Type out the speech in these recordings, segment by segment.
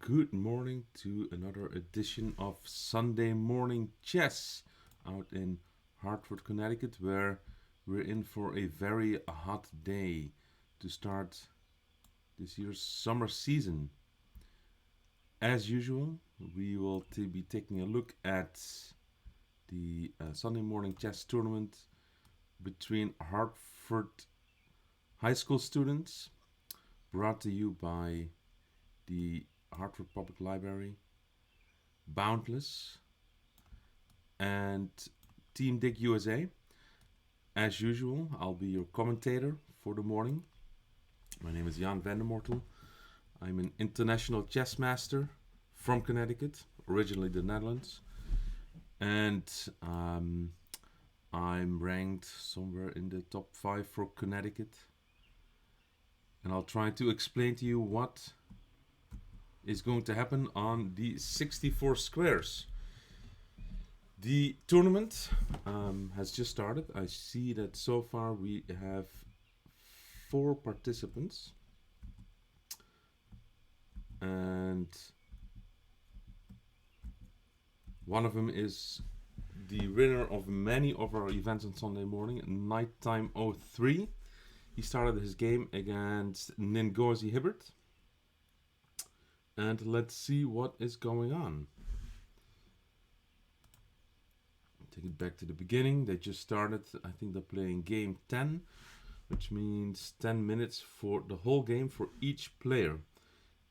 Good morning to another edition of Sunday Morning Chess out in Hartford, Connecticut, where we're in for a very hot day to start this year's summer season. As usual, we will be taking a look at the Sunday Morning Chess Tournament between Hartford high school students, brought to you by the Hartford Public Library, Boundless, and Team Dick USA. As usual, I'll be your commentator for the morning. My name is Jan Vandermortel. I'm an international chess master from Connecticut, originally the Netherlands, and I'm ranked somewhere in the top 5 for Connecticut. And I'll try to explain to you what is going to happen on the 64 squares. The tournament has just started. I see that so far we have 4 participants, and one of them is the winner of many of our events on Sunday morning, Nighttime 03. He started his game against Ngozi Hibbert. And let's see what is going on. Take it back to the beginning. They just started. I think they're playing game 10, which means 10 minutes for the whole game for each player.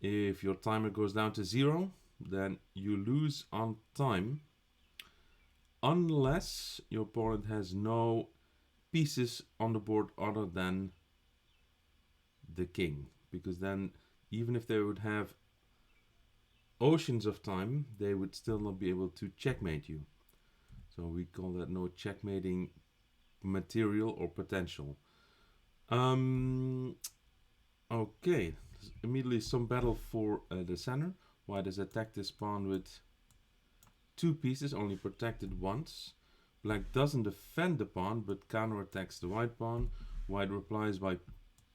If your timer goes down to 0, then you lose on time, unless your opponent has no pieces on the board other than the king. Because then, even if they would have oceans of time, they would still not be able to checkmate you. So we call that no checkmating material or potential. Okay, immediately some battle for the center. White has attacked this pawn with 2 pieces, only protected once. Black doesn't defend the pawn, but counterattacks the white pawn. White replies by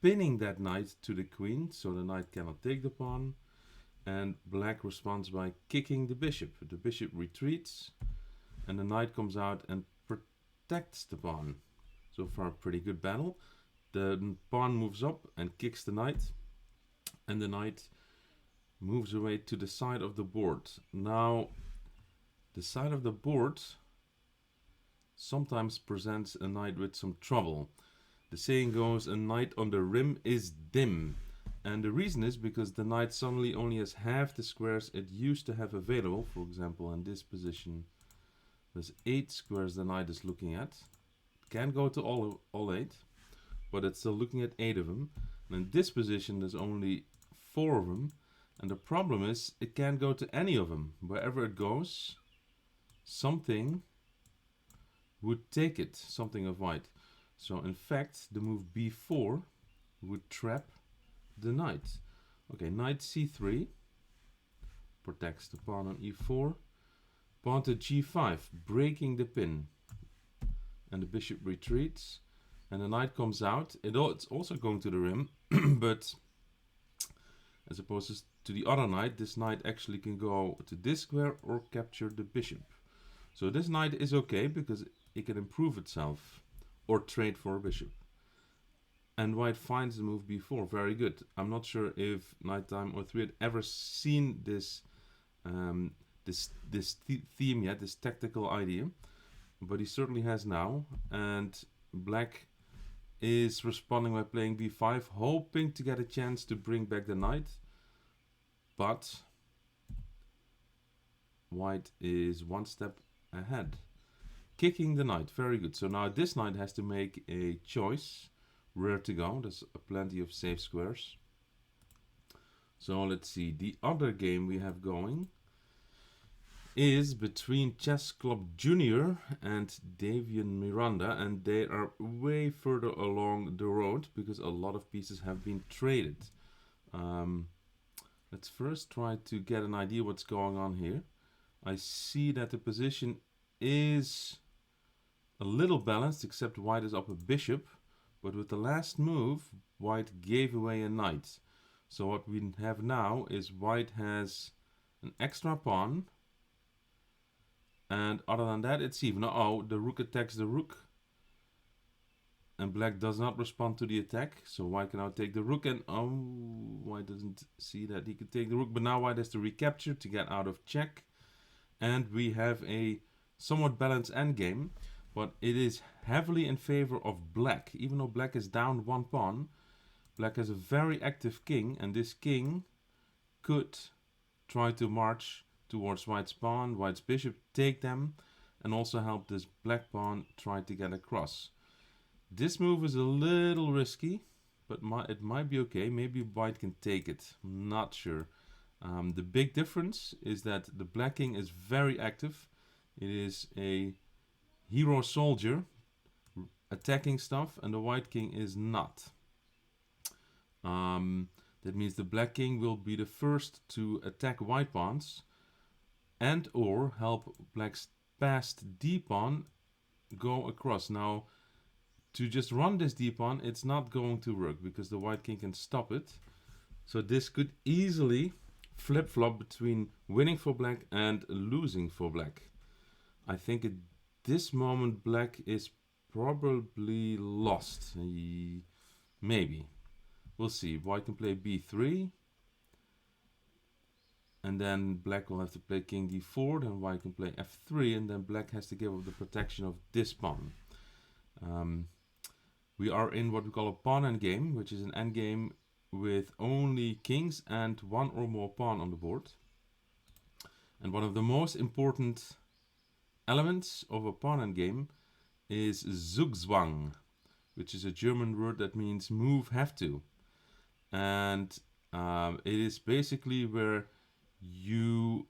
pinning that knight to the queen, so the knight cannot take the pawn. And black responds by kicking the bishop. The bishop retreats, and the knight comes out and protects the pawn. So far, a pretty good battle. The pawn moves up and kicks the knight, and the knight moves away to the side of the board. Now, the side of the board sometimes presents a knight with some trouble. The saying goes, a knight on the rim is dim. And the reason is because the knight suddenly only has half the squares it used to have available. For example, in this position, there's 8 squares the knight is looking at. It can't go to all 8, but it's still looking at 8 of them. And in this position, there's only 4 of them. And the problem is, it can't go to any of them. Wherever it goes, something would take it, something of white. So in fact, the move b4 would trap the knight. Okay, knight c3 protects the pawn on e4. Pawn to g5, breaking the pin. And the bishop retreats. And the knight comes out. It's also going to the rim, but as opposed to the other knight, this knight actually can go to this square or capture the bishop. So this knight is okay because it can improve itself or trade for a bishop. And white finds the move b4. Very good. I'm not sure if Nighttime 03 had ever seen this theme yet, this tactical idea, but he certainly has now. And black is responding by playing b5, hoping to get a chance to bring back the knight. But white is one step ahead. Kicking the knight. Very good. So now this knight has to make a choice where to go. There's plenty of safe squares. So let's see. The other game we have going is between Chess Club Junior and Davian Miranda, and they are way further along the road because a lot of pieces have been traded. Let's first try to get an idea what's going on here. I see that the position is a little balanced, except white is up a bishop. But with the last move, white gave away a knight. So what we have now is white has an extra pawn. And other than that, it's even. Oh, the rook attacks the rook. And black does not respond to the attack. So white can now take the rook. And oh, white doesn't see that he can take the rook. But now white has to recapture to get out of check. And we have a somewhat balanced endgame. But it is heavily in favor of black. Even though black is down one pawn, black has a very active king. And this king could try to march towards white's pawn, white's bishop, take them, and also help this black pawn try to get across. This move is a little risky, but it might be okay. Maybe white can take it. I'm not sure. The big difference is that the black king is very active. It is a hero soldier attacking stuff, and the white king is not. That means the black king will be the first to attack white pawns and or help black's passed d pawn go across. Now, to just run this d pawn, it's not going to work because the white king can stop it. So this could easily flip-flop between winning for black and losing for black. I think at this moment black is probably lost. Maybe. We'll see. White can play b3. And then black will have to play king d4. Then white can play f3. And then black has to give up the protection of this pawn. We are in what we call a pawn endgame, which is an endgame with only kings and one or more pawn on the board. And one of the most important elements of a pawn endgame is Zugzwang, which is a German word that means move, have to. And it is basically where you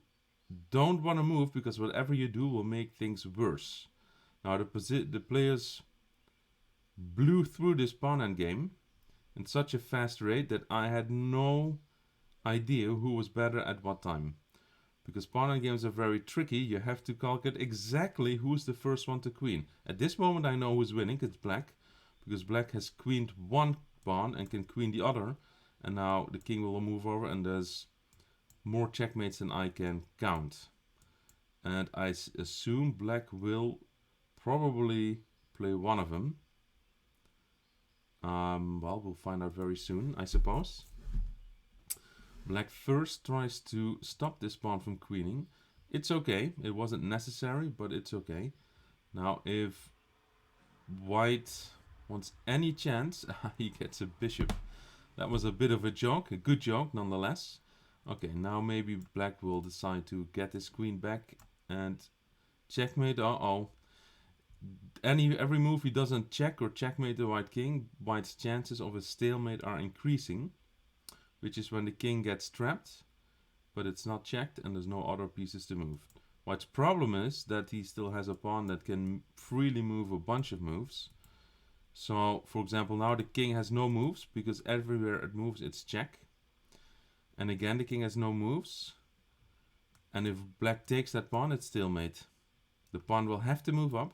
don't want to move because whatever you do will make things worse. Now the players blew through this pawn endgame in such a fast rate that I had no idea who was better at what time. Because pawn endgames are very tricky, you have to calculate exactly who's the first one to queen. At this moment I know who's winning, it's black, because black has queened one pawn and can queen the other. And now the king will move over and there's more checkmates than I can count. And I assume black will probably play one of them. Well, we'll find out very soon, I suppose. Black first tries to stop this pawn from queening. It's okay. It wasn't necessary, but it's okay. Now, if white wants any chance, he gets a bishop. That was a bit of a joke, a good joke nonetheless. Okay, now maybe black will decide to get his queen back and checkmate. Uh-oh. Every move he doesn't check or checkmate the white king, white's chances of a stalemate are increasing, which is when the king gets trapped, but it's not checked and there's no other pieces to move. White's problem is that he still has a pawn that can freely move a bunch of moves. So, for example, now the king has no moves because everywhere it moves it's check. And again the king has no moves. And if black takes that pawn, it's stalemate. The pawn will have to move up.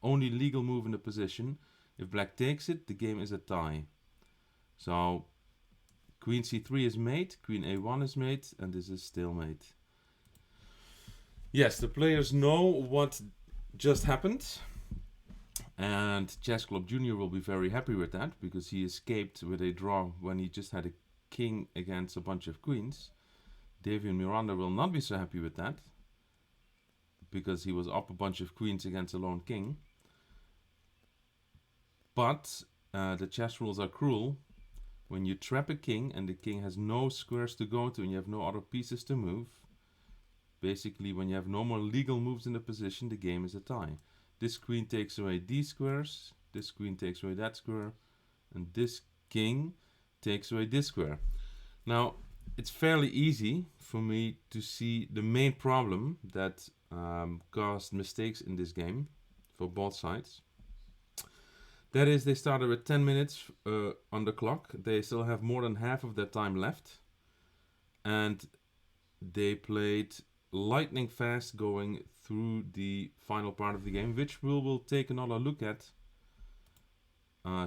Only legal move in the position. If black takes it, the game is a tie. So queen c3 is mate, queen a1 is mate, and this is stalemate. Yes, the players know what just happened. And Chess Club Junior will be very happy with that, because he escaped with a draw when he just had a king against a bunch of queens. Davy and Miranda will not be so happy with that, because he was up a bunch of queens against a lone king. But the chess rules are cruel. When you trap a king and the king has no squares to go to and you have no other pieces to move, basically when you have no more legal moves in the position, the game is a tie. This queen takes away these squares, this queen takes away that square, and this king takes away this square. Now, it's fairly easy for me to see the main problem that caused mistakes in this game for both sides. That is, they started with 10 minutes on the clock. They still have more than half of their time left. And they played lightning fast going through the final part of the game, which we will take another look at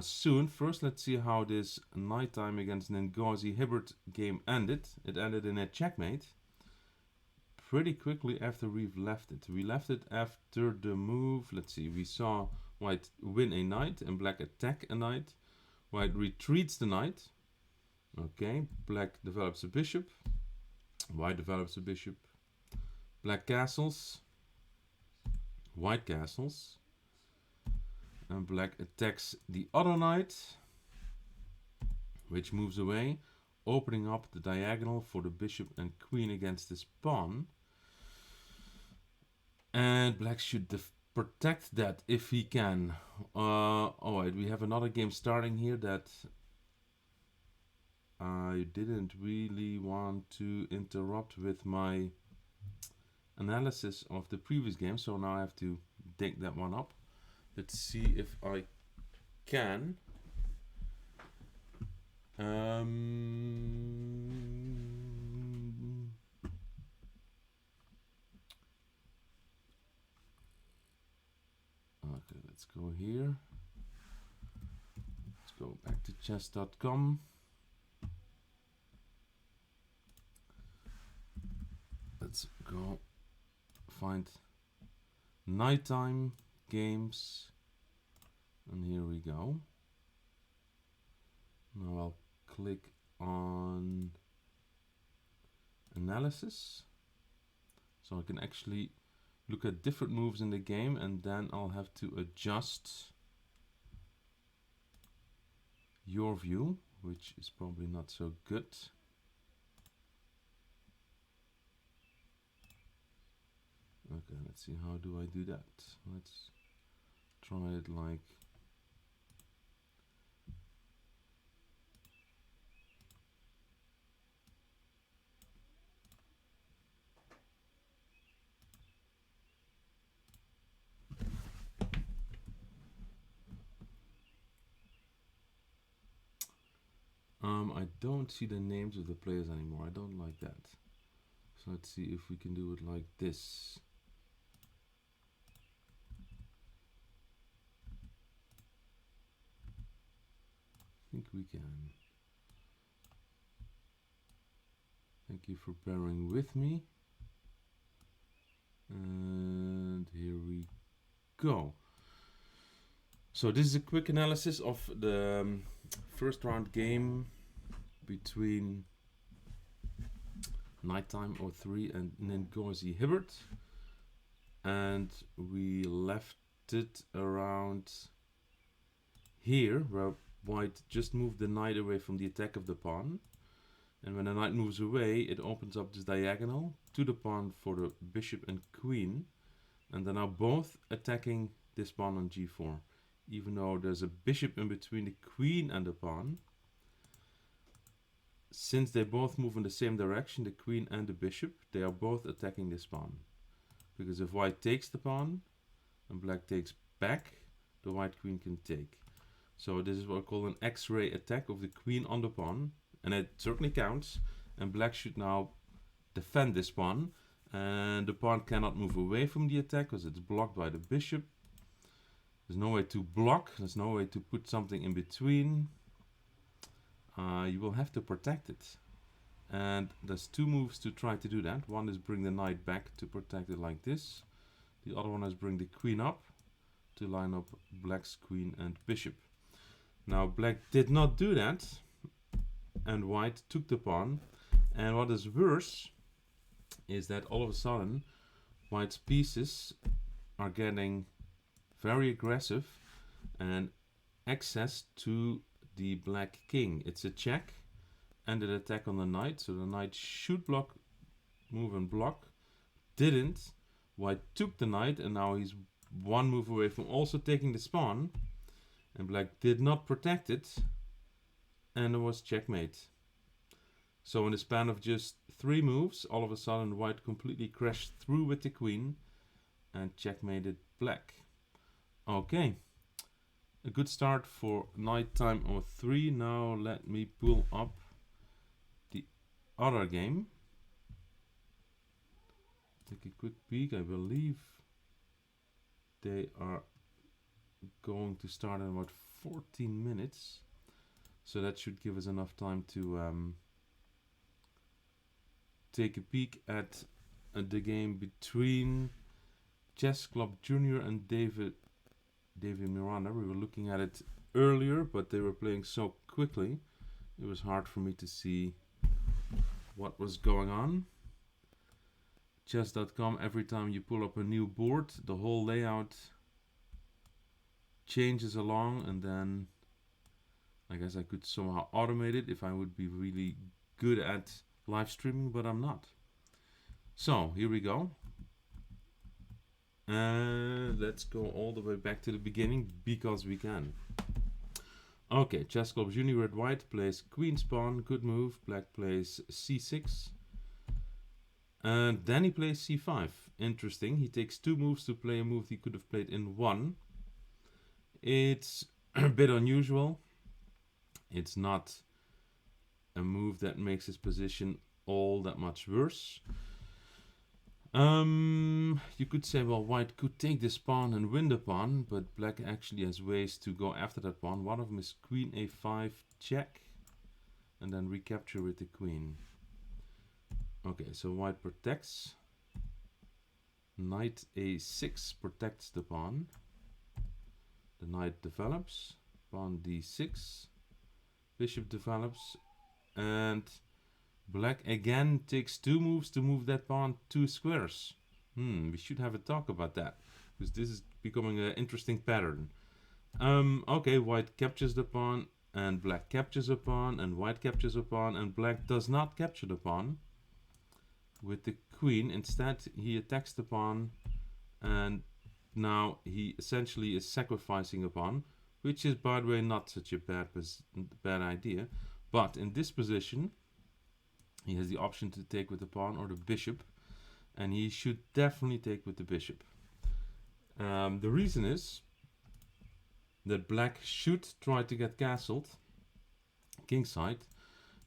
soon. First, let's see how this nighttime against Ngozi Hibbert game ended. It ended in a checkmate pretty quickly after we've left it. We left it after the move. Let's see, we saw white win a knight and black attack a knight. White retreats the knight. Okay, black develops a bishop. White develops a bishop. Black castles. White castles. And black attacks the other knight, which moves away, opening up the diagonal for the bishop and queen against this pawn. And black should protect that if he can. Alright, we have another game starting here that I didn't really want to interrupt with my analysis of the previous game, so now I have to dig that one up. Let's see if I can. Okay, let's go here. Let's go back to chess.com. Let's go find nighttime games, and here we go. Now I'll click on analysis, so I can actually look at different moves in the game, and then I'll have to adjust your view, which is probably not so good. Okay, let's see, how do I do that? Let's try it like I don't see the names of the players anymore. I don't like that. So let's see if we can do it like this. I think we can. Thank you for bearing with me. And here we go. So this is a quick analysis of the first round game between Nighttime 03 and Ngozi Hibbert. And we left it around here, where white just moved the knight away from the attack of the pawn. And when the knight moves away, it opens up this diagonal to the pawn for the bishop and queen. And they're now both attacking this pawn on g4. Even though there's a bishop in between the queen and the pawn. Since they both move in the same direction, the queen and the bishop, they are both attacking this pawn. Because if white takes the pawn and black takes back, the white queen can take. So this is what I call an X-ray attack of the queen on the pawn. And it certainly counts. And black should now defend this pawn. And the pawn cannot move away from the attack because it's blocked by the bishop. There's no way to block. There's no way to put something in between. You will have to protect it. And there's two moves to try to do that. One is bring the knight back to protect it like this. The other one is bring the queen up to line up black's queen and bishop. Now black did not do that. And white took the pawn. And what is worse is that all of a sudden white's pieces are getting very aggressive and access to the black king. It's a check and an attack on the knight, so the knight should block, move and block. Didn't. White took the knight and now he's one move away from also taking the pawn, and black did not protect it, and it was checkmate. So in the span of just 3 moves, all of a sudden white completely crashed through with the queen and checkmated black. Okay, a good start for Nighttime 03. Now let me pull up the other game. Take a quick peek. I believe they are going to start in about 14 minutes. So that should give us enough time to take a peek at the game between Chess Club Junior and David Miranda. We were looking at it earlier, but they were playing so quickly, it was hard for me to see what was going on. Chess.com, every time you pull up a new board, the whole layout changes along, and then I guess I could somehow automate it if I would be really good at live streaming, but I'm not. So here we go. Let's go all the way back to the beginning because we can. Okay, Chess Club Junior Red White plays Queen's Pawn, good move. Black plays C6. And then he plays C5. Interesting. He takes 2 moves to play a move he could have played in 1. It's a bit unusual. It's not a move that makes his position all that much worse. You could say, well, white could take this pawn and win the pawn, but black actually has ways to go after that pawn. One of them is queen a5 check, and then recapture with the queen. Okay, so white protects. Knight a6 protects the pawn. The knight develops. Pawn d6. Bishop develops. And black again takes 2 moves to move that pawn 2 squares. We should have a talk about that, because this is becoming an interesting pattern. Okay, white captures the pawn, and black captures a pawn, and white captures a pawn, and black does not capture the pawn with the queen. Instead, he attacks the pawn, and now he essentially is sacrificing a pawn, which is, by the way, not such a bad idea. But in this position, he has the option to take with the pawn or the bishop, and he should definitely take with the bishop. The reason is that black should try to get castled kingside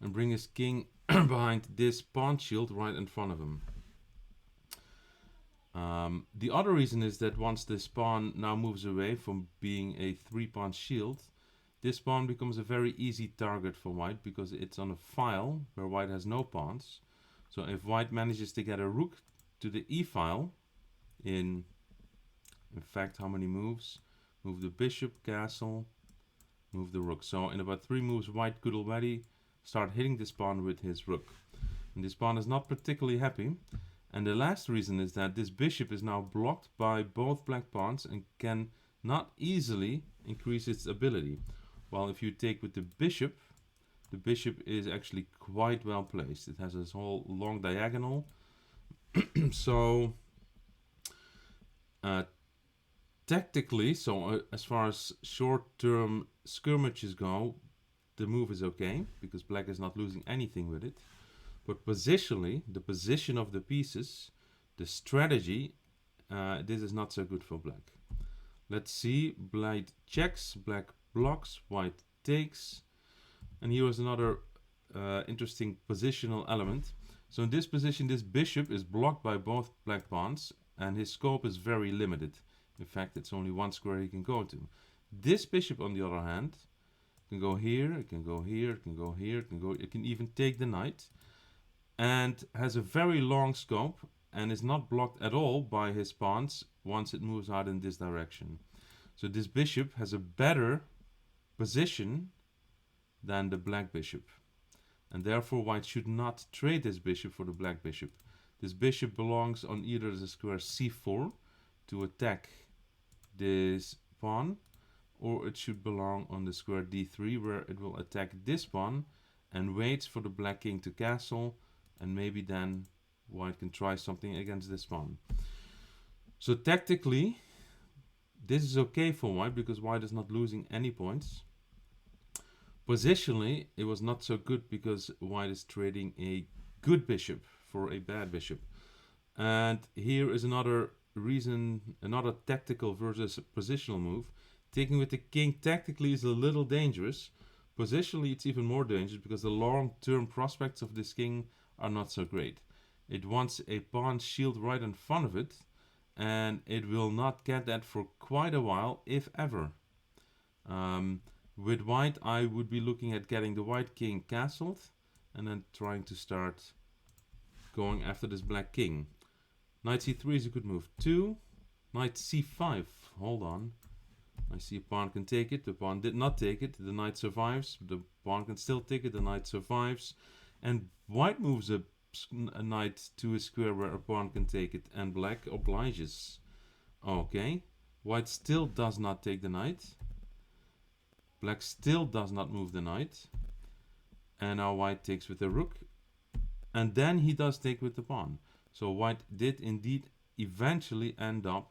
and bring his king behind this pawn shield right in front of him. The other reason is that once this pawn now moves away from being a 3-pawn shield, this pawn becomes a very easy target for white because it's on a file where white has no pawns. So if white manages to get a rook to the e file in fact, how many moves? Move the bishop, castle, move the rook. So in about 3 moves, white could already start hitting this pawn with his rook. And this pawn is not particularly happy. And the last reason is that this bishop is now blocked by both black pawns and can not easily increase its ability. While if you take with the bishop is actually quite well placed. It has this whole long diagonal. So tactically, as far as short-term skirmishes go, the move is okay because black is not losing anything with it. But positionally, the position of the pieces, the strategy, this is not so good for black. Let's see. Black checks, black blocks, white takes. And here is another interesting positional element. So in this position, this bishop is blocked by both black pawns, and his scope is very limited. In fact, it's only 1 square he can go to. This bishop, on the other hand, can go here, it can go here, it can go here, it can even take the knight, and has a very long scope and is not blocked at all by his pawns once it moves out in this direction. So this bishop has a better position than the black bishop, and therefore white should not trade this bishop for the black bishop. This bishop belongs on either the square c4 to attack this pawn, or it should belong on the square d3 where it will attack this pawn and waits for the black king to castle, and maybe then white can try something against this pawn. So tactically, this is okay for white because white is not losing any points. Positionally, it was not so good because white is trading a good bishop for a bad bishop. And here is another reason, another tactical versus positional move. Taking with the king tactically is a little dangerous. Positionally, it's even more dangerous because the long-term prospects of this king are not so great. It wants a pawn shield right in front of it, and it will not get that for quite a while, if ever. With white, I would be looking at getting the white king castled and then trying to start going after this black king. Knight c3 is a good move. 2. Knight c5. Hold on. I see a pawn can take it. The pawn did not take it. The knight survives. The pawn can still take it. The knight survives. And white moves a knight to a square where a pawn can take it. And black obliges. Okay. White still does not take the knight. Black still does not move the knight. And now white takes with the rook. And then he does take with the pawn. So white did indeed eventually end up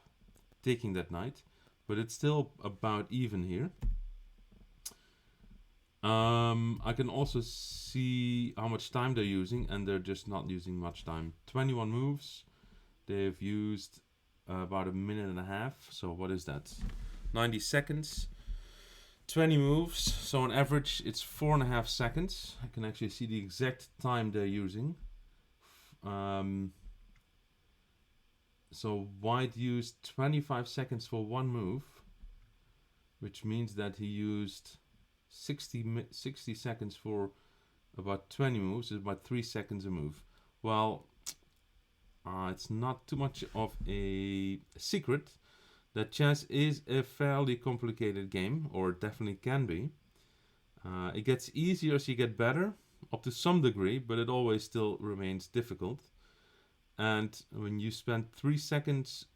taking that knight. But it's still about even here. I can also see how much time they're using. And they're just not using much time. 21 moves. They've used about a minute and a half. So what is that? 90 seconds. 20 moves, so on average it's 4.5 seconds. I can actually see the exact time they're using. So white used 25 seconds for one move, which means that he used 60 seconds for about 20 moves. It's about 3 seconds a move. Well, it's not too much of a secret that chess is a fairly complicated game, or it definitely can be. It gets easier as you get better, up to some degree, but it always still remains difficult. And when you spend 3 seconds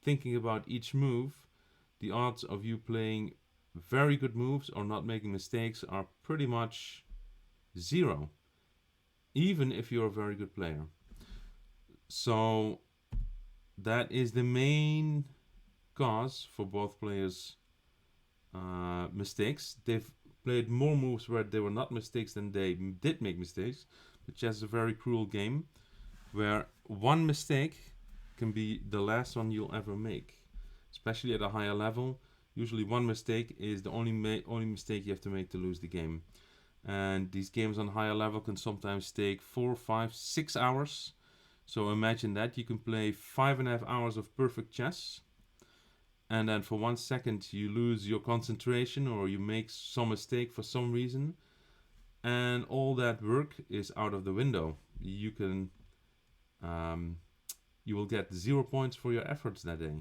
thinking about each move, the odds of you playing very good moves or not making mistakes are pretty much 0, even if you're a very good player. So that is the main cause for both players' mistakes. They've played more moves where they were not mistakes than they did make mistakes. But chess is a very cruel game where one mistake can be the last one you'll ever make. Especially at a higher level, usually one mistake is the only mistake you have to make to lose the game. And these games on higher level can sometimes take 4, 5, 6 hours. So imagine that you can play 5.5 hours of perfect chess, and then for 1 second you lose your concentration or you make some mistake for some reason, and all that work is out of the window. You can, you will get 0 points for your efforts that day.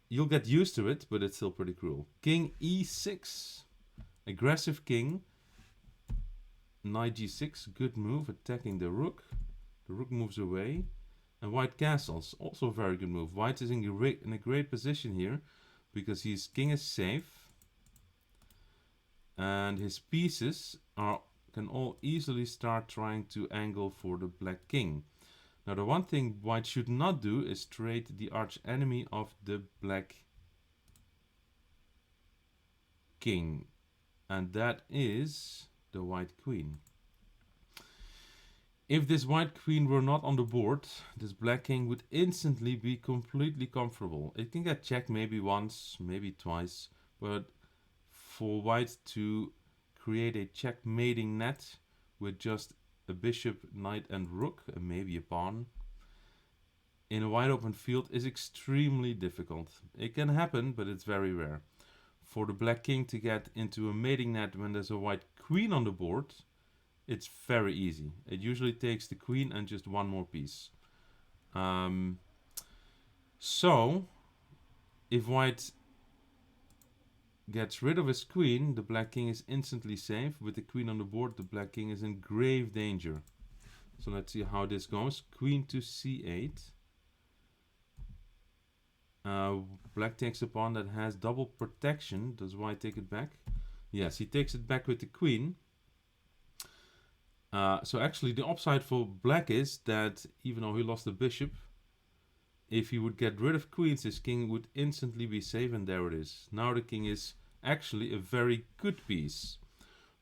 You'll get used to it, but it's still pretty cruel. King e6, aggressive king. Knight g6, good move, attacking the rook. The rook moves away. And white castles, also a very good move. White is in a great position here because his king is safe. And his pieces can all easily start trying to angle for the black king. Now the one thing white should not do is trade the arch enemy of the black king. And that is the white queen. If this white queen were not on the board, this black king would instantly be completely comfortable. It can get checked maybe once, maybe twice, but for white to create a checkmating net with just a bishop, knight and rook, and maybe a pawn, in a wide open field is extremely difficult. It can happen, but it's very rare. For the black king to get into a mating net when there's a white queen on the board, it's very easy. It usually takes the queen and just one more piece. So, if white gets rid of his queen, the black king is instantly safe. With the queen on the board, the black king is in grave danger. So let's see how this goes. Queen to c8. Black takes a pawn that has double protection. Does white take it back? Yes, he takes it back with the queen. So actually the upside for black is that even though he lost the bishop, if he would get rid of queens, his king would instantly be safe, and there it is. Now the king is actually a very good piece,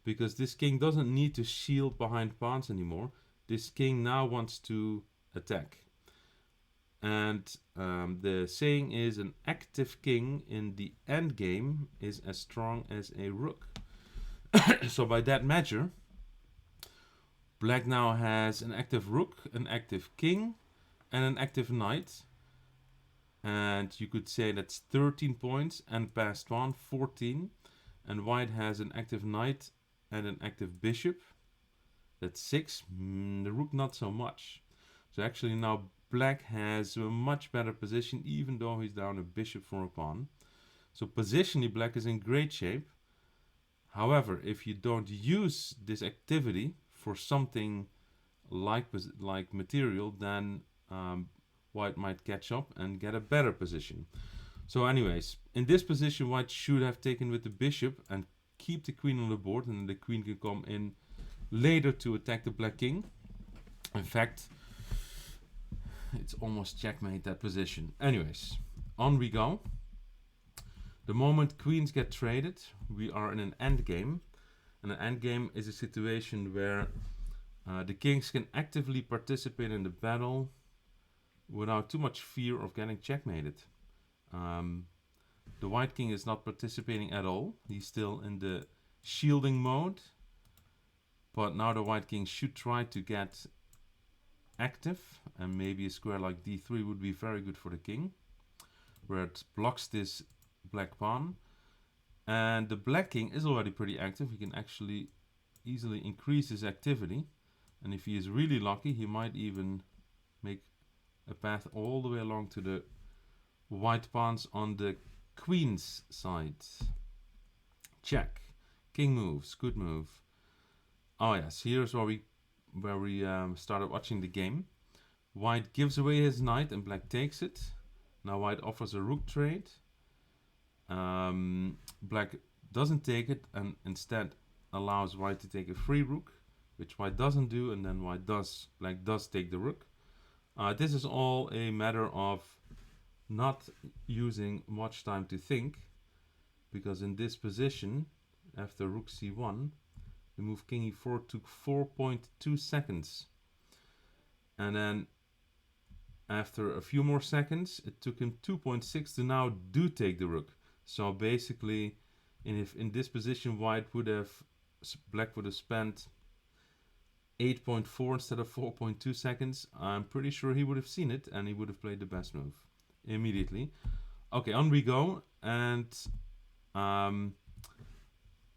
because this king doesn't need to shield behind pawns anymore. This king now wants to attack. And the saying is, an active king in the endgame is as strong as a rook. So by that measure, black now has an active rook, an active king, and an active knight. And you could say that's 13 points, and passed pawn 14. And white has an active knight and an active bishop. That's 6. The rook not so much. So actually now black has a much better position, even though he's down a bishop for a pawn. So positionally black is in great shape. However, if you don't use this activity for something like material, then white might catch up and get a better position. So anyways, in this position white should have taken with the bishop and keep the queen on the board, and the queen can come in later to attack the black king. In fact, it's almost checkmate that position. Anyways, on we go. The moment queens get traded, we are in an endgame. And an endgame is a situation where the kings can actively participate in the battle without too much fear of getting checkmated. The white king is not participating at all. He's still in the shielding mode. But now the white king should try to get active, and maybe a square like d3 would be very good for the king, where it blocks this black pawn. And the black king is already pretty active. He can actually easily increase his activity, and if he is really lucky he might even make a path all the way along to the white pawns on the queen's side. Check. King moves. Good move. Oh yes, here's where we started watching the game. White gives away his knight and black takes it. Now white offers a rook trade. Black doesn't take it and instead allows white to take a free rook, which white doesn't do, and then black does take the rook. This is all a matter of not using much time to think, because in this position, after rook c1, the move king e4 took 4.2 seconds. And then after a few more seconds, it took him 2.6 to now do take the rook. So basically, if in this position black would have spent 8.4 instead of 4.2 seconds, I'm pretty sure he would have seen it and he would have played the best move immediately. Okay, on we go. And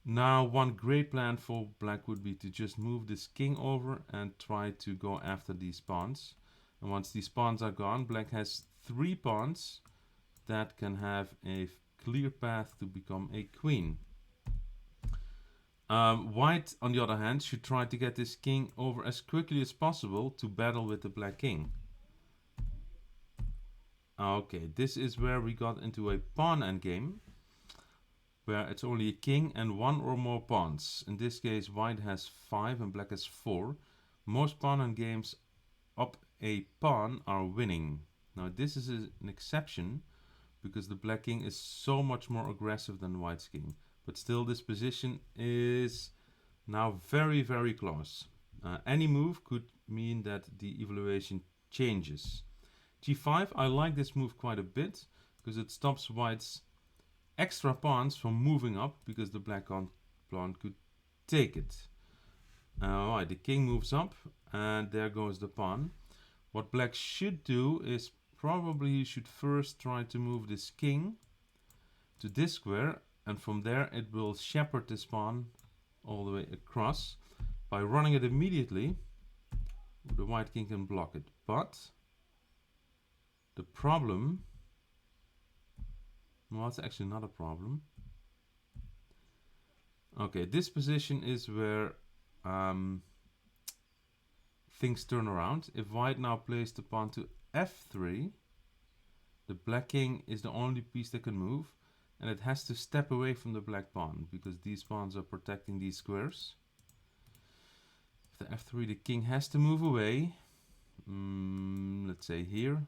now one great plan for black would be to just move this king over and try to go after these pawns. And once these pawns are gone, black has 3 pawns that can have a clear path to become a queen. White, on the other hand, should try to get this king over as quickly as possible to battle with the black king. Okay, this is where we got into a pawn endgame, where it's only a king and 1 or more pawns. In this case, white has 5 and black has 4. Most pawn endgames up a pawn are winning. Now this is an exception, because the black king is so much more aggressive than white's king. But still, this position is now very, very close. Any move could mean that the evaluation changes. g5, I like this move quite a bit, because it stops white's extra pawns from moving up, because the black pawn could take it. Alright, the king moves up, and there goes the pawn. What black should do is probably he should first try to move this king to this square, and from there it will shepherd this pawn all the way across. By running it immediately, the white king can block it. But the problem, well, it's actually not a problem. Okay, this position is where things turn around. If white now plays the pawn to f3, the black king is the only piece that can move, and it has to step away from the black pawn, because these pawns are protecting these squares. After f3, the king has to move away. Let's say here.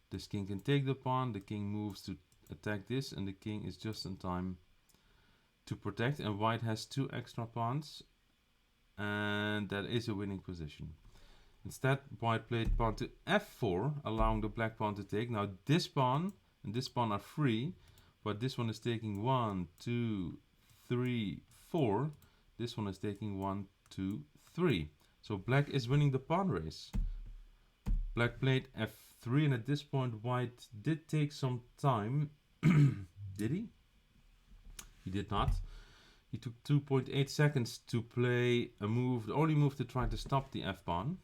This king can take the pawn, the king moves to attack this, and the king is just in time to protect, and white has 2 extra pawns, and that is a winning position. Instead, white played pawn to f4, allowing the black pawn to take. Now this pawn and this pawn are free, but this one is taking 1, 2, 3, 4. This one is taking 1, 2, 3. So black is winning the pawn race. Black played f3. 3, and at this point white did take some time. Did he? He did not. He took 2.8 seconds to play a move, the only move to try to stop the f-pawn.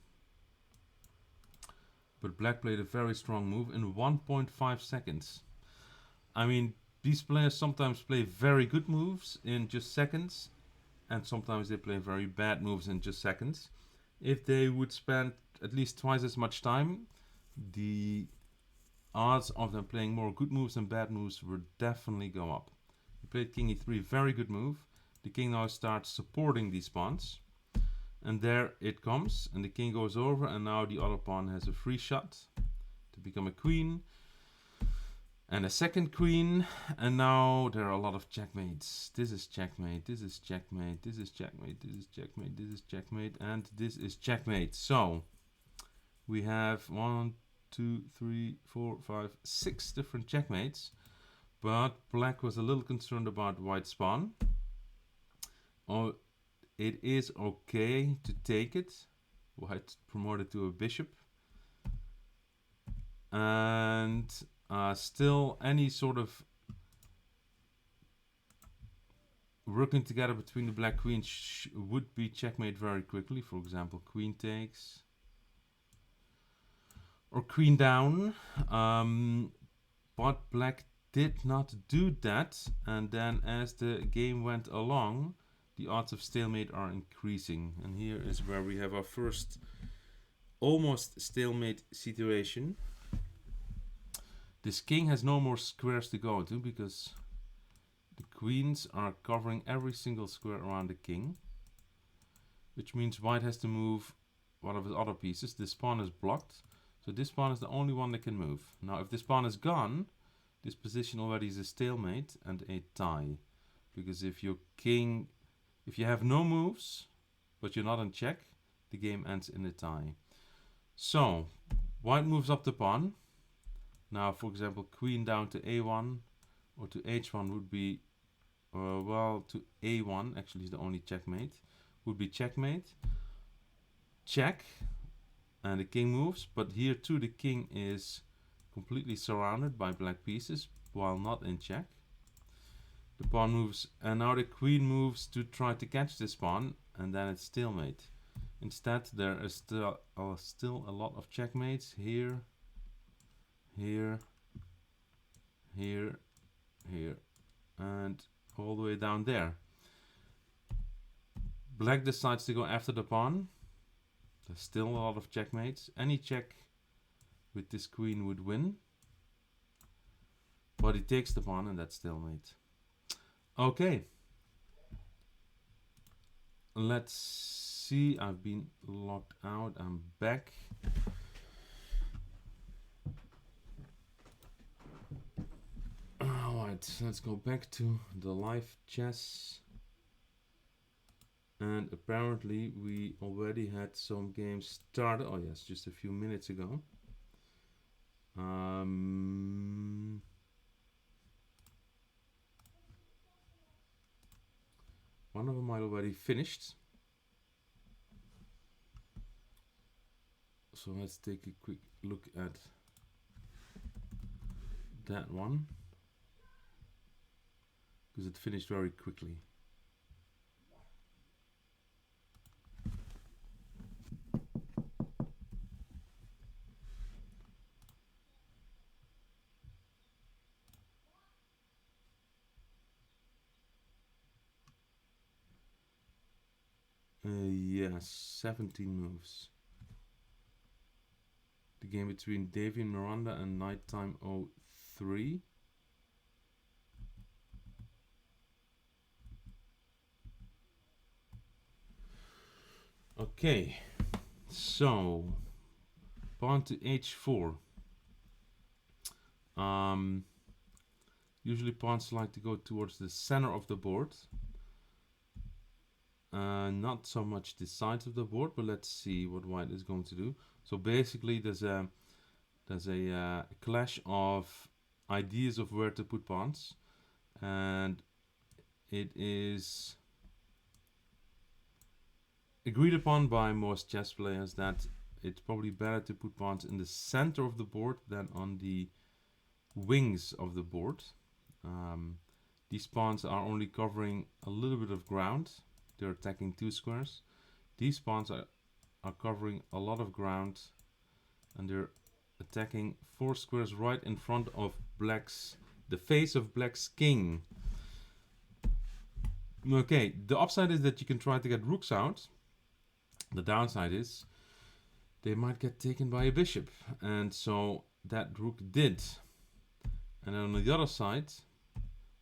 But black played a very strong move in 1.5 seconds. I mean, these players sometimes play very good moves in just seconds, and sometimes they play very bad moves in just seconds. If they would spend at least twice as much time, the odds of them playing more good moves than bad moves would definitely go up. He played king e3, very good move. The king now starts supporting these pawns. And there it comes, and the king goes over, and now the other pawn has a free shot to become a queen. And a second queen, and now there are a lot of checkmates. This is checkmate, this is checkmate, this is checkmate, this is checkmate, this is checkmate, and this is checkmate. So, we have 1, 2, 3, 4, 5, 6 different checkmates. But black was a little concerned about white's pawn. Oh, it is okay to take it. White promoted to a bishop. And still any sort of working together between the black queens would be checkmate very quickly. For example, queen takes. Or queen down. But black did not do that. And then as the game went along, the odds of stalemate are increasing. And here is where we have our first almost stalemate situation. This king has no more squares to go to because the queens are covering every single square around the king. Which means white has to move one of his other pieces. This pawn is blocked. So this pawn is the only one that can move. Now if this pawn is gone, this position already is a stalemate and a tie. Because if your king... If you have no moves, but you're not in check, the game ends in a tie. So, white moves up the pawn. Now, for example, queen down to a1 or to h1 would be, well, to a1, actually is the only checkmate, would be checkmate. Check, and the king moves, but here too the king is completely surrounded by black pieces while not in check. The pawn moves, and now the queen moves to try to catch this pawn, and then it's stalemate. Instead, there is still a lot of checkmates here, here, here, here, and all the way down there. Black decides to go after the pawn. There's still a lot of checkmates. Any check with this queen would win. But he takes the pawn, and that's stalemate. Okay. Let's see. I've been locked out. I'm back. Alright, let's go back to the live chess. And apparently we already had some games started. Oh yes, just a few minutes ago. One of them I already finished. So let's take a quick look at that one. Because it finished very quickly. Yes, 17 moves. The game between Davy and Miranda and Nighttime 03. Okay, so pawn to h4. Usually pawns like to go towards the center of the board. Not so much the sides of the board, but let's see what white is going to do. So basically there's a clash of ideas of where to put pawns, and it is agreed upon by most chess players that it's probably better to put pawns in the center of the board than on the wings of the board. These pawns are only covering a little bit of ground. They're attacking 2 squares. These pawns are covering a lot of ground, and they're attacking 4 squares right in front of the face of black's king. Okay, the upside is that you can try to get rooks out. The downside is they might get taken by a bishop, and so that rook did. And then on the other side,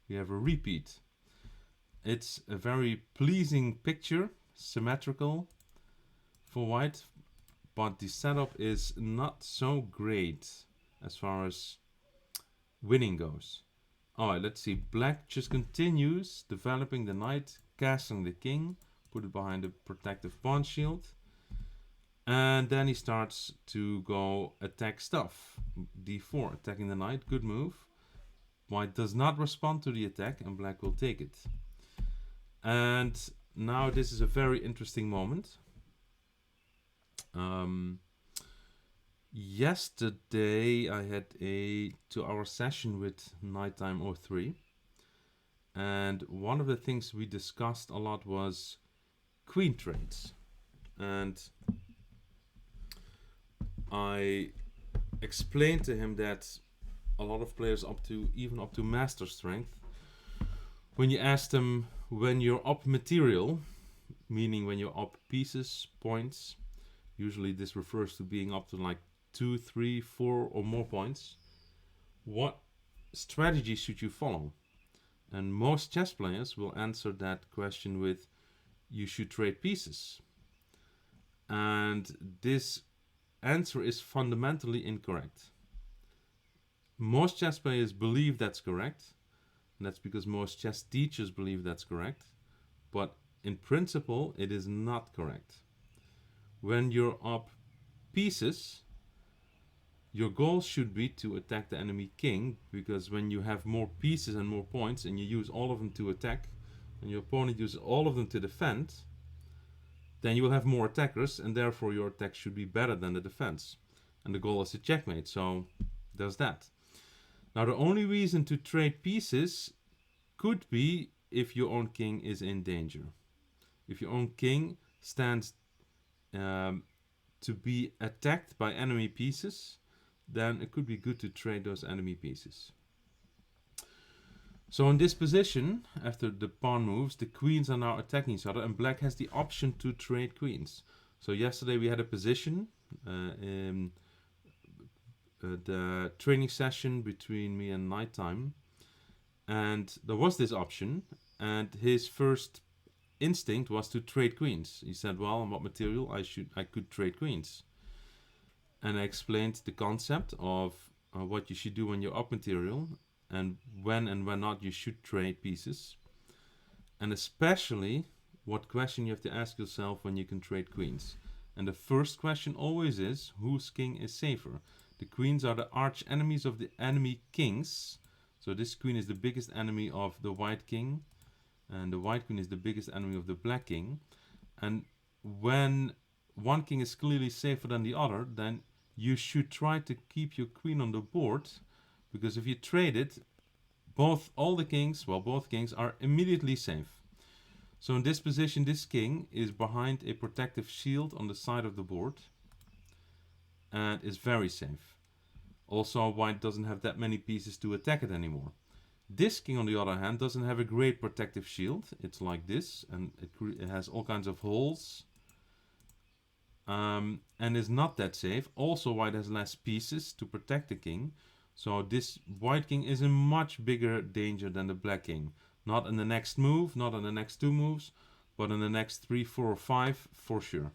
we have a repeat. It's a very pleasing picture, symmetrical for white, but the setup is not so great as far as winning goes. Alright, let's see. Black just continues developing the knight, castling the king, put it behind the protective pawn shield, and then he starts to go attack stuff. d4, attacking the knight, good move. White does not respond to the attack, and black will take it. And now this is a very interesting moment. Yesterday I had a 2-hour session with Nighttime 03, and one of the things we discussed a lot was queen trades, and I explained to him that a lot of players even up to master strength, when you ask them when you're up material, meaning when you're up pieces, points, usually this refers to being up to like 2, 3, 4 or more points, what strategy should you follow? And most chess players will answer that question with, you should trade pieces. And this answer is fundamentally incorrect. Most chess players believe that's correct, and that's because most chess teachers believe that's correct, but in principle it is not correct. When you're up pieces, your goal should be to attack the enemy king, because when you have more pieces and more points and you use all of them to attack and your opponent uses all of them to defend, then you will have more attackers, and therefore your attack should be better than the defense. And the goal is to checkmate, so there's that. Now the only reason to trade pieces could be if your own king is in danger. If your own king stands to be attacked by enemy pieces, then it could be good to trade those enemy pieces. So in this position, after the pawn moves, the queens are now attacking each other, and black has the option to trade queens. So yesterday we had a position in the training session between me and Nighttime, and there was this option, and his first instinct was to trade queens. He said, well, on what material I could trade queens. And I explained the concept of what you should do when you're up material, and when not you should trade pieces, and especially what question you have to ask yourself when you can trade queens. And the first question always is, whose king is safer? The queens are the arch enemies of the enemy kings, so this queen is the biggest enemy of the white king, and the white queen is the biggest enemy of the black king. And when one king is clearly safer than the other, then you should try to keep your queen on the board, because if you trade it, both kings are immediately safe. So in this position, this king is behind a protective shield on the side of the board and is very safe. Also, white doesn't have that many pieces to attack it anymore. This king, on the other hand, doesn't have a great protective shield. It's like this, and it has all kinds of holes, and is not that safe. Also, white has less pieces to protect the king. So this white king is in much bigger danger than the black king. Not in the next move, not in the next 2 moves, but in the next 3, 4, or 5 for sure.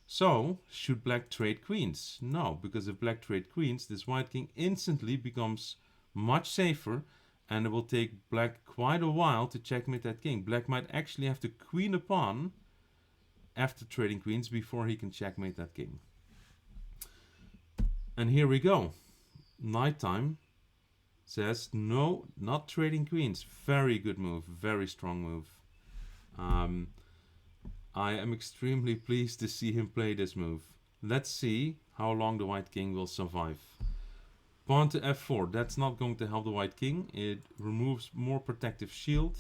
So, should black trade queens? No, because if black trade queens, this white king instantly becomes much safer, and it will take black quite a while to checkmate that king. Black might actually have to queen a pawn after trading queens before he can checkmate that king. And here we go. Nighttime says, no, not trading queens. Very good move, very strong move. I am extremely pleased to see him play this move. Let's see how long the white king will survive. Pawn to f4. That's not going to help the white king. It removes more protective shield.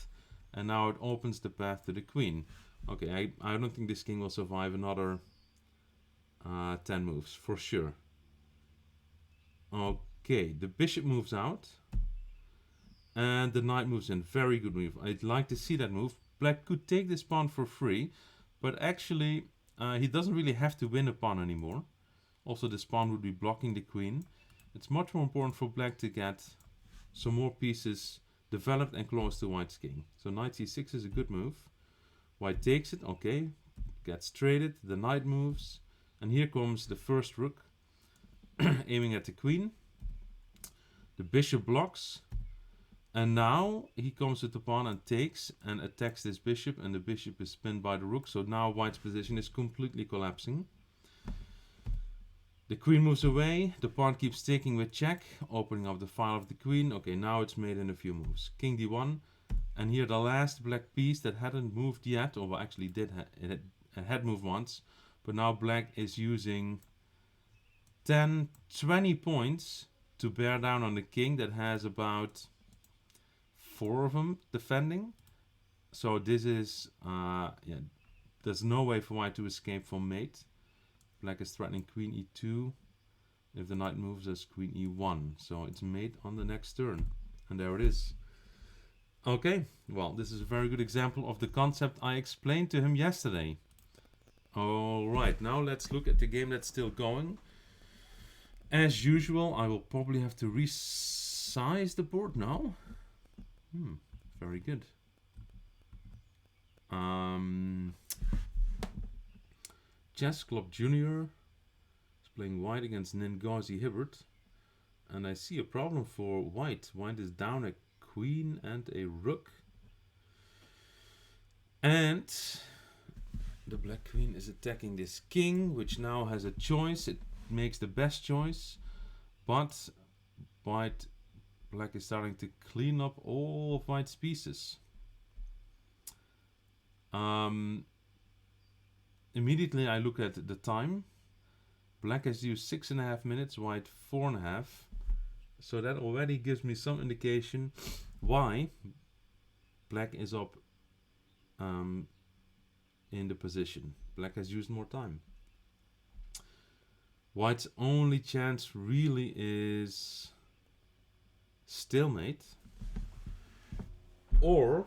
And now it opens the path to the queen. Okay, I don't think this king will survive another 10 moves, for sure. Okay, the bishop moves out. And the knight moves in. Very good move. I'd like to see that move. Black could take this pawn for free. But actually, he doesn't really have to win a pawn anymore. Also, this pawn would be blocking the queen. It's much more important for black to get some more pieces developed and close to white's king. So knight c6 is a good move. White takes it, okay. Gets traded, the knight moves. And here comes the first rook, aiming at the queen. The bishop blocks. And now he comes with the pawn and takes and attacks this bishop. And the bishop is pinned by the rook. So now white's position is completely collapsing. The queen moves away, the pawn keeps taking with check, opening up the file of the queen. Okay, now it's made in a few moves. King d1, and here the last black piece that hadn't moved yet, or well, actually it had moved once, but now black is using 10, 20 points to bear down on the king that has about 4 of them defending. So this is, yeah, there's no way for white to escape from mate. Black is threatening queen e2. If the knight moves as queen e1. So it's mate on the next turn. And there it is. Okay, well, this is a very good example of the concept I explained to him yesterday. Alright, now let's look at the game that's still going. As usual, I will probably have to resize the board now. Very good. Chess Club Junior is playing white against Ngozi Hibbert. And I see a problem for white. White is down a queen and a rook. And the black queen is attacking this king, which now has a choice. It makes the best choice. But black is starting to clean up all of white's pieces. Immediately I look at the time. Black has used 6.5 minutes, white 4.5. So that already gives me some indication why black is up in the position. Black has used more time. White's only chance really is stalemate or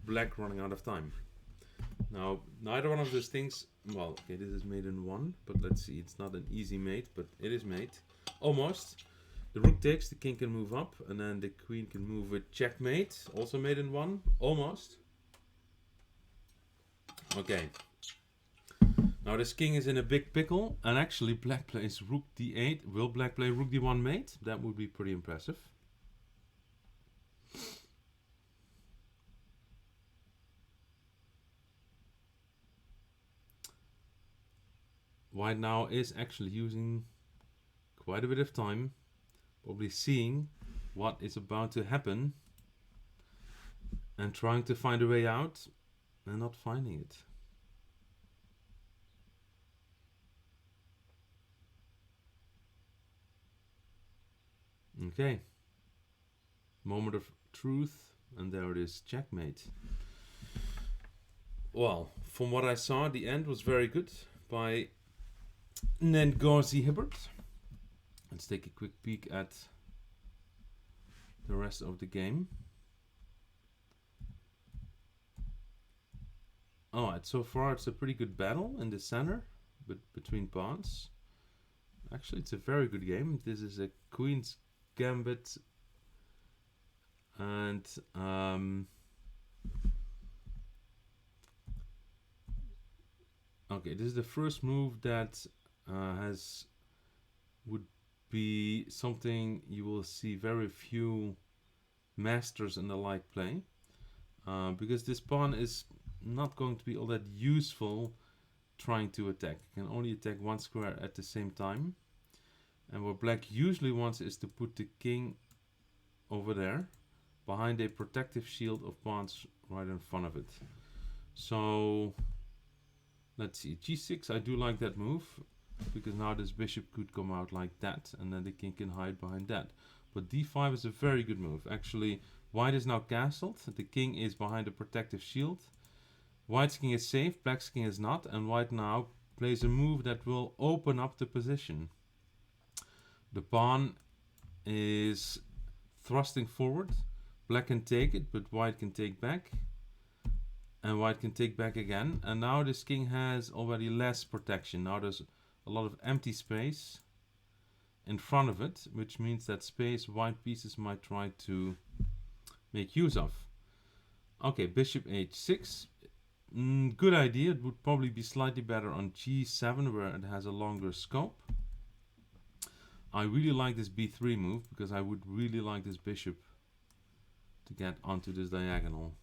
black running out of time. Now, neither one of those things, well, okay, this is mate in 1, but let's see, it's not an easy mate, but it is mate. Almost. The rook takes, the king can move up, and then the queen can move with checkmate, also mate in 1, almost. Okay. Now this king is in a big pickle, and actually black plays rook d8. Will black play rook d1 mate? That would be pretty impressive. White now is actually using quite a bit of time, probably seeing what is about to happen and trying to find a way out and not finding it. Okay, moment of truth, and there it is, checkmate. Well, from what I saw, the end was very good by Ngozi Hibbert. Let's take a quick peek at the rest of the game. Alright, so far it's a pretty good battle in the center between pawns. Actually, it's a very good game. This is a Queen's Gambit, and okay, this is the first move that would be something you will see very few masters and the like play, because this pawn is not going to be all that useful trying to attack. You can only attack one square at the same time. And what black usually wants is to put the king over there, behind a protective shield of pawns right in front of it. So Let's see, g6, I do like that move, because now this bishop could come out like that, and then the king can hide behind that. But d5 is a very good move. Actually, white is now castled, the king is behind a protective shield. White's king is safe, black's king is not, and white now plays a move that will open up the position. The pawn is thrusting forward. Black can take it, but white can take back. And white can take back again. And now this king has already less protection. Now there's a lot of empty space in front of it, which means that space white pieces might try to make use of. Okay, bishop h6. Good idea. It would probably be slightly better on g7, where it has a longer scope. I really like this b3 move, because I would really like this bishop to get onto this diagonal.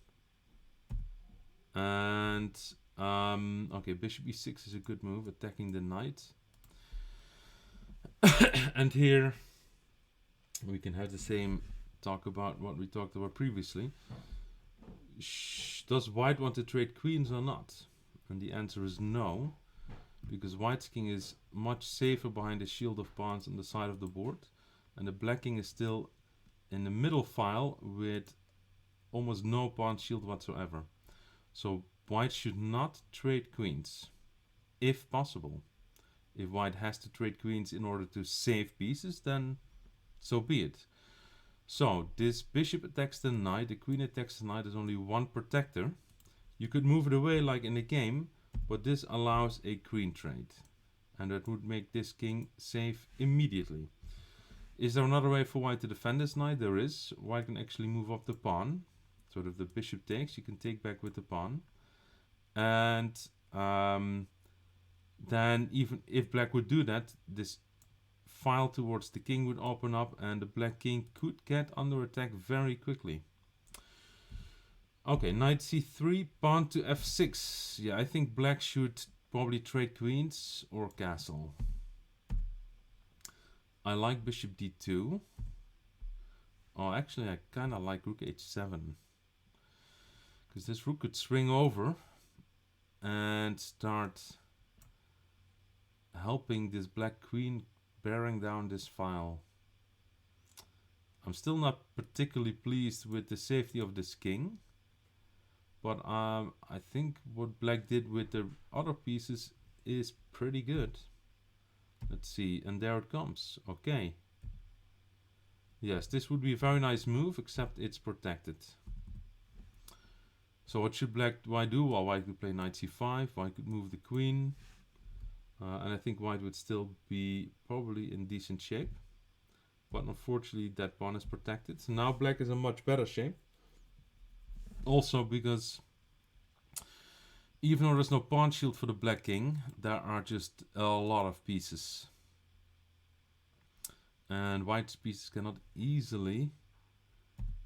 And okay, bishop e6 is a good move, attacking the knight. And here we can have the same talk about what we talked about previously. Does white want to trade queens or not? And the answer is no, because white's king is much safer behind the shield of pawns on the side of the board, and the black king is still in the middle file with almost no pawn shield whatsoever. So white should not trade queens, if possible. If white has to trade queens in order to save pieces, then so be it. So this bishop attacks the knight, the queen attacks the knight. There's only one protector. You could move it away like in the game, but this allows a queen trade, and that would make this king safe immediately. Is there another way for white to defend this knight? There is. White can actually move up the pawn. So if the bishop takes, you can take back with the pawn. And then even if black would do that, this file towards the king would open up, and the black king could get under attack very quickly. Okay, knight c3, pawn to f6. Yeah, I think black should probably trade queens or castle. I like bishop d2. Oh, actually, I kind of like rook h7. Because this rook could swing over and start helping this black queen bearing down this file. I'm still not particularly pleased with the safety of this king, but I think what black did with the other pieces is pretty good. Let's see, and there it comes. Okay. Yes, this would be a very nice move, except it's protected. So what should white do? Well, white could play knight c5, white could move the queen, and I think white would still be probably in decent shape. But unfortunately that pawn is protected. So now black is in much better shape. Also because even though there's no pawn shield for the black king, there are just a lot of pieces. And white's pieces cannot easily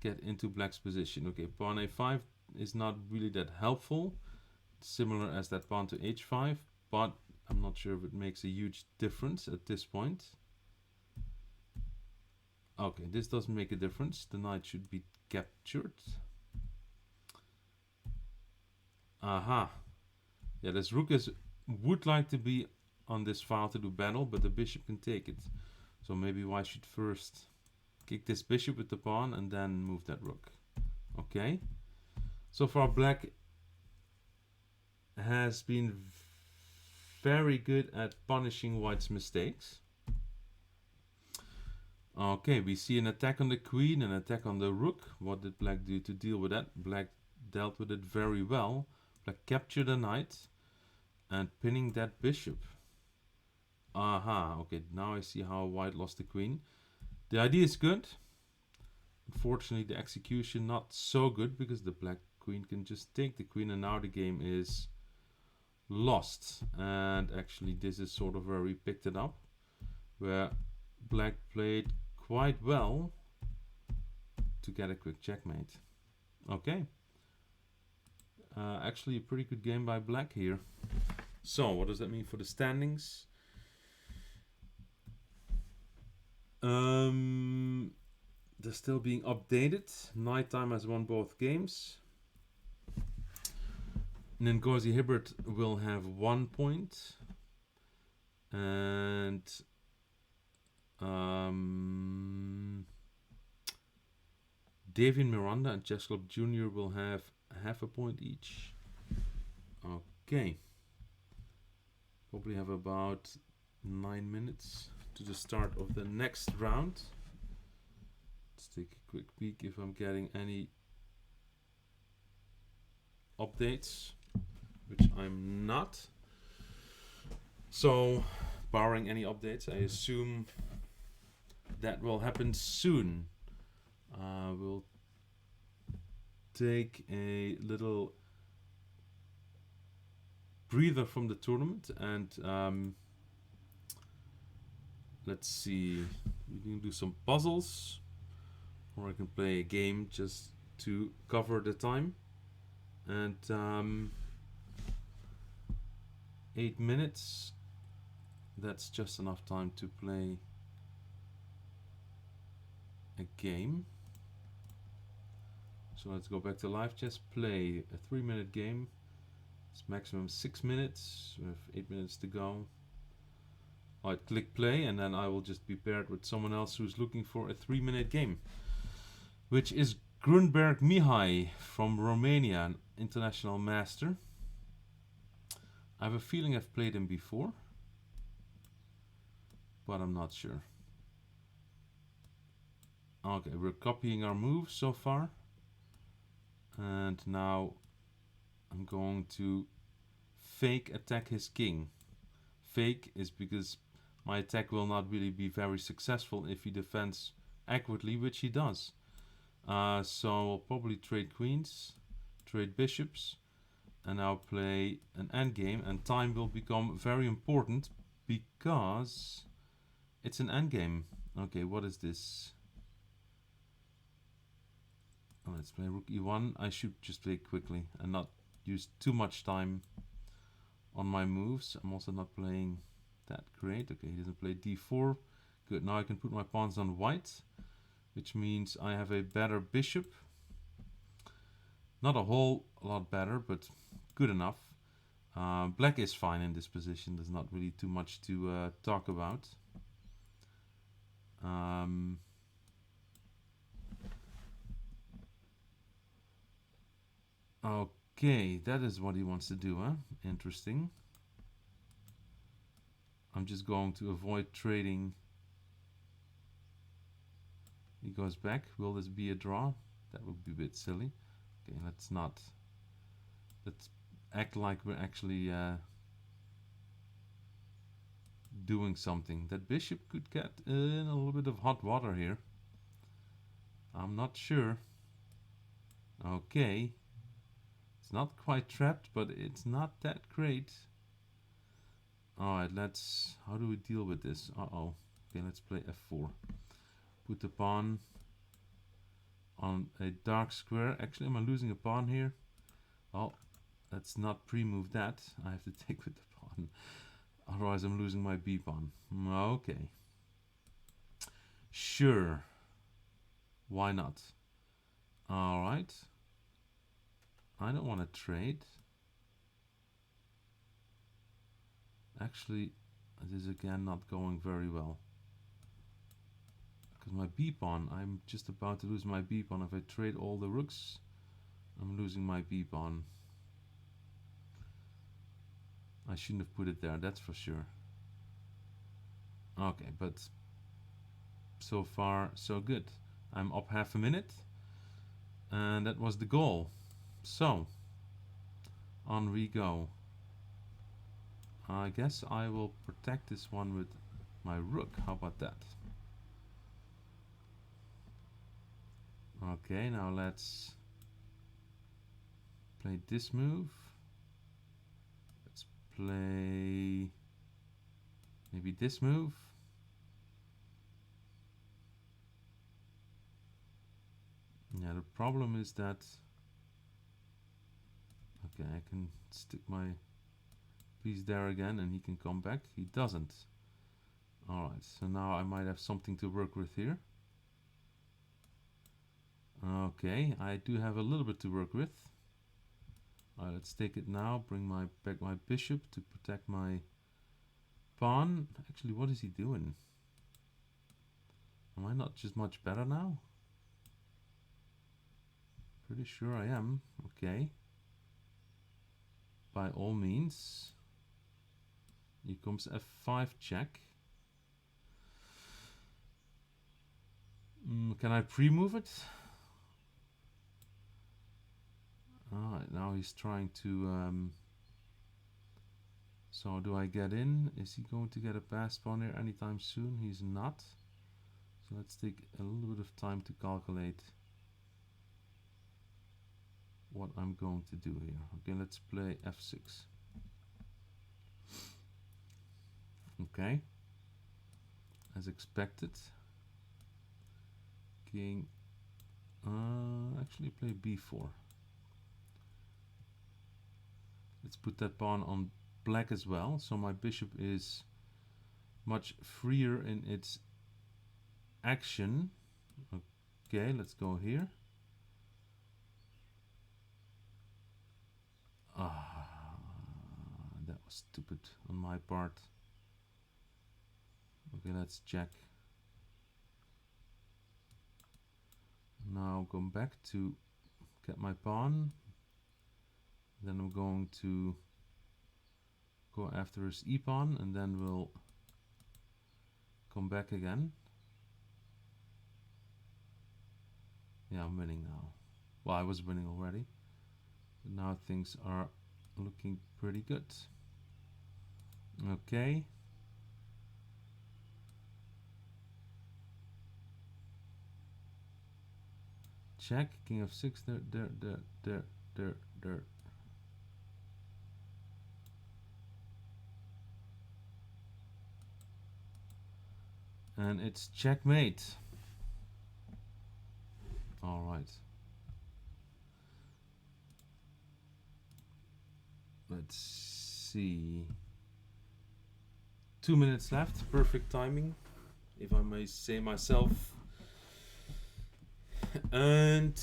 get into black's position. Okay, pawn a5 is not really that helpful. Similar as that pawn to h5, but I'm not sure if it makes a huge difference at this point. Okay, this doesn't make a difference. The knight should be captured. Aha. Yeah, this rook would like to be on this file to do battle, but the bishop can take it. So maybe white should first kick this bishop with the pawn and then move that rook. Okay. So far black has been very good at punishing white's mistakes. Okay, we see an attack on the queen, an attack on the rook. What did black do to deal with that? Black dealt with it very well. Black captured the knight and pinning that bishop. Aha, okay, now I see how white lost the queen. The idea is good. Unfortunately, the execution not so good, because the black queen can just take the queen, and now the game is lost. And actually this is sort of where we picked it up, where black played quite well to get a quick checkmate. Okay. Actually a pretty good game by black here. So what does that mean for the standings? They're still being updated. Nighttime has won both games. Ngozi Hibbert will have 1 point. And Davian Miranda and Chess Club Jr. will have half a point each. Okay. Probably have about 9 minutes to the start of the next round. Let's take a quick peek if I'm getting any updates, which I'm not. So, barring any updates, I assume that will happen soon. We'll take a little breather from the tournament, and let's see. We can do some puzzles, or I can play a game just to cover the time. And 8 minutes. That's just enough time to play a game. So let's go back to live chess. Play a 3-minute game. It's maximum 6 minutes. We have 8 minutes to go. I'll click play, and then I will just be paired with someone else who's looking for a 3-minute game, which is Grunberg Mihai from Romania, an international master. I have a feeling I've played him before, but I'm not sure. Okay, we're copying our moves so far. And now I'm going to fake attack his king. Fake is because my attack will not really be very successful if he defends accurately, which he does. So I'll probably trade queens, trade bishops, and now play an endgame. And time will become very important because it's an endgame. Okay, what is this? Oh, let's play rook e1. I should just play quickly and not use too much time on my moves. I'm also not playing that great. Okay, he doesn't play d4. Good, now I can put my pawns on white, which means I have a better bishop. Not a whole lot better, but good enough. Black is fine in this position. There's not really too much to talk about. Okay, that is what he wants to do, huh? Interesting. I'm just going to avoid trading. He goes back. Will this be a draw? That would be a bit silly. Okay, let's act like we're actually doing something. That bishop could get in a little bit of hot water here. I'm not sure. Okay. It's not quite trapped, but it's not that great. Alright, how do we deal with this? Uh-oh. Okay, let's play f4. Put the pawn on a dark square. Actually, am I losing a pawn here? Oh, let's not pre-move that. I have to take with the pawn. Otherwise, I'm losing my b pawn. Okay. Sure. Why not? Alright. I don't want to trade. Actually, this is again not going very well. Because my b pawn, I'm just about to lose my b pawn. If I trade all the rooks, I'm losing my b pawn. I shouldn't have put it there, that's for sure. Okay, but so far so good. I'm up half a minute, and that was the goal. So, on we go. I guess I will protect this one with my rook. How about that? Okay, now let's play this move. Let's play maybe this move. Yeah, the problem is that okay, I can stick my piece there again and he can come back. He doesn't. Alright, so now I might have something to work with here. Okay, I do have a little bit to work with. Alright, let's take it now. Bring back my bishop to protect my pawn. Actually, what is he doing? Am I not just much better now? Pretty sure I am. Okay. By all means. Here comes f5 check. Can I pre-move it? Alright, now he's trying to... so do I get in? Is he going to get a pass pawn here anytime soon? He's not. So let's take a little bit of time to calculate what I'm going to do here. Okay, let's play f6. Okay. As expected. King... actually play b4. Let's put that pawn on black as well, so my bishop is much freer in its action. Okay, let's go here. That was stupid on my part. Okay, let's check. Now come back to get my pawn. Then I'm going to go after his e-pawn, and then we'll come back again. Yeah, I'm winning now. Well, I was winning already, but now things are looking pretty good. Okay. Check, king of 6, there. And it's checkmate. All right. Let's see. 2 minutes left. Perfect timing, if I may say myself. And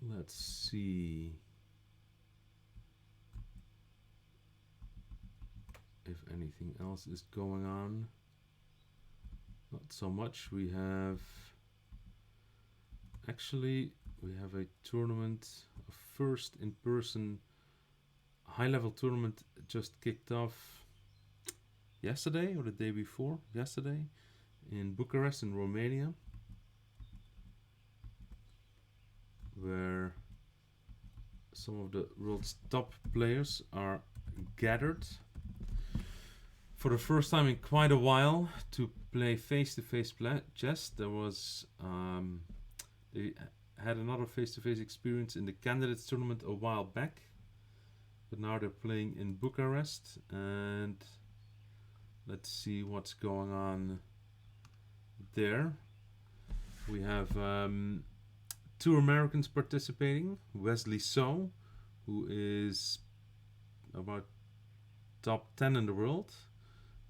let's see if anything else is going on. Not so much. We have a tournament, a first in-person high-level tournament just kicked off yesterday or the day before yesterday in Bucharest in Romania, where some of the world's top players are gathered for the first time in quite a while to play face-to-face chess. There was they had another face-to-face experience in the candidates tournament a while back, but now they're playing in Bucharest, and let's see what's going on there. We have 2 Americans participating. Wesley So, who is about top 10 in the world,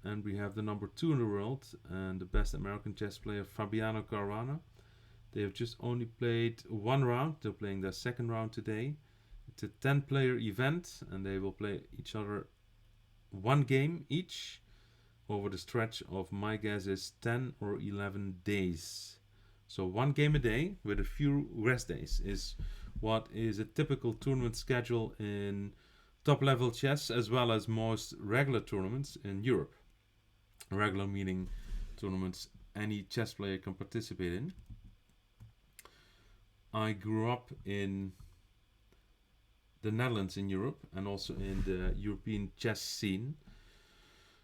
and we have the number 2 in the world and the best American chess player, Fabiano Caruana. They have just only played 1 round. They're playing their 2nd round today. It's a 10-player event, and they will play each other 1 game each over the stretch of, my guess is 10 or 11 days. So 1 game a day with a few rest days is what is a typical tournament schedule in top-level chess, as well as most regular tournaments in Europe. Regular meaning tournaments any chess player can participate in. I grew up in the Netherlands in Europe, and also in the European chess scene.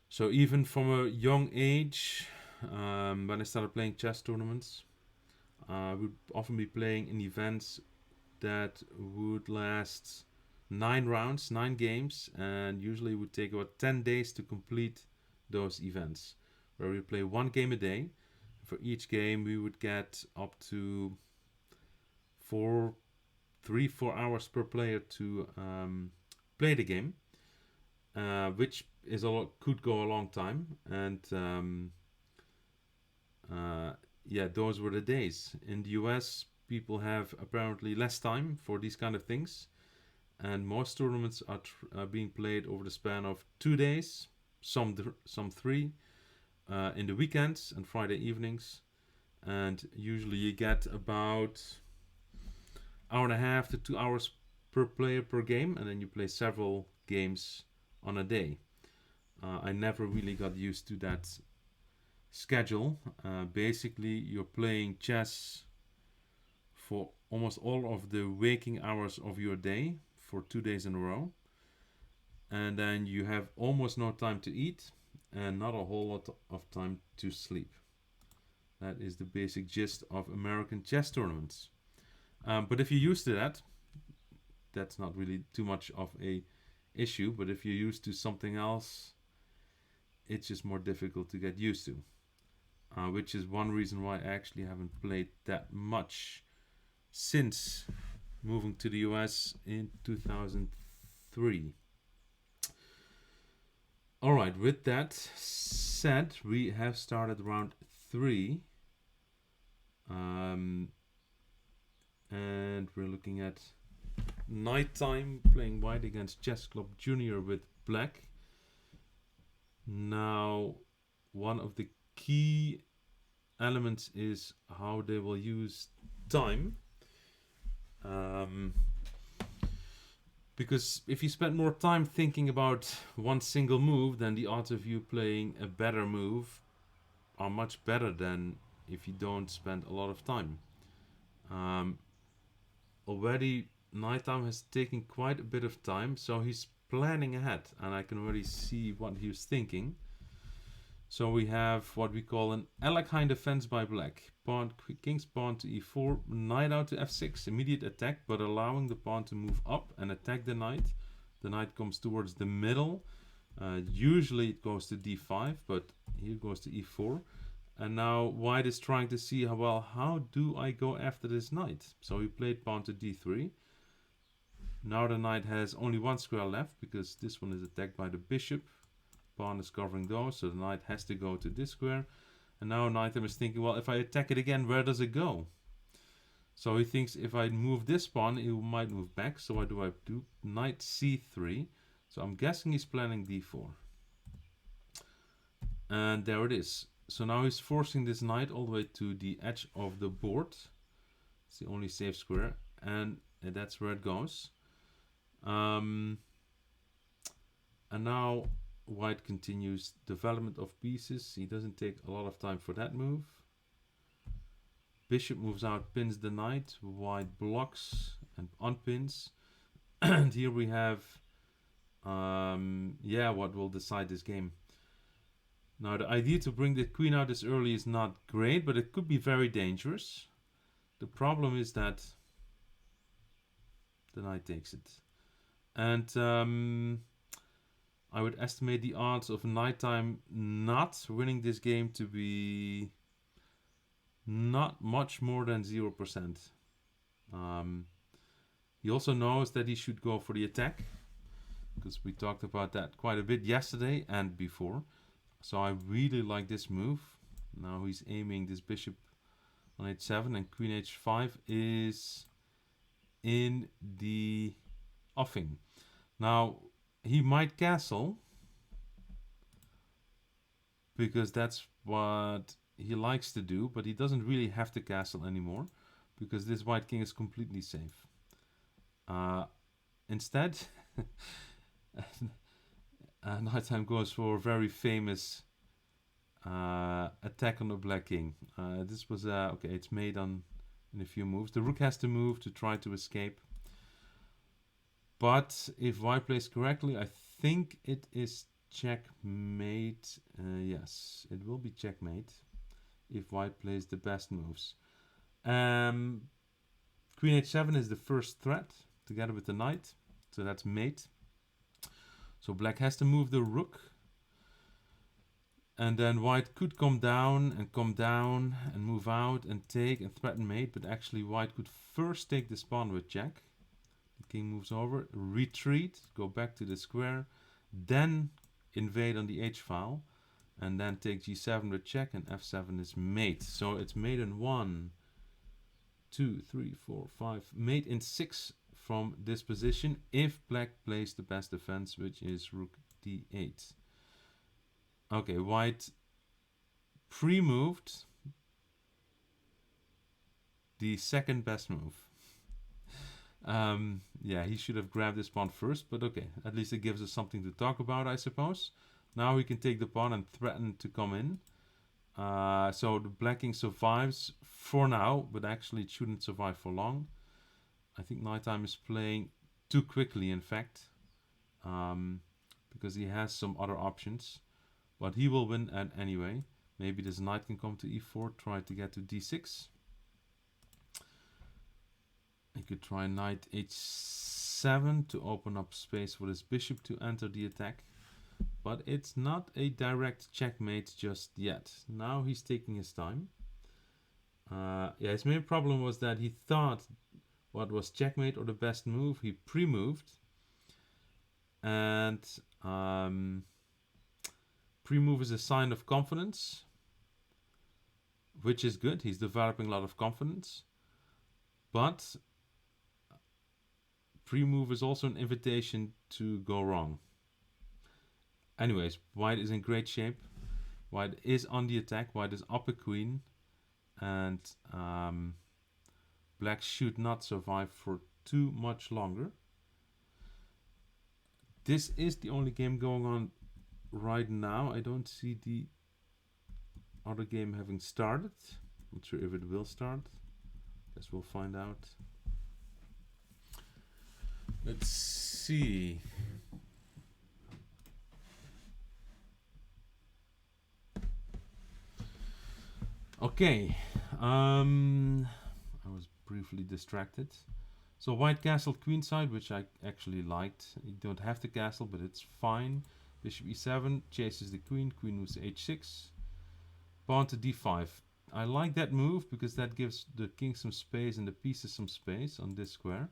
So even from a young age, when I started playing chess tournaments, I would often be playing in events that would last 9 rounds, 9 games, and usually would take about 10 days to complete those events, where we play 1 game a day. For each game we would get up to 4 hours per player to play the game, which is could go a long time. And Yeah, those were the days. In the US, people have apparently less time for these kind of things, and most tournaments are being played over the span of 2 days, some three, in the weekends and Friday evenings, and usually you get about hour and a half to 2 hours per player per game, and then you play several games on a day. I never really got used to that schedule. Basically, you're playing chess for almost all of the waking hours of your day for 2 days in a row, and then you have almost no time to eat and not a whole lot of time to sleep. That is the basic gist of American chess tournaments. But if you're used to that, that's not really too much of a issue. But if you're used to something else, it's just more difficult to get used to. Which is one reason why I actually haven't played that much since moving to the US in 2003. Alright, with that said, we have started round 3. And we're looking at nighttime, playing white against Chess Club Junior with black. Now, one of the key elements is how they will use time. Because if you spend more time thinking about one single move, then the odds of you playing a better move are much better than if you don't spend a lot of time. Already nighttime has taken quite a bit of time, so he's planning ahead, and I can already see what he was thinking. So we have what we call an Alekhine defense by black. King's pawn to e4, knight out to f6, immediate attack, but allowing the pawn to move up and attack the knight. The knight comes towards the middle. Usually it goes to d5, but here goes to e4. And now white is trying to see how do I go after this knight? So he played pawn to d3. Now the knight has only one square left because this one is attacked by the bishop. Pawn is covering those, so the knight has to go to this square. And now Knightham is thinking, well, if I attack it again, where does it go? So he thinks if I move this pawn, it might move back. So what do I do? Knight c3. So I'm guessing he's planning d4. And there it is. So now he's forcing this knight all the way to the edge of the board. It's the only safe square. And that's where it goes. And now white continues development of pieces. He doesn't take a lot of time for that move. Bishop moves out, pins the knight. White blocks and unpins. And here we have what will decide this game. Now the idea to bring the queen out this early is not great, but it could be very dangerous. The problem is that the knight takes it. And I would estimate the odds of nighttime not winning this game to be not much more than 0%. He also knows that he should go for the attack, because we talked about that quite a bit yesterday and before. So I really like this move. Now he's aiming this bishop on h7, and queen h5 is in the offing. Now he might castle, because that's what he likes to do, but he doesn't really have to castle anymore, because this white king is completely safe. Instead, Nighttime goes for a very famous attack on the black king. This was okay. It's made in a few moves. The rook has to move to try to escape. But if white plays correctly, I think it is checkmate. Yes, it will be checkmate if white plays the best moves. Queen h7 is the first threat together with the knight. So that's mate. So black has to move the rook. And then white could come down and move out and take and threaten mate. But actually white could first take this pawn with check. The king moves over, retreat, go back to the square, then invade on the h-file. And then take g7 with check, and f7 is mate. So it's mate in 1, 2, 3, 4, 5. Mate in 6 from this position if black plays the best defense, which is rook d8. Okay, white pre-moved the second best move. Yeah, he should have grabbed this pawn first, but okay, at least it gives us something to talk about, I suppose. Now we can take the pawn and threaten to come in. So the black king survives for now, but actually it shouldn't survive for long. I think Nighttime is playing too quickly, in fact, because he has some other options. But he will win at anyway. Maybe this knight can come to e4, try to get to d6. He could try knight h7 to open up space for his bishop to enter the attack. But it's not a direct checkmate just yet. Now he's taking his time. Yeah, his main problem was that he thought what was checkmate or the best move. He pre-moved. And pre-move is a sign of confidence, which is good. He's developing a lot of confidence. But pre-move is also an invitation to go wrong. Anyways, white is in great shape. White is on the attack. White is up a queen. And black should not survive for too much longer. This is the only game going on right now. I don't see the other game having started. Not sure if it will start. Guess we'll find out. Let's see. Okay. I was briefly distracted. So white castled queenside, which I actually liked. You don't have to castle, but it's fine. Bishop e7 chases the queen. Queen moves to h6. Pawn to d5. I like that move because that gives the king some space and the pieces some space on this square.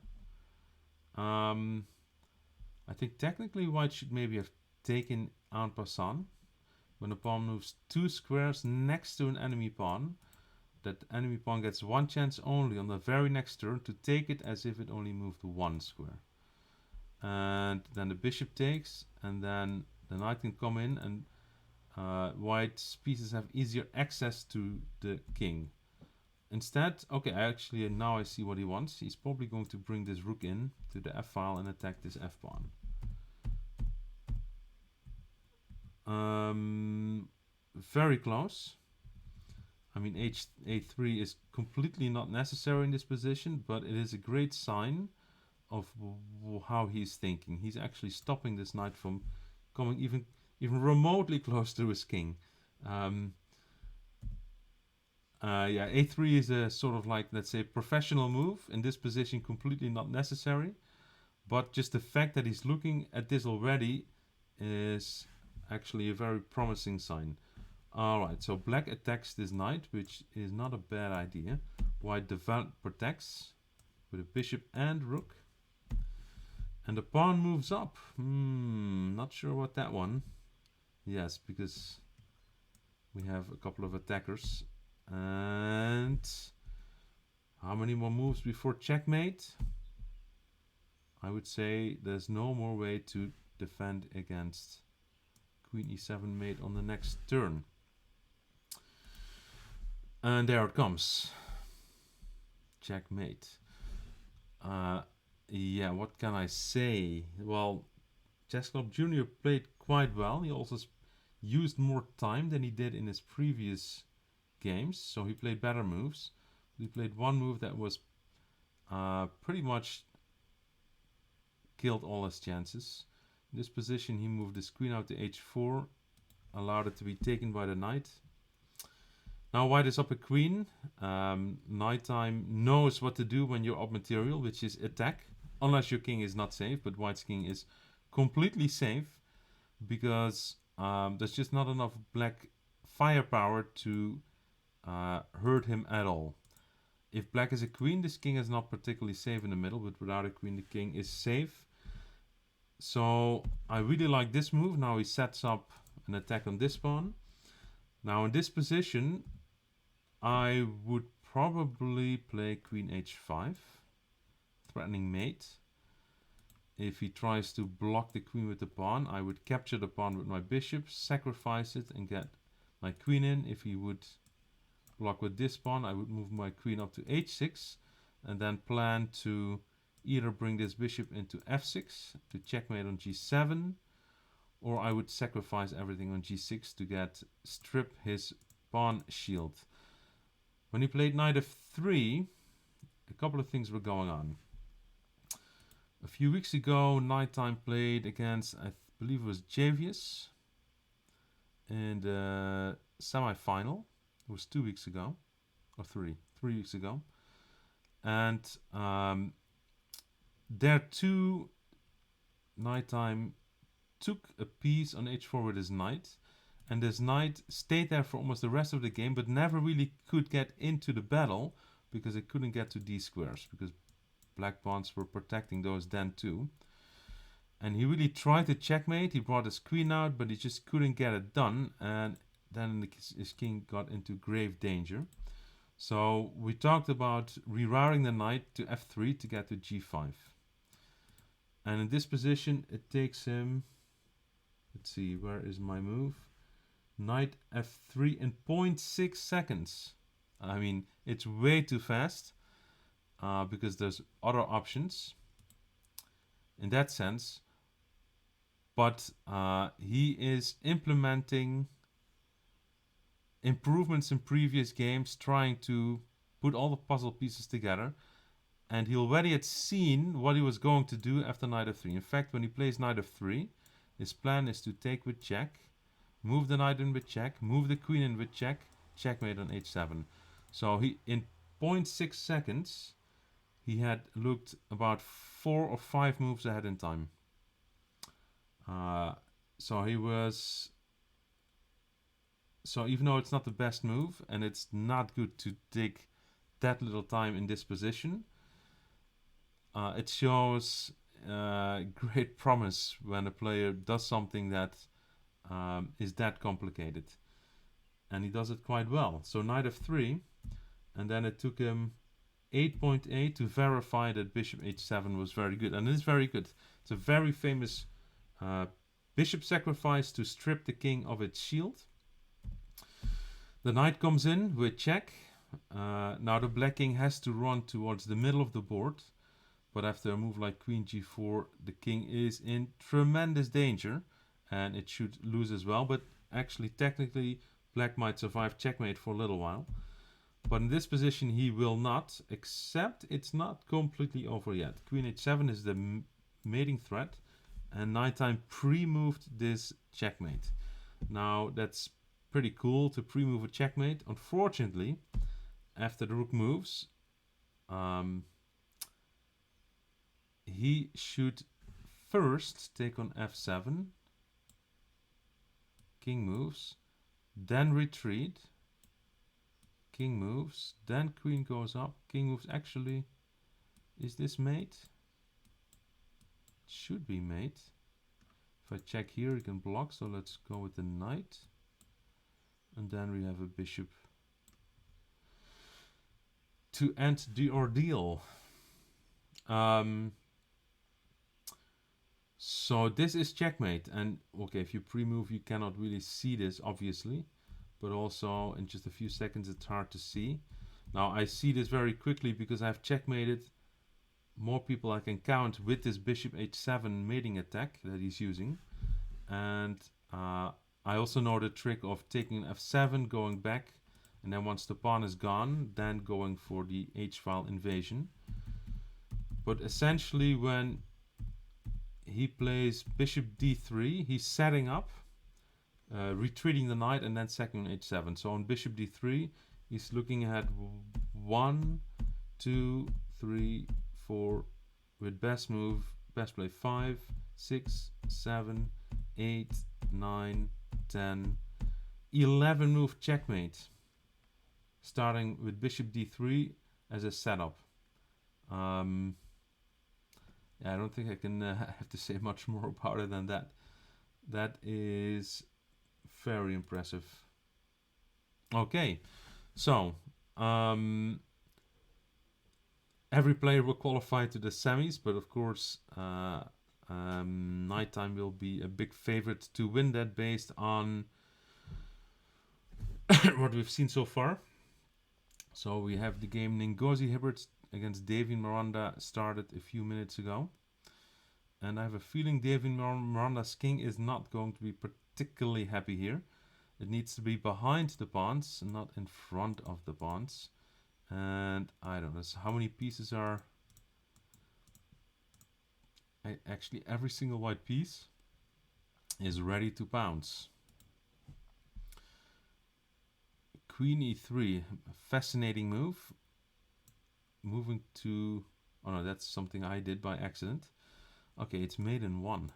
I think technically white should maybe have taken en passant. When the pawn moves 2 squares next to an enemy pawn, that enemy pawn gets one chance only on the very next turn to take it as if it only moved 1 square. And then the bishop takes, and then the knight can come in, and white's pieces have easier access to the king. Instead, okay, actually now I see what he wants. He's probably going to bring this rook in to the f-file and attack this f-pawn. Very close. I mean, a3 is completely not necessary in this position, but it is a great sign of how he's thinking. He's actually stopping this knight from coming even remotely close to his king. Yeah, a3 is a sort of like, let's say, professional move. In this position, completely not necessary. But just the fact that he's looking at this already is actually a very promising sign. Alright, so black attacks this knight, which is not a bad idea. White protects with a bishop and rook. And the pawn moves up. Not sure what that one. Yes, because we have a couple of attackers. And how many more moves before checkmate? I would say there's no more way to defend against queen e7 mate on the next turn. And there it comes. Checkmate. Yeah, what can I say? Well, Chess Club Junior played quite well. He also used more time than he did in his previous games, so he played better moves. He played one move that was pretty much killed all his chances. In this position, he moved his queen out to h4, allowed it to be taken by the knight. Now white is up a queen. Nighttime knows what to do when you're up material, which is attack, unless your king is not safe, but white's king is completely safe because there's just not enough black firepower to hurt him at all. If black is a queen, this king is not particularly safe in the middle, but without a queen, the king is safe. So I really like this move. Now he sets up an attack on this pawn. Now in this position, I would probably play queen h5, threatening mate. If he tries to block the queen with the pawn, I would capture the pawn with my bishop, sacrifice it, and get my queen in. If he would block with this pawn, I would move my queen up to h6, and then plan to either bring this bishop into f6 to checkmate on g7, or I would sacrifice everything on g6 to strip his pawn shield. When he played knight f3, a couple of things were going on. A few weeks ago, Nighttime played against, I believe it was Javius, in the semi-final. It was 2 weeks ago, or 3 weeks ago. And there too, Nighttime took a piece on h4 with his knight, and this knight stayed there for almost the rest of the game, but never really could get into the battle because it couldn't get to these squares, because black pawns were protecting those then too. And he really tried to checkmate. He brought his queen out, but he just couldn't get it done, and then his king got into grave danger. So we talked about rerouting the knight to f3 to get to g5. And in this position, it takes him, let's see, where is my move? Knight f3 in 0.6 seconds. I mean, it's way too fast because there's other options in that sense. But he is implementing improvements in previous games, trying to put all the puzzle pieces together. And he already had seen what he was going to do after knight f3. In fact, when he plays knight f3, his plan is to take with check, move the knight in with check, move the queen in with check, checkmate on h7. So he, in 0.6 seconds, he had looked about 4 or 5 moves ahead in time. So he was... So even though it's not the best move, and it's not good to take that little time in this position, it shows great promise when a player does something that is that complicated. And he does it quite well. So knight f3, and then it took him 8.8 to verify that bishop h7 was very good. And it is very good. It's a very famous bishop sacrifice to strip the king of its shield. The knight comes in with check. Now the black king has to run towards the middle of the board. But after a move like queen g4, the king is in tremendous danger. And it should lose as well. But actually, technically, black might survive checkmate for a little while. But in this position, he will not. Except it's not completely over yet. Queen h7 is the mating threat. And Nighttime pre-moved this checkmate. Now, that's pretty cool to pre-move a checkmate. Unfortunately, after the rook moves, he should first take on f7. King moves, then retreat. King moves, then queen goes up. King moves. Actually, is this mate? Should be mate. If I check here, he can block. So let's go with the knight. And then we have a bishop to end the ordeal. So this is checkmate. And okay, if you pre-move, you cannot really see this, obviously. But also, in just a few seconds, it's hard to see. Now, I see this very quickly because I've checkmated more people I can count with this bishop h7 mating attack that he's using. And I also know the trick of taking f7, going back, and then once the pawn is gone, then going for the h-file invasion. But essentially, when he plays bishop d3, he's setting up, retreating the knight, and then sacking h7. So on bishop d3, he's looking at 1, 2, 3, 4, with best play 5, 6, 7, 8, 9, 10, 11 move checkmate, starting with bishop d3 as a setup. Yeah, I don't think I can have to say much more about it than that. That is very impressive. Okay, so every player will qualify to the semis, but of course, Nighttime will be a big favorite to win that based on what we've seen so far. So we have the game Ngozi Hibbert against Davian Miranda started a few minutes ago. And I have a feeling Davian Miranda's king is not going to be particularly happy here. It needs to be behind the pawns, not in front of the pawns. And I don't know, so how many pieces are... Actually, every single white piece is ready to pounce. Queen e3, fascinating move. Moving to... Oh no, that's something I did by accident. Okay, it's made in 1.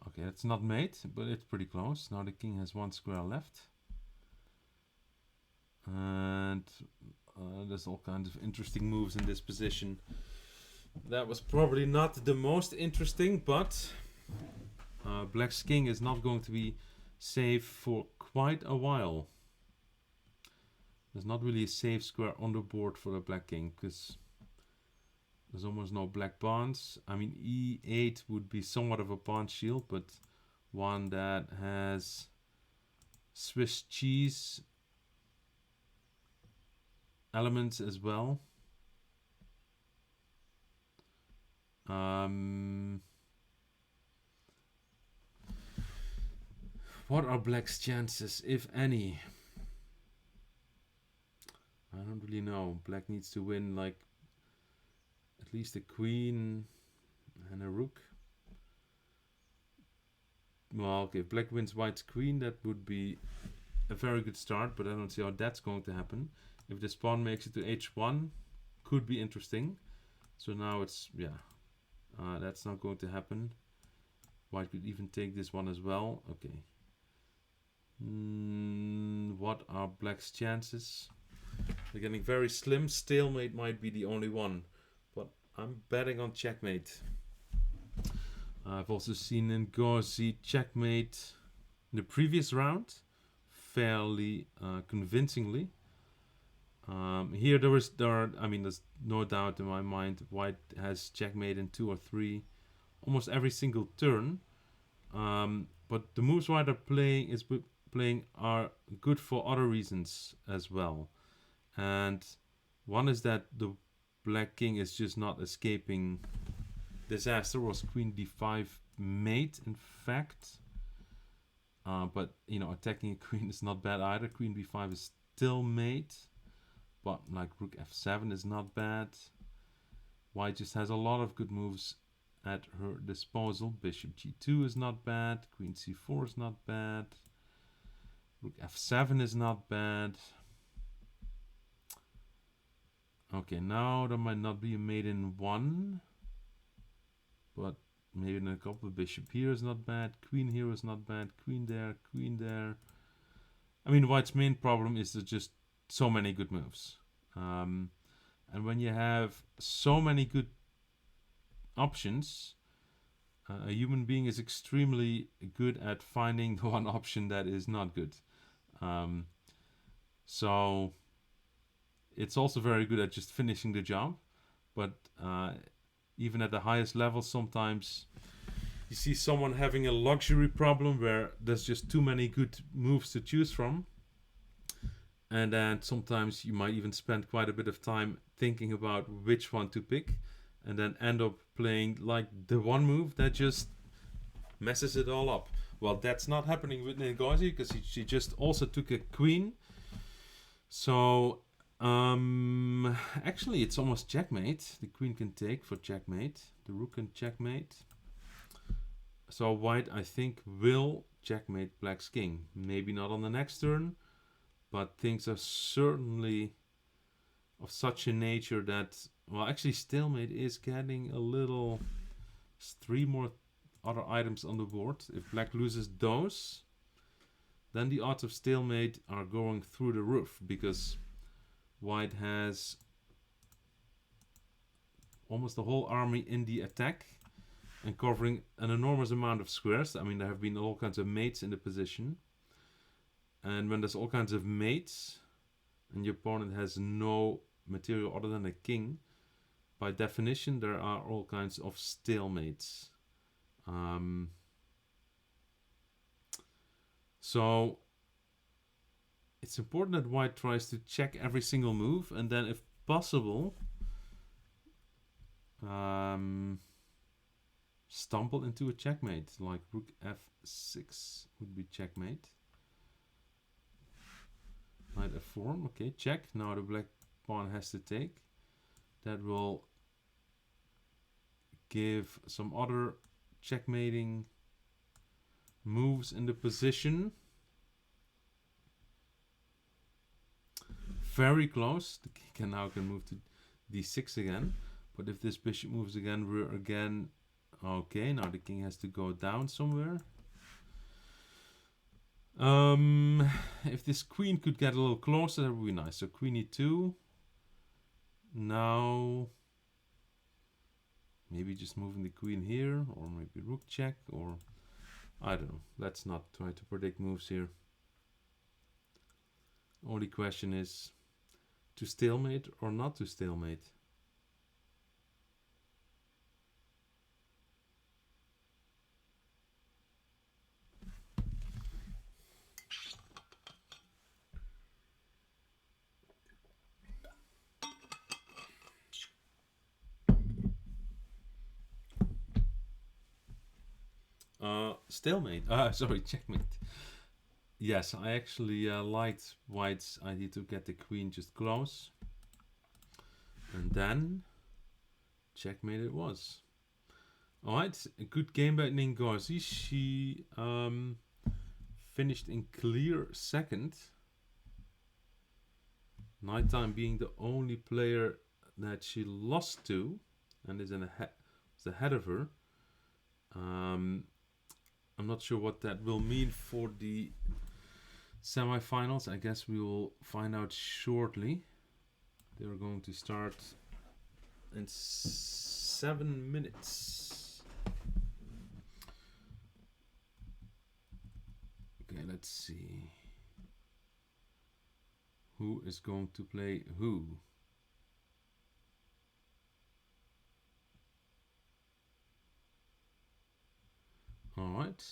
Okay, it's not made, but it's pretty close. Now the king has 1 square left. And there's all kinds of interesting moves in this position. That was probably not the most interesting, but Black's king is not going to be safe for quite a while. There's not really a safe square on the board for the Black king, because there's almost no black pawns. I mean, e8 would be somewhat of a pawn shield, but one that has Swiss cheese elements as well. What are Black's chances, if any? I don't really know. Black needs to win like at least a queen and a rook. Well, okay, if Black wins White's queen, that would be a very good start, but I don't see how that's going to happen. If this pawn makes it to h1, could be interesting. So now it's, yeah, that's not going to happen. White could even take this one as well. Okay. What are Black's chances? They're getting very slim. Stalemate might be the only one, but I'm betting on checkmate. I've also seen Ngozi checkmate in the previous round, fairly convincingly. Here there's no doubt in my mind White has checkmate in 2 or 3, almost every single turn. But the moves White are playing are good for other reasons as well. And one is that the Black king is just not escaping disaster. Was queen d5 mate, in fact. But, you know, attacking a queen is not bad either. Queen b5 is still mate. But, like, rook f7 is not bad. White just has a lot of good moves at her disposal. Bishop g2 is not bad. Queen c4 is not bad. Rook f7 is not bad. Okay, now there might not be a mate in 1. But maybe in a couple. Bishop here is not bad. Queen here is not bad. Queen there, queen there. I mean, White's main problem is there's just so many good moves. And when you have so many good options, a human being is extremely good at finding the one option that is not good. So it's also very good at just finishing the job. But even at the highest level, sometimes you see someone having a luxury problem where there's just too many good moves to choose from. And then sometimes you might even spend quite a bit of time thinking about which one to pick, and then end up playing like the one move that just messes it all up. Well, that's not happening with Ngozi, because she just also took a queen. So actually it's almost checkmate. The queen can take for checkmate. The rook can checkmate. So White, I think, will checkmate Black's king. Maybe not on the next turn, but things are certainly of such a nature that, well, actually stalemate is getting a little... 3 more other items on the board. If Black loses those, then the odds of stalemate are going through the roof, because White has almost the whole army in the attack. and covering an enormous amount of squares. I mean, there have been all kinds of mates in the position. And when there's all kinds of mates, and your opponent has no material other than a king, by definition, there are all kinds of stalemates. So it's important that white tries to check every single move, and then if possible, stumble into a checkmate, like rook f6 would be checkmate. Knight f4, okay, check. Now the black pawn has to take. That will give some other checkmating moves in the position. Very close. The king now can move to d6 again. But if this bishop moves again, we're again... Okay, now the king has to go down somewhere. If this queen could get a little closer, that would be nice. So queen e2. Now, maybe just moving the queen here, or maybe rook check, or I don't know. Let's not try to predict moves here. Only question is to stalemate or not to stalemate. Stalemate. Sorry, checkmate. Yes, I actually liked white's idea to get the queen just close. And then checkmate it was. Alright, a good game by Ngozi. She finished in clear second. Nighttime being the only player that she lost to and is ahead of her. I'm not sure what that will mean for the semifinals. I guess we will find out shortly. They're going to start in 7 minutes. Okay, let's see. Who is going to play who? All right.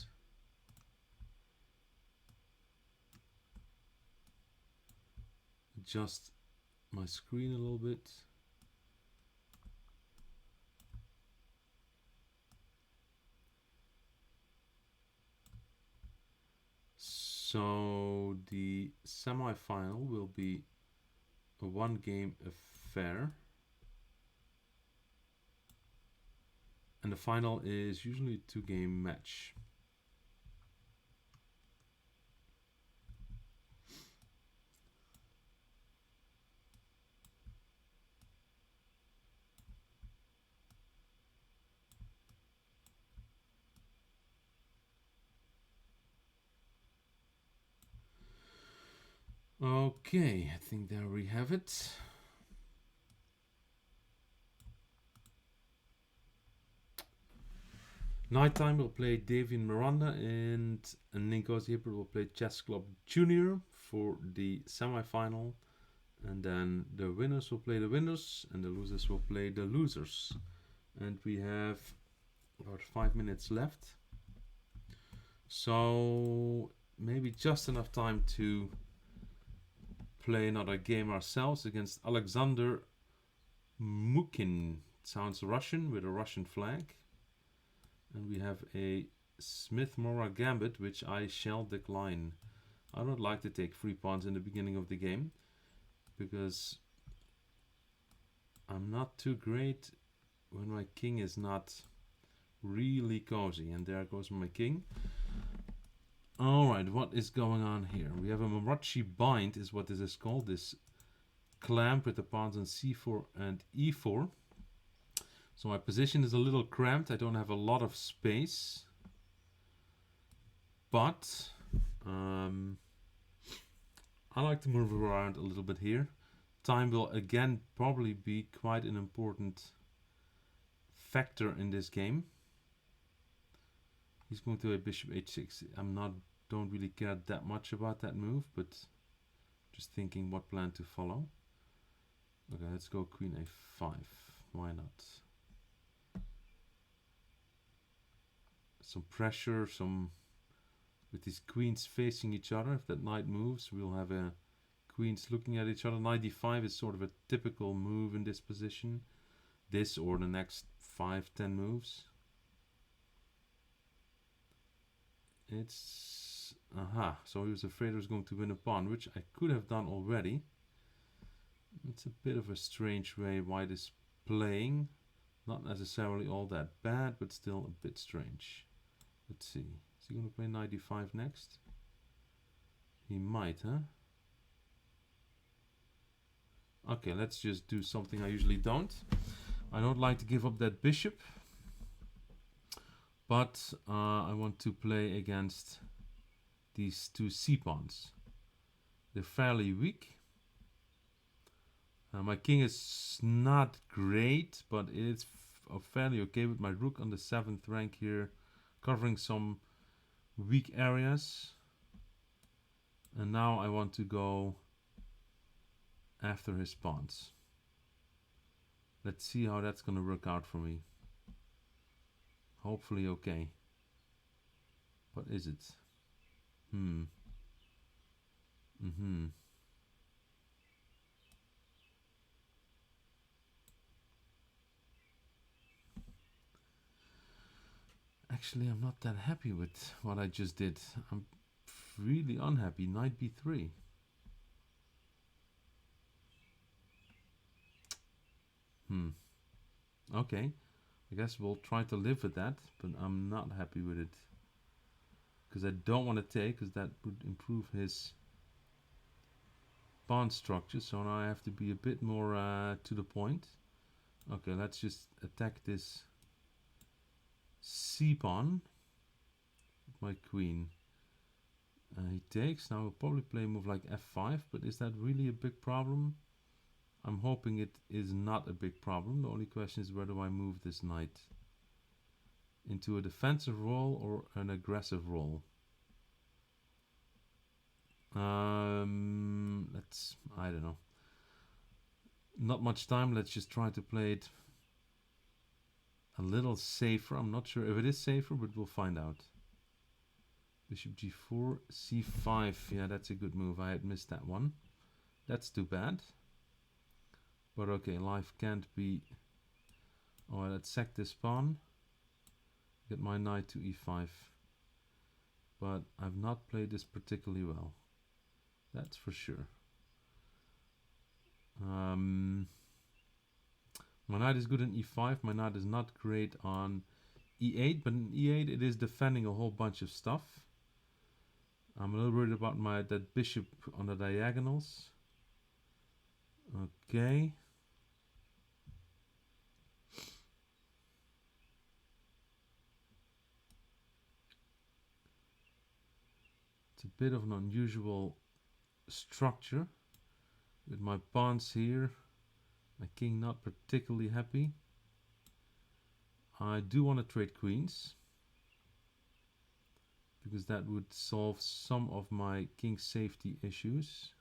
Adjust my screen a little bit. So the semi-final will be a one-game affair. And the final is usually a two-game match. Okay, I think there we have it. Nighttime will play Davian Miranda and Ngozi Hibbert will play Chess Club Junior for the semi-final. And then the winners will play the winners and the losers will play the losers. And we have about 5 minutes left. So maybe just enough time to play another game ourselves against Alexander Mukin. Sounds Russian with a Russian flag. And we have a Smith-Morra Gambit, which I shall decline. I don't like to take free pawns in the beginning of the game, because I'm not too great when my king is not really cozy. And there goes my king. Alright, what is going on here? We have a Marachi bind, is what this is called. This clamp with the pawns on c4 and e4. So my position is a little cramped. I don't have a lot of space. But I like to move around a little bit here. Time will again probably be quite an important factor in this game. He's going to a bishop h6. Don't really care that much about that move, but just thinking what plan to follow. Okay, let's go queen a5. Why not? Some pressure, with these queens facing each other. If that knight moves, we'll have a queens looking at each other. Knight d5 is sort of a typical move in this position. This or the next 5-10 moves. It's... Aha, so he was afraid I was going to win a pawn, which I could have done already. It's a bit of a strange way White is playing. Not necessarily all that bad, but still a bit strange. Let's see. Is he going to play knight d5 next? He might, huh? Okay, let's just do something I usually don't. I don't like to give up that bishop. But I want to play against these two c-pawns. They're fairly weak. My king is not great, but it's fairly okay with my rook on the 7th rank here, covering some weak areas. And now I want to go after his pawns. Let's see how that's going to work out for me. Hopefully okay. What is it? Actually, I'm not that happy with what I just did. I'm really unhappy. Knight b3. Okay. I guess we'll try to live with that, but I'm not happy with it. Because I don't want to take, because that would improve his pawn structure. So now I have to be a bit more to the point. Okay, let's just attack this c-pawn. My queen. He takes. Now we'll probably play a move like f5, but is that really a big problem? I'm hoping it is not a big problem. The only question is, where do I move this knight? Into a defensive role or an aggressive role? I don't know. Not much time. Let's just try to play it a little safer. I'm not sure if it is safer, but we'll find out. Bishop g4, c5. Yeah, that's a good move. I had missed that one. That's too bad. But okay, life can't be... Oh, let's sack this pawn. Get my knight to e5. But I've not played this particularly well. That's for sure. My knight is good in e5. My knight is not great on e8. But in e8 it is defending a whole bunch of stuff. I'm a little worried about that bishop on the diagonals. Okay. It's a bit of an unusual structure with my pawns here. My king not particularly happy. I do want to trade queens, because that would solve some of my king safety issues.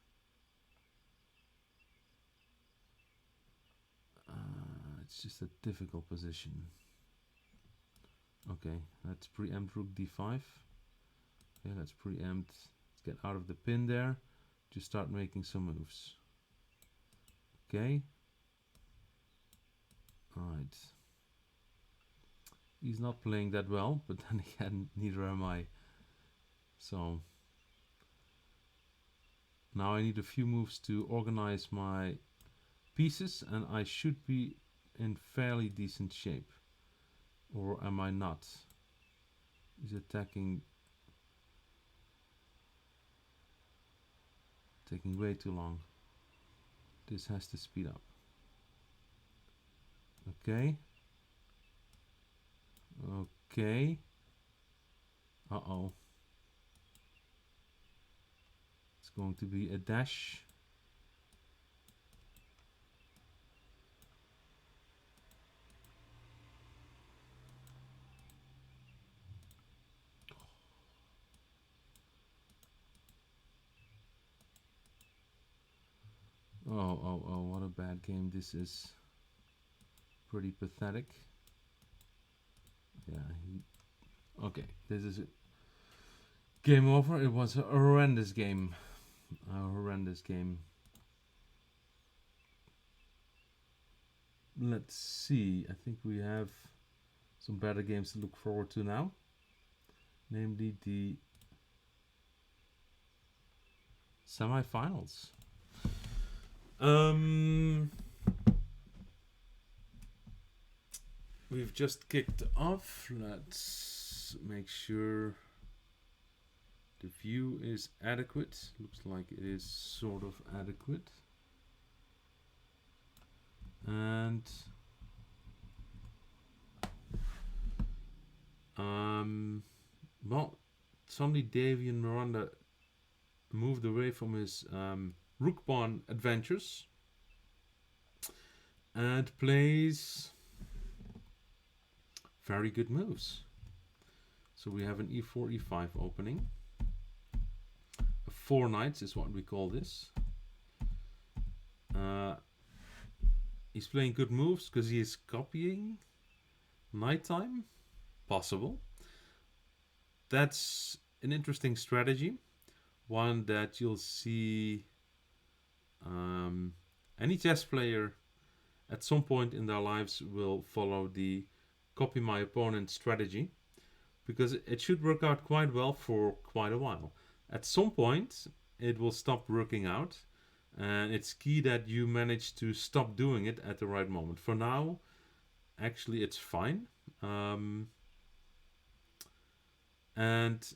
It's just a difficult position. Okay, let's preempt rook d5. Okay, let's preempt. Let's get out of the pin there. Just start making some moves. Okay. Alright. He's not playing that well, but then again, neither am I. So now I need a few moves to organize my pieces, and I should be in fairly decent shape. Or am I not? He's attacking. Taking way too long. This has to speed up. Okay. Okay. Uh-oh. It's going to be a dash. Oh, what a bad game this is. Pretty pathetic. Yeah, okay, this is it. Game over. It was a horrendous game. A horrendous game. Let's see. I think we have some better games to look forward to now. Namely the semifinals. We've just kicked off. Let's make sure the view is adequate. Looks like it is sort of adequate. And well, suddenly Davian Miranda moved away from his rook pawn adventures and plays very good moves. So we have an e4, e5 opening. A 4 knights is what we call this. He's playing good moves because he is copying nighttime. Possible. That's an interesting strategy. One that you'll see any chess player at some point in their lives will follow the copy my opponent strategy, because it should work out quite well for quite a while. At some point it will stop working out, and it's key that you manage to stop doing it at the right moment. For now, actually it's fine. And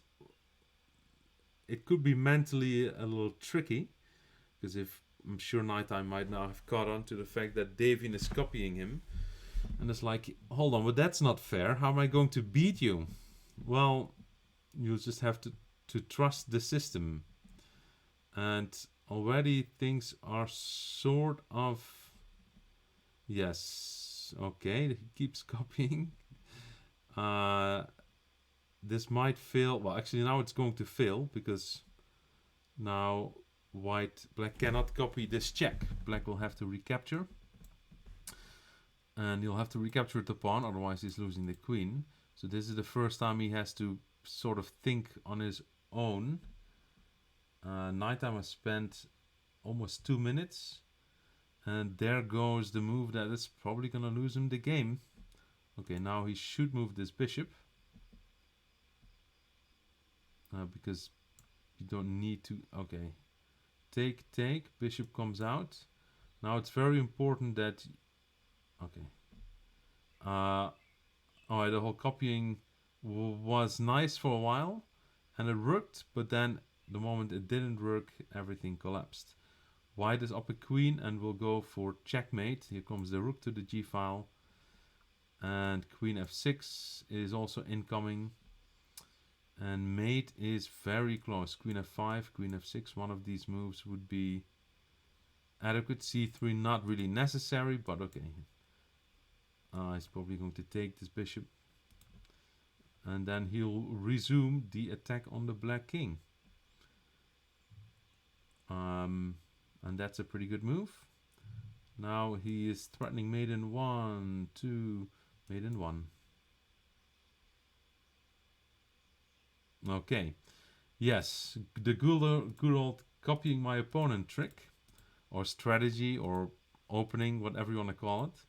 it could be mentally a little tricky, because if I'm sure Nighttime might now have caught on to the fact that Davian is copying him, and it's like, hold on, but that's not fair. How am I going to beat you? Well, you'll just have to trust the system. And already things are sort of... Yes, okay, he keeps copying. This might fail. Well, actually now it's going to fail, because now black cannot copy this check. Black will have to recapture. And he'll have to recapture the pawn, otherwise he's losing the queen. So this is the first time he has to sort of think on his own. Nighttime has spent almost 2 minutes. And there goes the move that is probably going to lose him the game. Okay, now he should move this bishop. Because you don't need to... Okay. Take. Bishop comes out. Now it's very important that... Okay. The whole copying was nice for a while. And it worked. But then the moment it didn't work, everything collapsed. White is up a queen and will go for checkmate. Here comes the rook to the g-file. And queen f6 is also incoming. And mate is very close. Queen f5, queen f6. One of these moves would be adequate. c3 not really necessary, but okay. He's probably going to take this bishop. And then he'll resume the attack on the black king. And that's a pretty good move. Now he is threatening mate in 1, 2, mate in 1. Okay. Yes, the good old copying my opponent trick, or strategy, or opening, whatever you want to call it,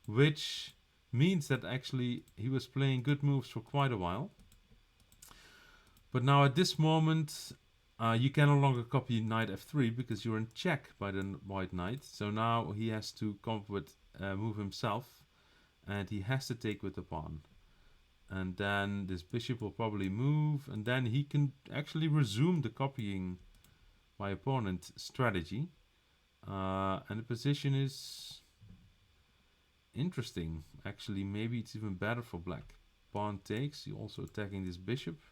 which means that actually he was playing good moves for quite a while. But now at this moment, you can no longer copy knight f3 because you're in check by the white knight. So now he has to come up with a move himself, and he has to take with the pawn. And then this bishop will probably move, and then he can actually resume the copying my opponent strategy. And the position is interesting. Actually, maybe it's even better for black. Pawn takes, he also attacking this bishop.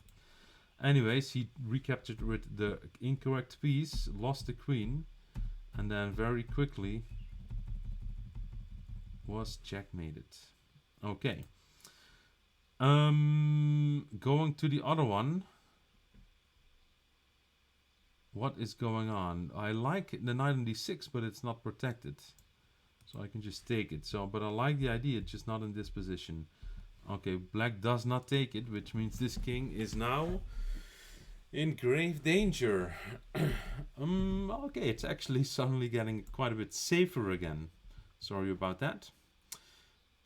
Anyways, he recaptured with the incorrect piece, lost the queen, and then very quickly was checkmated. Okay. Going to the other one. What is going on? I like the knight on d6, but it's not protected. So I can just take it. So, but I like the idea, just not in this position. Okay, black does not take it, which means this king is now in grave danger. Okay, it's actually suddenly getting quite a bit safer again. Sorry about that.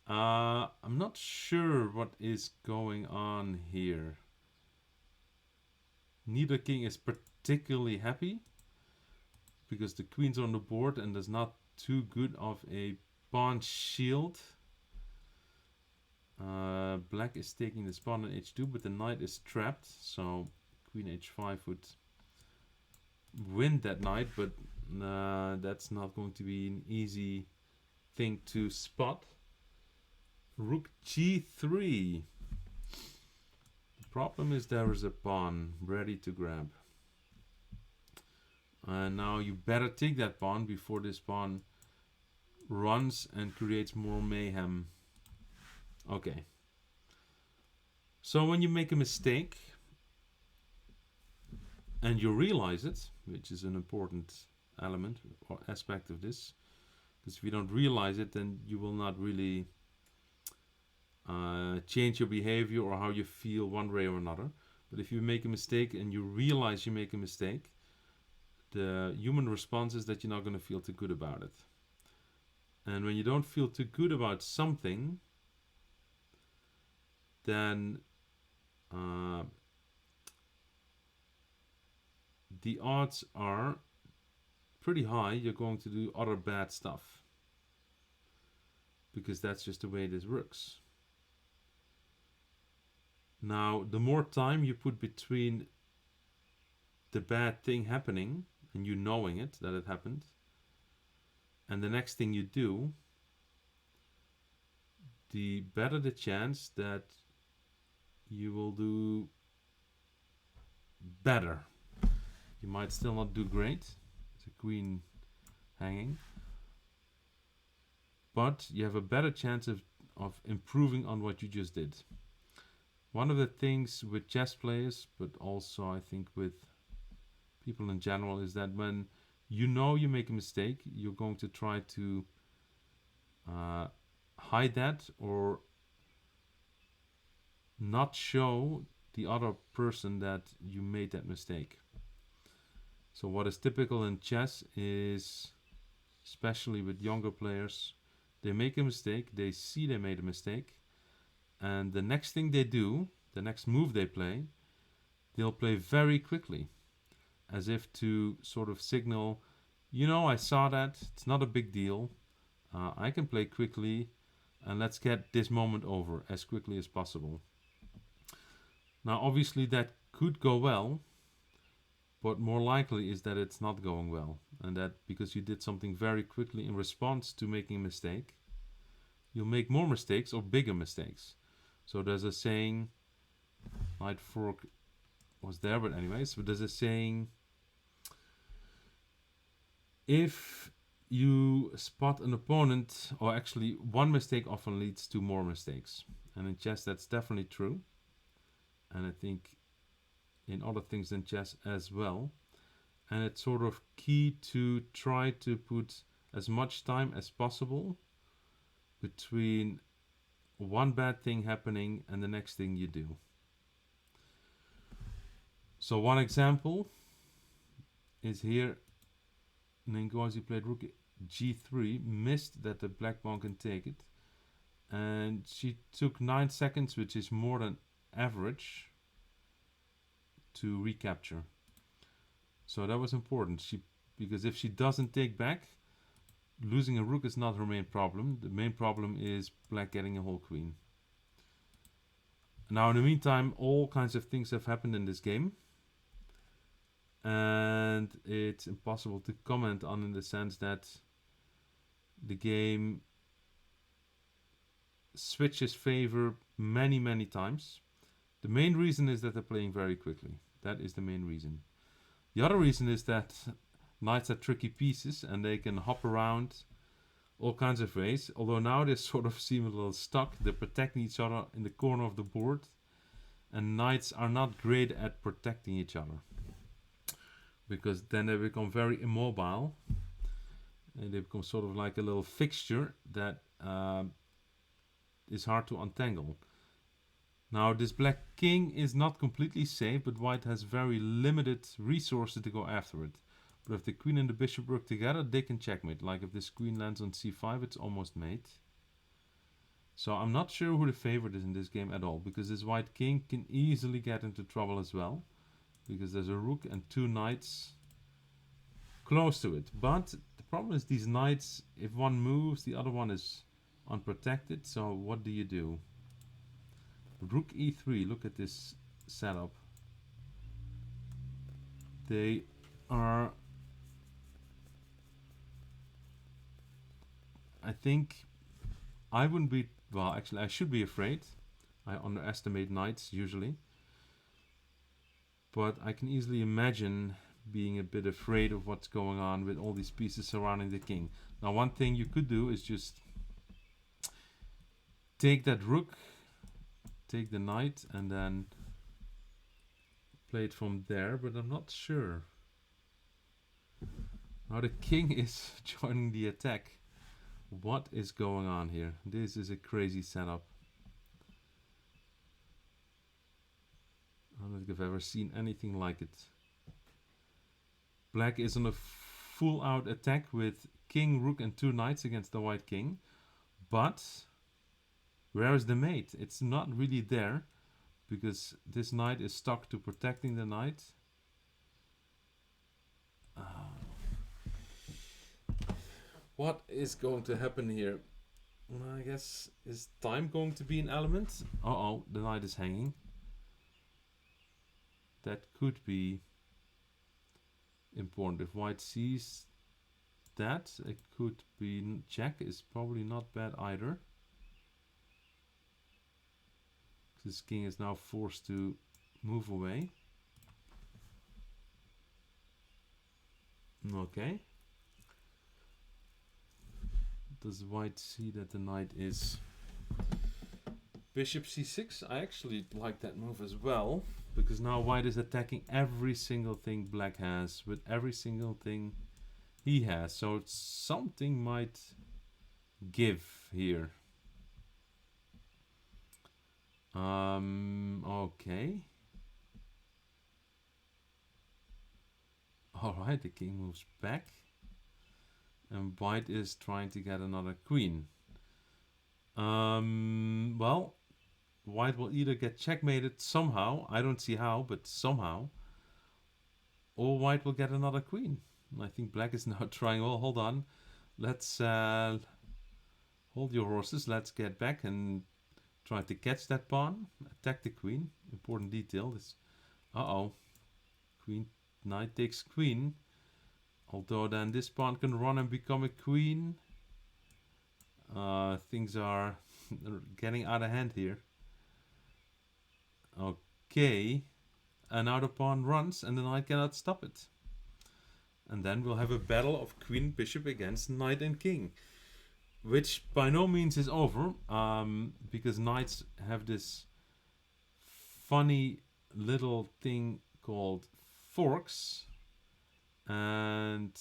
I'm not sure what is going on here. Neither king is particularly happy because the queen's on the board and there's not too good of a pawn shield. Black is taking this pawn on h2, but the knight is trapped, so queen h5 would win that knight, but that's not going to be an easy thing to spot. Rook g3. The problem is there is a pawn ready to grab. And now you better take that pawn before this pawn runs and creates more mayhem. Okay. So when you make a mistake and you realize it, which is an important element or aspect of this, because if you don't realize it, then you will not really change your behavior or how you feel one way or another. But if you make a mistake and you realize you make a mistake, the human response is that you're not going to feel too good about it. And when you don't feel too good about something, then the odds are pretty high you're going to do other bad stuff. Because that's just the way this works. Now, the more time you put between the bad thing happening and you knowing it, that it happened, and the next thing you do, the better the chance that you will do better. You might still not do great. It's a queen hanging. But you have a better chance of improving on what you just did. One of the things with chess players, but also I think with people in general, is that when you know you make a mistake, you're going to try to hide that or not show the other person that you made that mistake. So what is typical in chess is, especially with younger players, they make a mistake, they see they made a mistake, and the next thing they do, the next move they play, they'll play very quickly, as if to sort of signal, you know, I saw that, it's not a big deal, I can play quickly, and let's get this moment over as quickly as possible. Now obviously that could go well, but more likely is that it's not going well, and that because you did something very quickly in response to making a mistake, you'll make more mistakes or bigger mistakes. So there's a saying, knight fork was there, but anyways, so there's a saying, if you spot an opponent, or actually one mistake often leads to more mistakes. And in chess that's definitely true. And I think in other things than chess as well. And it's sort of key to try to put as much time as possible between one bad thing happening and the next thing you do. So one example is here. Ngozi played rook g3, missed that the black pawn can take it, and she took 9 seconds, which is more than average, to recapture. So that was important, because if she doesn't take back, losing a rook is not her main problem. The main problem is black getting a whole queen. Now in the meantime, all kinds of things have happened in this game, and it's impossible to comment on, in the sense that the game switches favor many times. The main reason is that they're playing very quickly. That is the main reason. The other reason is that knights are tricky pieces and they can hop around all kinds of ways. Although now they sort of seem a little stuck. They're protecting each other in the corner of the board, and knights are not great at protecting each other. because then they become very immobile and they become sort of like a little fixture that is hard to untangle. Now this black king is not completely safe, but white has very limited resources to go after it. But if the queen and the bishop work together, they can checkmate. Like if this queen lands on c5, it's almost mate. So I'm not sure who the favorite is in this game at all, because this white king can easily get into trouble as well, because there's a rook and two knights close to it. But the problem is these knights, if one moves, the other one is unprotected. So what do you do? Rook e3, look at this setup. They are, I think, I wouldn't be, well actually I should be afraid. I underestimate knights usually. But I can easily imagine being a bit afraid of what's going on with all these pieces surrounding the king. Now one thing you could do is just take that rook, take the knight, and then play it from there, but I'm not sure. Now the king is joining the attack. What is going on here? This is a crazy setup. I don't think I've ever seen anything like it. Black is on a full out attack with king, rook and two knights against the white king. But where is the mate? It's not really there, because this knight is stuck to protecting the knight. What is going to happen here? I guess, is time going to be an element? Uh-oh, the knight is hanging. That could be important. If white sees that, it could be check. Is probably not bad either. This king is now forced to move away. Okay. Does white see that the knight is bishop c6? I actually like that move as well, because now white is attacking every single thing black has with every single thing he has. So something might give here. Okay. Alright, the king moves back. And white is trying to get another queen. Well, white will either get checkmated somehow. I don't see how, but somehow. Or white will get another queen. I think black is now trying, well, hold on. Let's hold your horses. Let's get back and try to catch that pawn. Attack the queen. Important detail. This, uh-oh. Queen, knight takes queen. Although then this pawn can run and become a queen. Things are getting out of hand here. Okay. And now the pawn runs and the knight cannot stop it. And then we'll have a battle of queen, bishop against knight and king. Which by no means is over. Because knights have this funny little thing called forks. And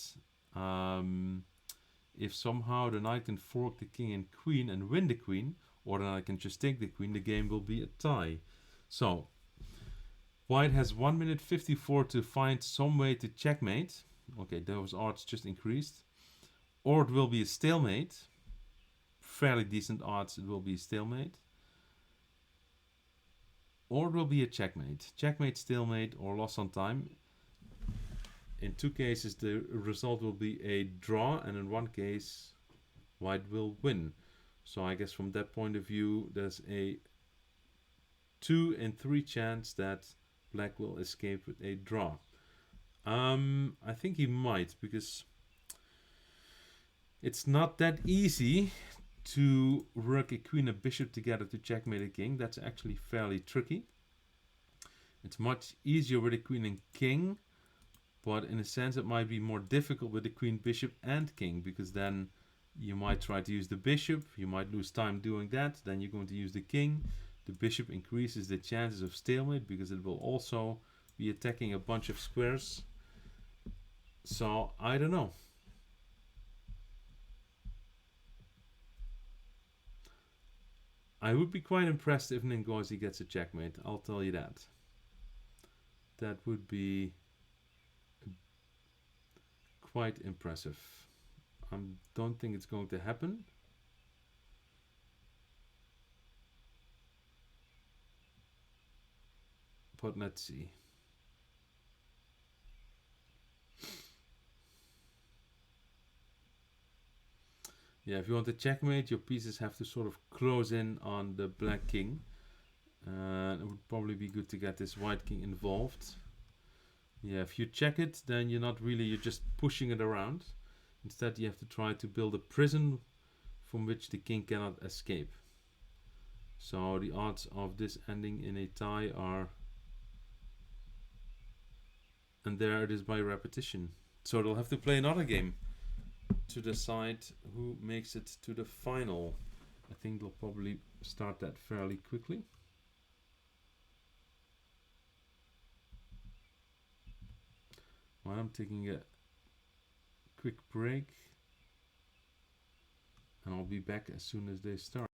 if somehow the knight can fork the king and queen and win the queen, or the knight can just take the queen, the game will be a tie. So, white has 1 minute 54 to find some way to checkmate. Okay, those odds just increased. Or it will be a stalemate. Fairly decent odds it will be a stalemate. Or it will be a checkmate. Checkmate, stalemate, or loss on time. In two cases, the result will be a draw, and in one case, white will win. So I guess from that point of view, there's a 2 in 3 chance that black will escape with a draw. I think he might, because it's not that easy to work a queen and bishop together to checkmate a king. That's actually fairly tricky. It's much easier with a queen and king. But in a sense, it might be more difficult with the queen, bishop, and king, because then you might try to use the bishop. You might lose time doing that. Then you're going to use the king. The bishop increases the chances of stalemate, because it will also be attacking a bunch of squares. So I don't know. I would be quite impressed if Ngozi gets a checkmate. I'll tell you that. That would be quite impressive. I don't think it's going to happen. But let's see. Yeah, if you want to checkmate, your pieces have to sort of close in on the black king. It would probably be good to get this white king involved. Yeah, if you check it, then you're just pushing it around. Instead, you have to try to build a prison from which the king cannot escape. So the odds of this ending in a tie are... And there it is by repetition. So they'll have to play another game to decide who makes it to the final. I think they'll probably start that fairly quickly. Well, I'm taking a quick break, and I'll be back as soon as they start.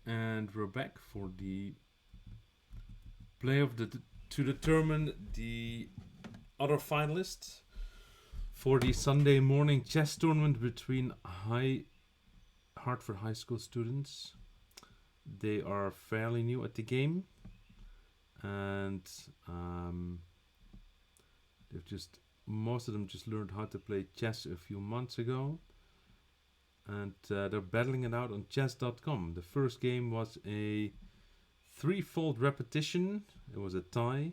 And we're back for the play of the to determine the other finalists for the Sunday morning chess tournament between Hartford High School students. They are fairly new at the game, and they've just most of them just learned how to play chess a few months ago, and they're battling it out on chess.com. The first game was a threefold repetition. It was a tie,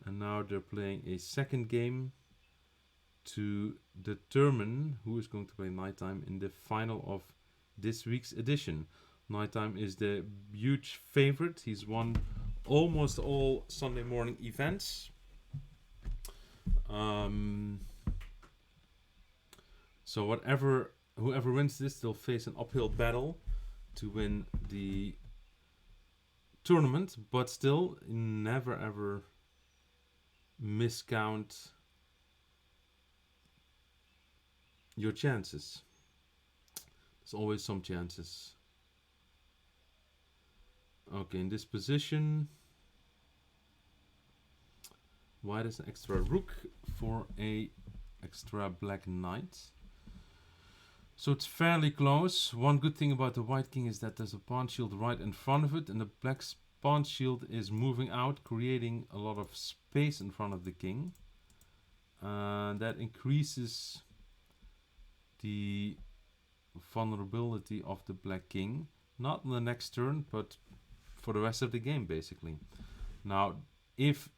and now they're playing a second game to determine who is going to play nighttime in the final of this week's edition. Nighttime is the huge favorite. He's won almost all Sunday morning events. So whoever wins this, they'll face an uphill battle to win the tournament, but still never ever miscount your chances. There's always some chances. Okay, in this position, white has an extra rook for a extra black knight. So it's fairly close. One good thing about the white king is that there's a pawn shield right in front of it, and the black pawn shield is moving out, creating a lot of space in front of the king. That increases the vulnerability of the black king. Not on the next turn, but for the rest of the game, basically. Now, if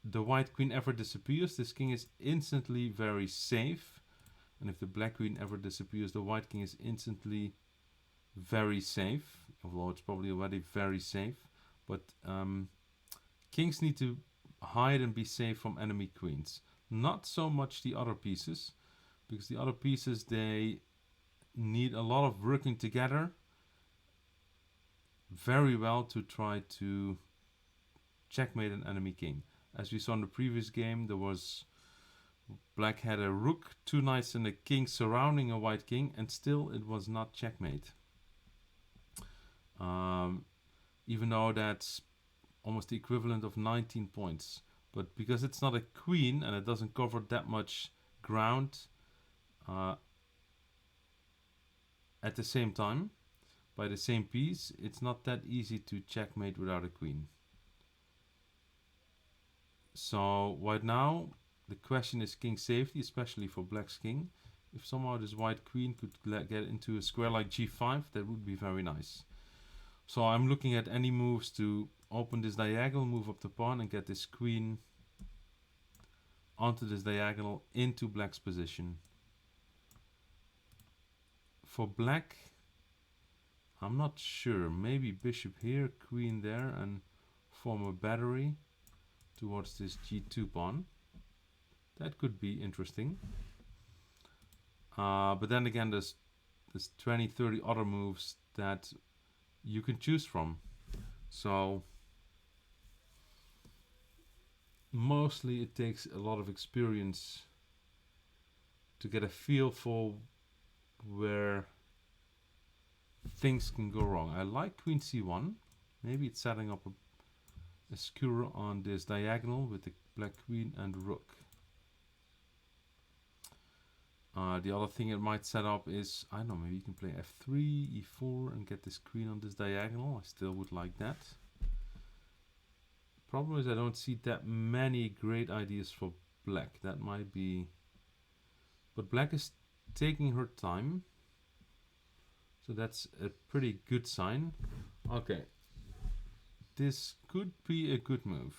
the white queen ever disappears, this king is instantly very safe. And if the black queen ever disappears, the white king is instantly very safe. Although it's probably already very safe. But kings need to hide and be safe from enemy queens. Not so much the other pieces. Because the other pieces, they need a lot of working together very well to try to checkmate an enemy king. As we saw in the previous game, there was black had a rook, 2 knights and a king surrounding a white king, and still it was not checkmate. Even though that's almost the equivalent of 19 points. But because it's not a queen and it doesn't cover that much ground at the same time, by the same piece, it's not that easy to checkmate without a queen. So right now, the question is king safety, especially for black's king. If somehow this white queen could get into a square like g5, that would be very nice. So I'm looking at any moves to open this diagonal, move up the pawn, and get this queen onto this diagonal into black's position. For black, I'm not sure. Maybe bishop here, queen there, and form a battery towards this g2 pawn. That could be interesting. But then again, there's 20, 30 other moves that you can choose from. So mostly it takes a lot of experience to get a feel for where things can go wrong. I like queen c1. Maybe it's setting up a skewer on this diagonal with the black queen and rook. The other thing it might set up is, I don't know, maybe you can play f3, e4 and get this queen on this diagonal. I still would like that. Problem is I don't see that many great ideas for black. That might be... But black is taking her time. So that's a pretty good sign. Okay. This could be a good move.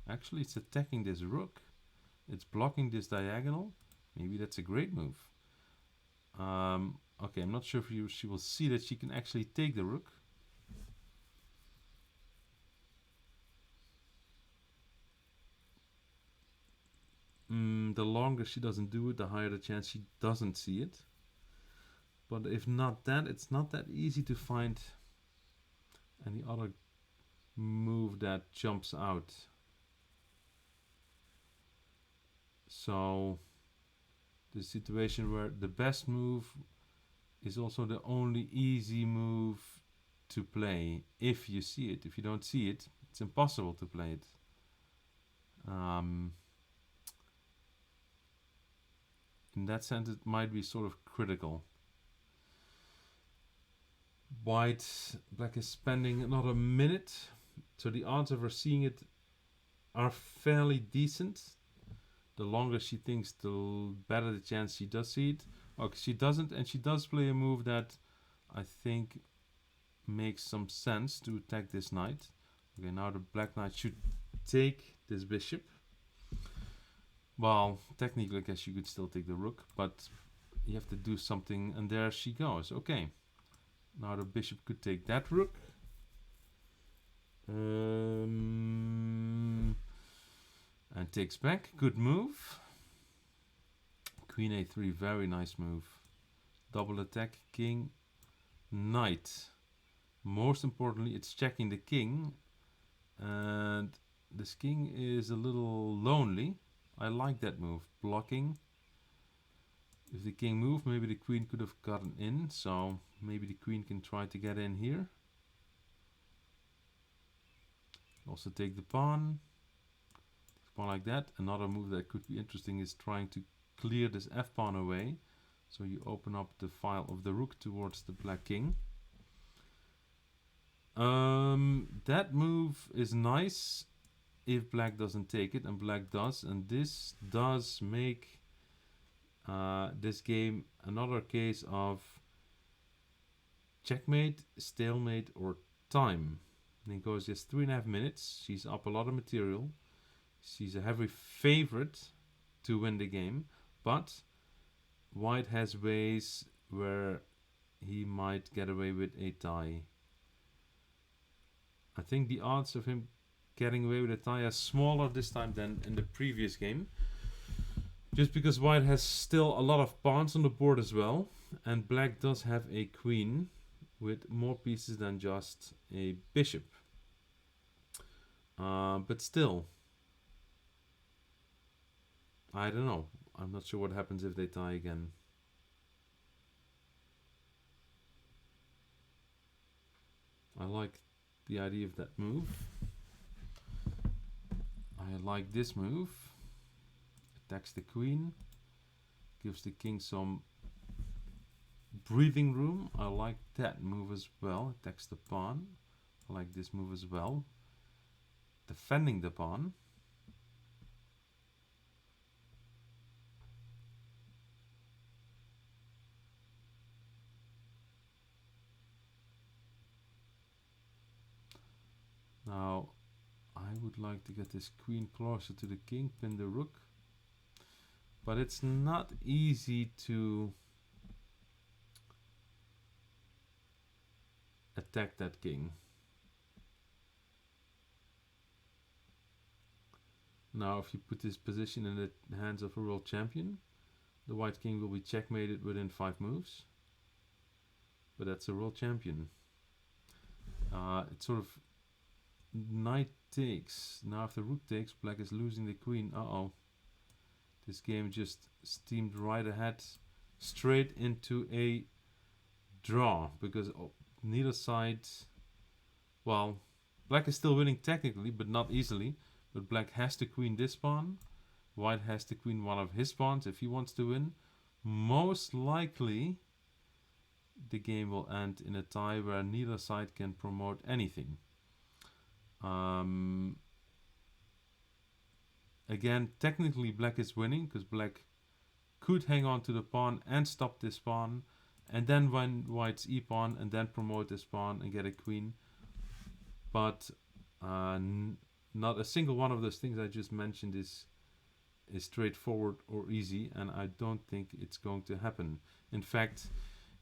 Actually, it's attacking this rook. It's blocking this diagonal. Maybe that's a great move. Okay, I'm not sure if she will see that she can actually take the rook. The longer she doesn't do it, the higher the chance she doesn't see it. But if not that, it's not that easy to find any other move that jumps out. So the situation where the best move is also the only easy move to play if you see it. If you don't see it, it's impossible to play it. In that sense, it might be sort of critical. Black is spending another minute, so the odds of her seeing it are fairly decent. The longer she thinks, the better the chance she does see it. Okay, she doesn't, and she does play a move that I think makes some sense to attack this knight. Okay, now the black knight should take this bishop. Well, technically I guess you could still take the rook, but you have to do something, and there she goes. Okay, Now the bishop could take that rook. And takes back. Good move. Queen a3, very nice move. Double attack, king, knight. Most importantly, it's checking the king. And this king is a little lonely. I like that move. Blocking. If the king moved, maybe the queen could have gotten in. So maybe the queen can try to get in here. Also take the pawn. Pawn like that. Another move that could be interesting is trying to clear this f-pawn away. So you open up the file of the rook towards the black king. That move is nice if black doesn't take it, and black does. And this does make this game another case of checkmate, stalemate, or time. And it goes just 3.5 minutes. She's up a lot of material. She's a heavy favorite to win the game, but white has ways where he might get away with a tie. I think the odds of him getting away with a tie are smaller this time than in the previous game. Just because white has still a lot of pawns on the board as well, and black does have a queen with more pieces than just a bishop. But still, I don't know. I'm not sure what happens if they tie again. I like the idea of that move. I like this move. Attacks the queen. Gives the king some breathing room. I like that move as well. Attacks the pawn. I like this move as well. Defending the pawn. Now, I would like to get this queen closer to the king, pin the rook. But it's not easy to attack that king. Now, if you put this position in the hands of a world champion, the white king will be checkmated within 5 moves. But that's a world champion. It's sort of knight takes. Now if the rook takes, black is losing the queen. Uh-oh. This game just steamed right ahead, straight into a draw. Because neither side... Well, black is still winning technically, but not easily. But black has to queen this pawn. White has to queen one of his pawns if he wants to win. Most likely, the game will end in a tie where neither side can promote anything. Again, technically black is winning because black could hang on to the pawn and stop this pawn, and then win white's e-pawn and then promote this pawn and get a queen. But not a single one of those things I just mentioned is straightforward or easy, and I don't think it's going to happen. In fact,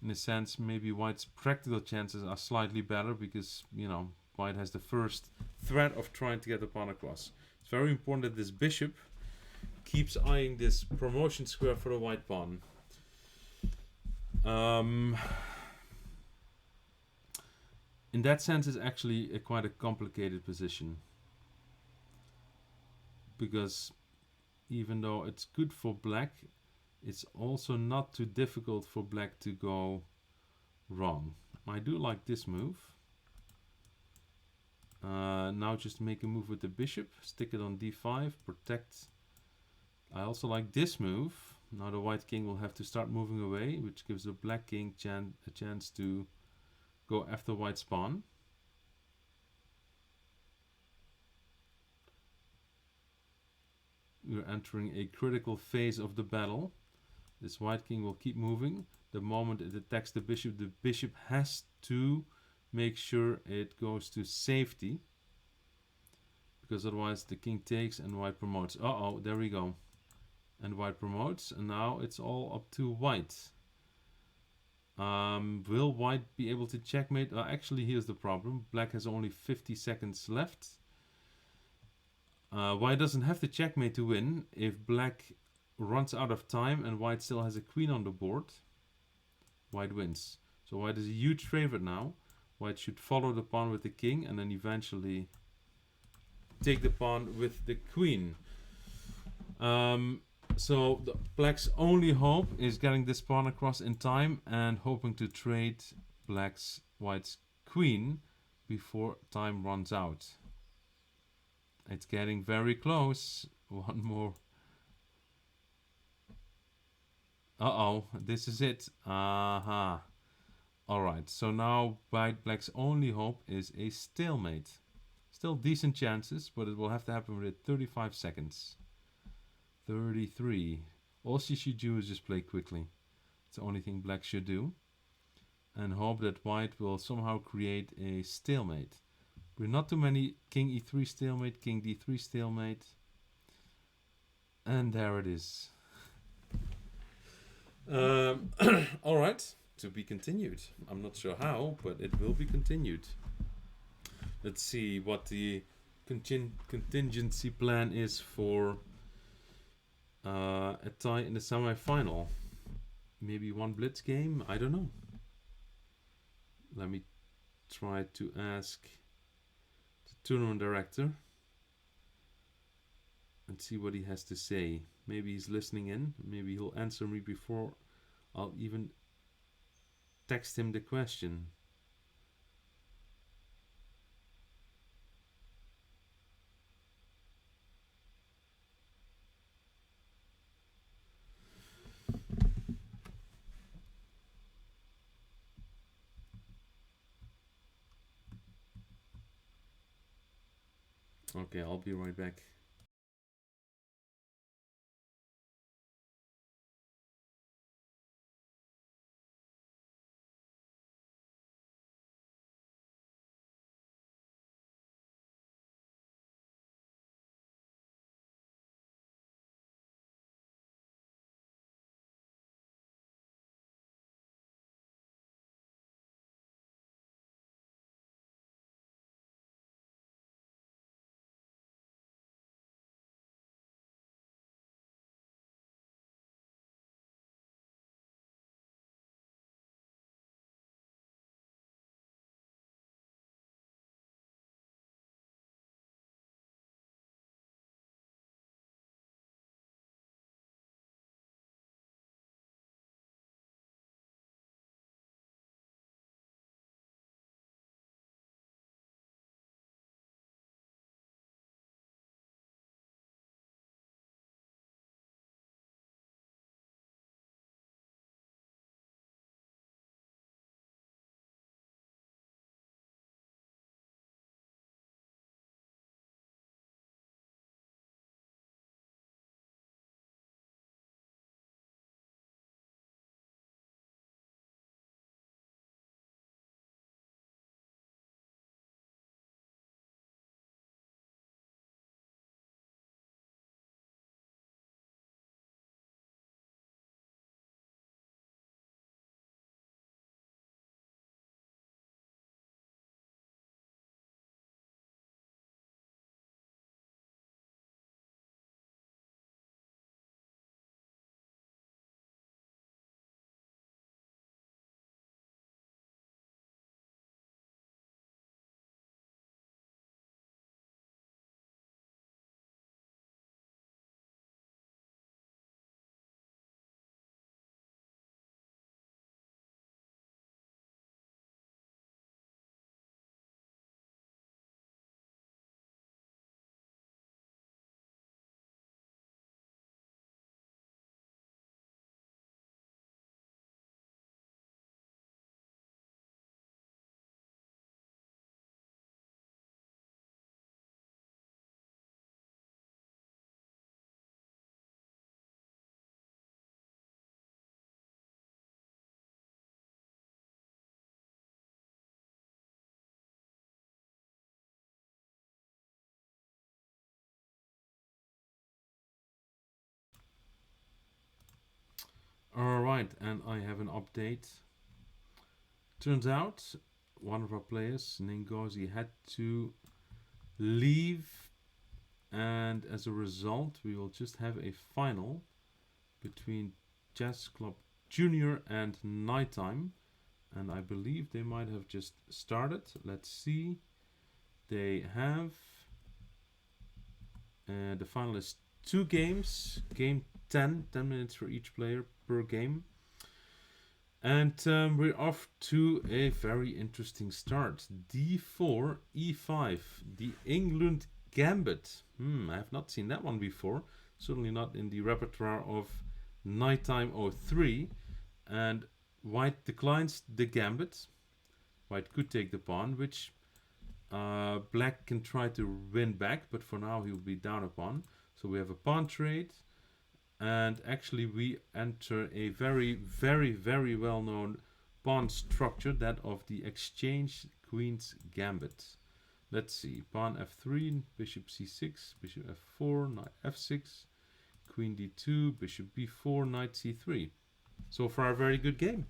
in a sense, maybe white's practical chances are slightly better because, you know, white has the first threat of trying to get the pawn across. It's very important that this bishop keeps eyeing this promotion square for the white pawn. In that sense, it's actually quite a complicated position. Because even though it's good for black, it's also not too difficult for black to go wrong. I do like this move. Now just make a move with the bishop, stick it on d5, protect. I also like this move. Now the white king will have to start moving away, which gives the black king a chance to go after white's pawn. We're entering a critical phase of the battle. This white king will keep moving. The moment it attacks the bishop has to make sure it goes to safety. Because otherwise the king takes and white promotes. Uh-oh, there we go. And white promotes, and now it's all up to white. Will white be able to checkmate? Actually, here's the problem. Black has only 50 seconds left. White doesn't have to checkmate to win. If black runs out of time and white still has a queen on the board, white wins. So white is a huge favorite now. White should follow the pawn with the king and then eventually take the pawn with the queen. So black's only hope is getting this pawn across in time and hoping to trade white's queen before time runs out. It's getting very close. One more. Uh-oh, this is it. Aha. Alright, so now black's only hope is a stalemate. Still decent chances, but it will have to happen within 35 seconds. 33. All she should do is just play quickly. It's the only thing black should do. And hope that white will somehow create a stalemate. We're not too many king e3 stalemate, king d3 stalemate. And there it is. Alright, to be continued. I'm not sure how, but it will be continued. Let's see what the contingency plan is for a tie in the semi-final. Maybe one blitz game? I don't know. Let me try to ask the tournament director and see what he has to say. Maybe he's listening in. Maybe he'll answer me before I'll even text him the question. Okay, I'll be right back. Alright, and I have an update. Turns out one of our players, Ngozi, had to leave, and as a result, we will just have a final between Chess Club Junior and Nighttime. And I believe they might have just started. Let's see. They have. The final is 2 games. Game 10. 10 minutes for each player per game. And we're off to a very interesting start. D4, E5. The England Gambit. I have not seen that one before. Certainly not in the repertoire of Nighttime 03. And White declines the gambit. White could take the pawn, which Black can try to win back, but for now he'll be down a pawn. So we have a pawn trade, and actually we enter a very, very, very well-known pawn structure, that of the exchange Queen's Gambit. Let's see, pawn f3, bishop c6, bishop f4, knight f6, queen d2, bishop b4, knight c3. So far a very good game.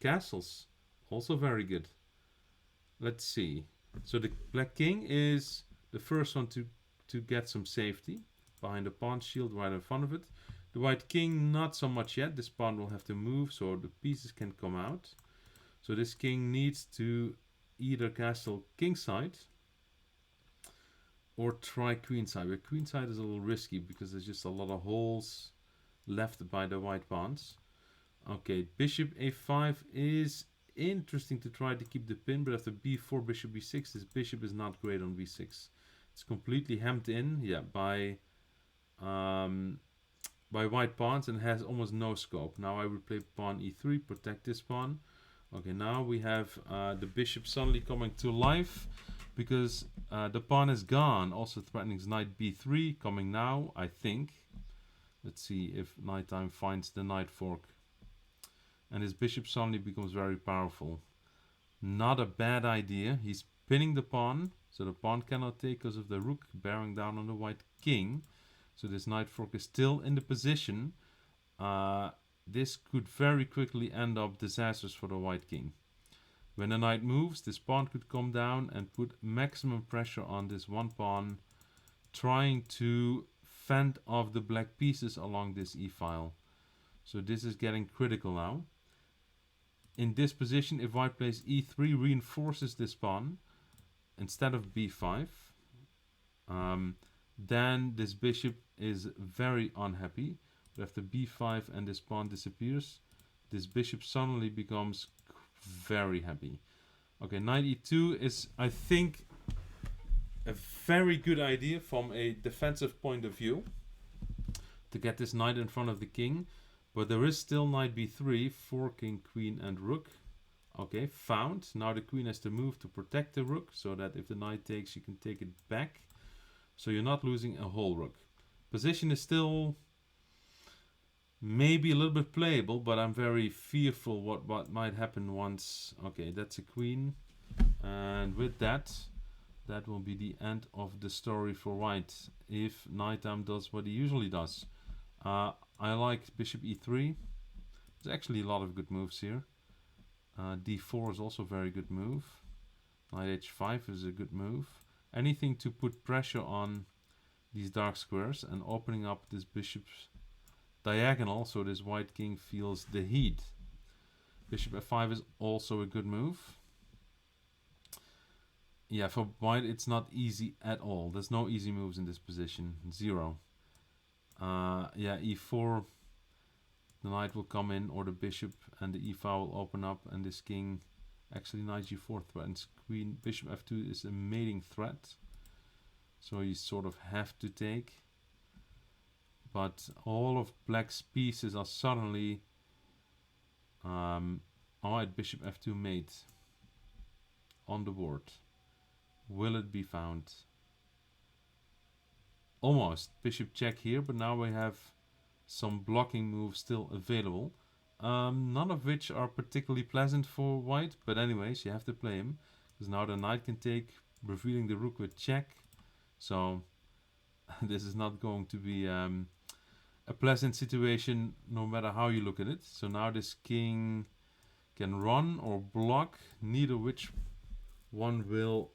Castles, also very good. Let's see. So the black king is the first one to get some safety behind the pawn shield right in front of it. The white king, not so much yet. This pawn will have to move so the pieces can come out. So this king needs to either castle kingside or try queenside. But queenside is a little risky because there's just a lot of holes left by the white pawns. Okay, bishop a5 is interesting to try to keep the pin, but after b4, bishop b6, this bishop is not great on b6. It's completely hemmed in, yeah, by white pawns and has almost no scope. Now I would play pawn e3, protect this pawn. Okay, now we have the bishop suddenly coming to life because the pawn is gone, also threatening knight b3 coming now, I think. Let's see if Nighttime finds the knight fork. And his bishop suddenly becomes very powerful. Not a bad idea. He's pinning the pawn, so the pawn cannot take because of the rook bearing down on the white king. So this knight fork is still in the position. This could very quickly end up disastrous for the white king. When the knight moves, this pawn could come down and put maximum pressure on this one pawn, trying to fend off the black pieces along this e-file. So this is getting critical now. In this position, if white plays e3, reinforces this pawn instead of b5, then this bishop is very unhappy. But after b5 and this pawn disappears, this bishop suddenly becomes very happy. Okay, knight e2 is, I think, a very good idea from a defensive point of view to get this knight in front of the king. But there is still knight b3, forking queen and rook. Okay, found. Now the queen has to move to protect the rook, so that if the knight takes, you can take it back. So you're not losing a whole rook. Position is still maybe a little bit playable, but I'm very fearful what might happen once. Okay, that's a queen. And with that, that will be the end of the story for white. If Nighttime does what he usually does. I like bishop e3. There's actually a lot of good moves here. d4 is also a very good move. Knight h5 is a good move. Anything to put pressure on these dark squares and opening up this bishop's diagonal so this white king feels the heat. Bishop f5 is also a good move. Yeah, for white it's not easy at all. There's no easy moves in this position. Zero. Yeah, e4, the knight will come in, or the bishop, and the e-file will open up, and this king, actually knight g4 threatens queen. Bishop f2 is a mating threat, so you sort of have to take. But all of black's pieces are suddenly, alright, bishop f2 mate on the board. Will it be found? Almost. Bishop check here, but now we have some blocking moves still available. None of which are particularly pleasant for white, but anyways, you have to play him. Because now the knight can take, revealing the rook with check. So this is not going to be a pleasant situation no matter how you look at it. So now this king can run or block, neither which one will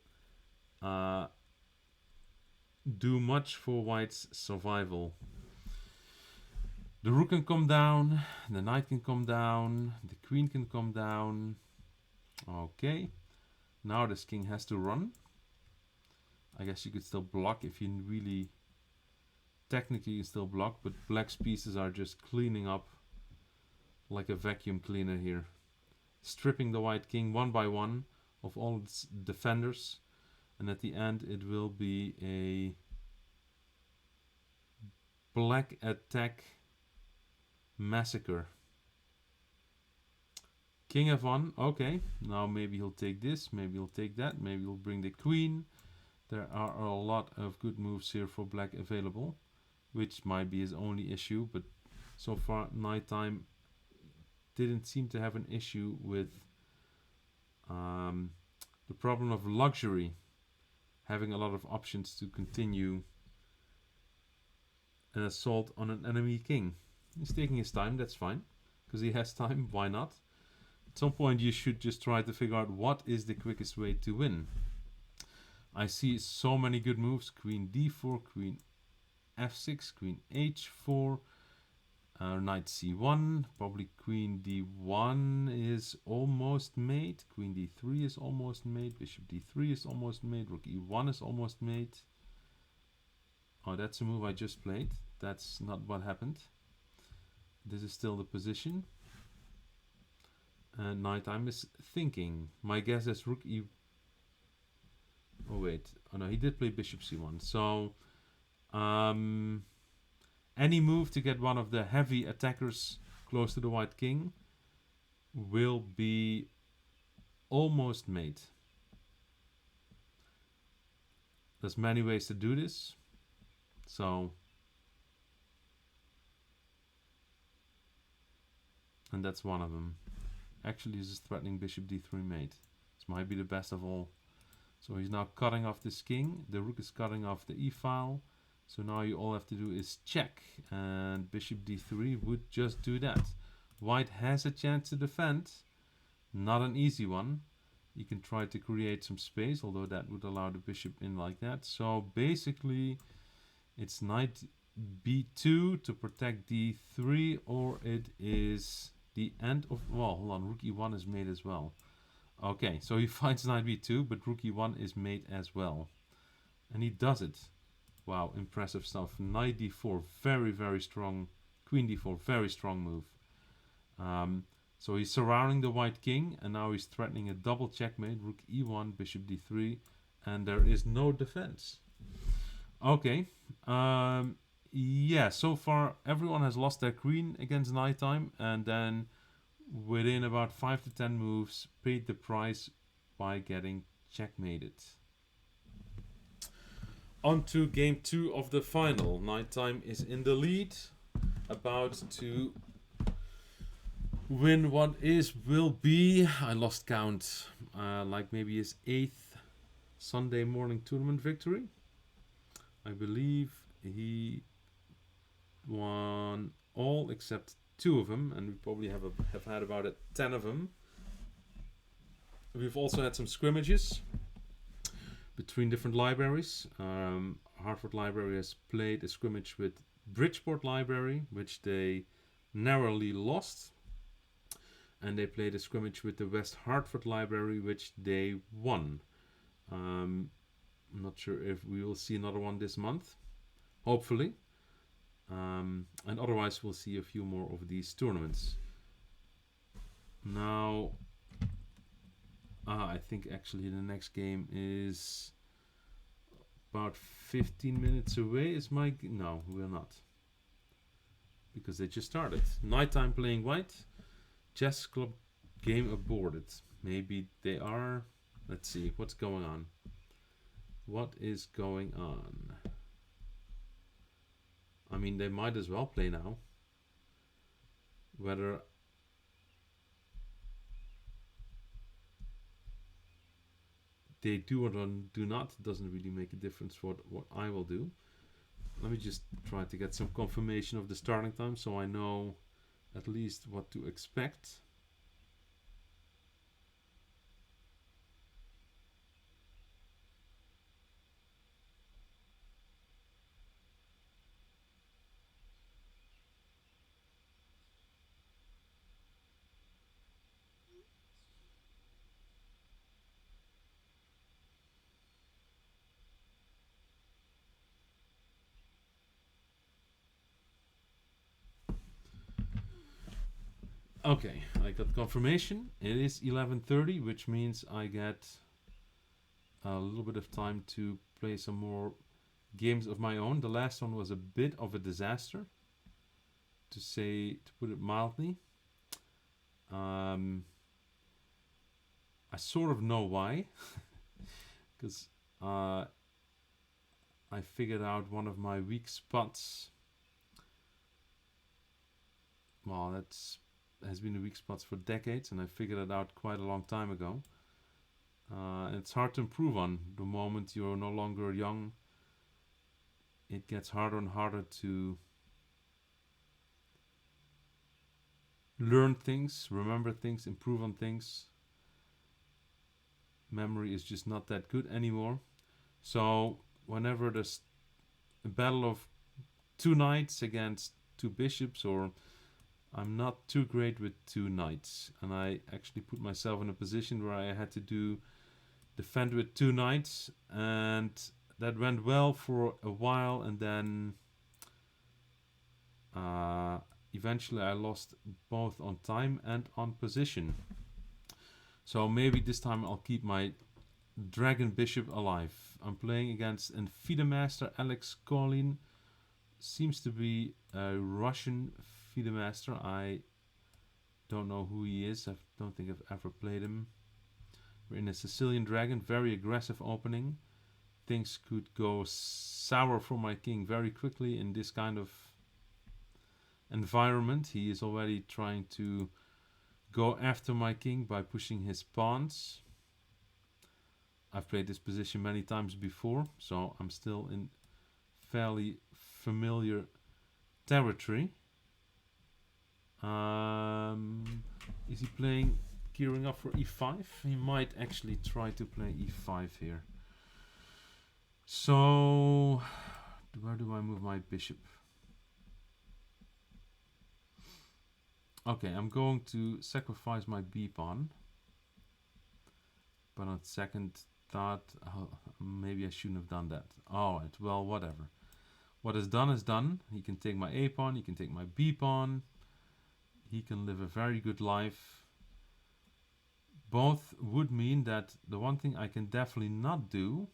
do much for white's survival. The rook can come down, the knight can come down, the queen can come down. Okay, now this king has to run. I guess you could still block if you really... Technically you still block, but black's pieces are just cleaning up like a vacuum cleaner here. Stripping the white king one by one of all its defenders. And at the end it will be a black attack massacre. King f1, okay. Now maybe he'll take this, maybe he'll take that, maybe he'll bring the queen. There are a lot of good moves here for black available, which might be his only issue, but so far nighttime didn't seem to have an issue with the problem of luxury, having a lot of options to continue an assault on an enemy king. He's taking his time, that's fine, because he has time, why not? At some point you should just try to figure out what is the quickest way to win. I see so many good moves: queen d4, queen f6, queen h4, knight c1, probably queen d1 is almost made, queen d3 is almost made, bishop d3 is almost made, rook e1 is almost made. Oh, that's a move I just played. That's not what happened. This is still the position. And nighttime is thinking. My guess is rook e... Oh wait, oh no, he did play bishop c1. So any move to get one of the heavy attackers close to the white king will be almost made. There's many ways to do this. So, and that's one of them. Actually, this is threatening bishop d3 mate. This might be the best of all. So he's now cutting off this king. The rook is cutting off the e-file. So now you all have to do is check. And bishop d3 would just do that. White has a chance to defend. Not an easy one. You can try to create some space, although that would allow the bishop in like that. So basically, it's knight b2 to protect d3, or it is the end of... Well, hold on, rook e1 is made as well. Okay, so he finds knight b2, but rook e1 is made as well. And he does it. Wow, impressive stuff. Knight d4, very, very strong. Queen d4, very strong move. So he's surrounding the white king, and now he's threatening a double checkmate. Rook e1, bishop d3, and there is no defense. Okay. Yeah, so far everyone has lost their queen against nighttime, and then within about 5 to 10 moves paid the price by getting checkmated. On to game 2 of the final. Nighttime is in the lead, about to win what will be, I lost count, like maybe his 8th Sunday morning tournament victory. I believe he won all except 2 of them, and we probably have had about 10 of them. We've also had some scrimmages between different libraries. Hartford Library has played a scrimmage with Bridgeport Library, which they narrowly lost. And they played a scrimmage with the West Hartford Library, which they won. I'm not sure if we will see another one this month. Hopefully. And otherwise we'll see a few more of these tournaments. Now, I think actually the next game is about 15 minutes away. Is my... No, we're not. Because they just started. Nighttime playing white. Chess club game aborted. Maybe they are. Let's see what's going on. What is going on? I mean, they might as well play now. Whether they do or do not doesn't really make a difference for what I will do. Let me just try to get some confirmation of the starting time so I know at least what to expect. Okay, I got confirmation. It is 11:30, which means I get a little bit of time to play some more games of my own. The last one was a bit of a disaster, to put it mildly. I sort of know why, because I figured out one of my weak spots. Well, that's has been a weak spot for decades, and I figured it out quite a long time ago. It's hard to improve on. The moment you're no longer young, it gets harder and harder to learn things, remember things, improve on things. Memory is just not that good anymore. So whenever there's a battle of two knights against two bishops, or I'm not too great with two knights, and I actually put myself in a position where I had to defend with two knights, and that went well for a while, and then eventually I lost both on time and on position. So maybe this time I'll keep my Dragon Bishop alive. I'm playing against an FIDE Master, Alex Kolin. Seems to be a Russian FIDE Master. I don't know who he is. I don't think I've ever played him. We're in a Sicilian Dragon, very aggressive opening. Things could go sour for my king very quickly in this kind of environment. He is already trying to go after my king by pushing his pawns. I've played this position many times before, so I'm still in fairly familiar territory. Is he playing, gearing up for e5? He might actually try to play e5 here. So, where do I move my bishop? Okay, I'm going to sacrifice my b pawn. But on second thought, maybe I shouldn't have done that. Alright, well, whatever. What is done is done. He can take my a pawn, he can take my b pawn. He can live a very good life. Both would mean that the one thing I can definitely not do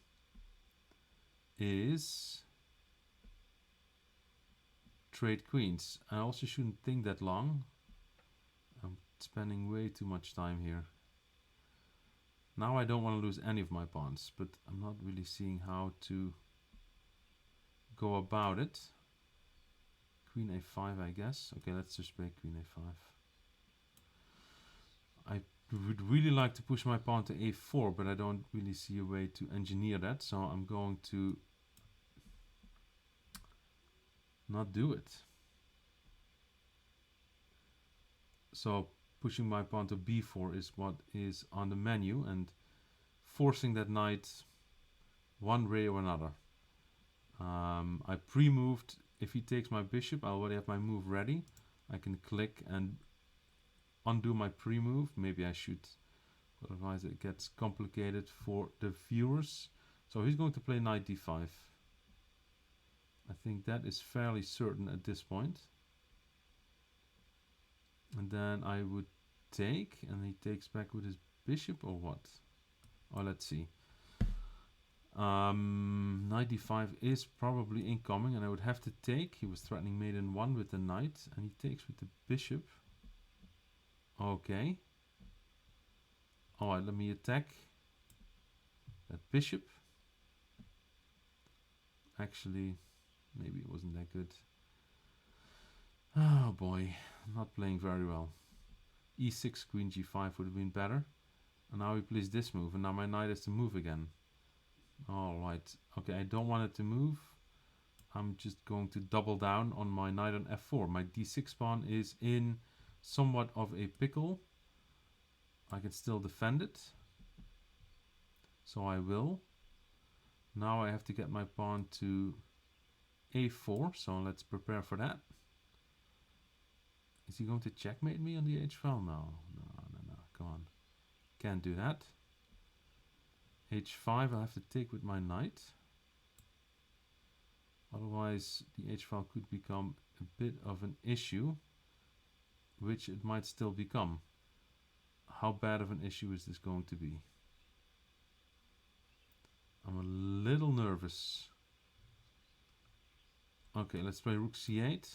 is trade queens. I also shouldn't think that long. I'm spending way too much time here. Now I don't want to lose any of my pawns, but I'm not really seeing how to go about it. Queen a5, I guess. Okay, let's just play queen a5. I would really like to push my pawn to a4, but I don't really see a way to engineer that, so I'm going to not do it. So pushing my pawn to b4 is what is on the menu, and forcing that knight one way or another. I pre-moved. If he takes my bishop, I already have my move ready. I can click and undo my pre-move. Maybe I should, otherwise it gets complicated for the viewers. So he's going to play knight d5. I think that is fairly certain at this point. And then I would take, and he takes back with his bishop, or what? Oh, let's see. Knight d5 is probably incoming, and I would have to take. He was threatening mate in 1 with the knight, and he takes with the bishop. Okay. Alright, let me attack that bishop. Actually, maybe it wasn't that good. Oh boy, not playing very well. e6, queen g5 would have been better. And now he plays this move, and now my knight has to move again. Alright, okay, I don't want it to move. I'm just going to double down on my knight on f4. My d6 pawn is in somewhat of a pickle. I can still defend it. So I will. Now I have to get my pawn to a4, so let's prepare for that. Is he going to checkmate me on the h file? No, come on. Can't do that. h5 I'll have to take with my knight. Otherwise the h file could become a bit of an issue. which it might still become. How bad of an issue is this going to be? I'm a little nervous. Okay, let's play rook c8.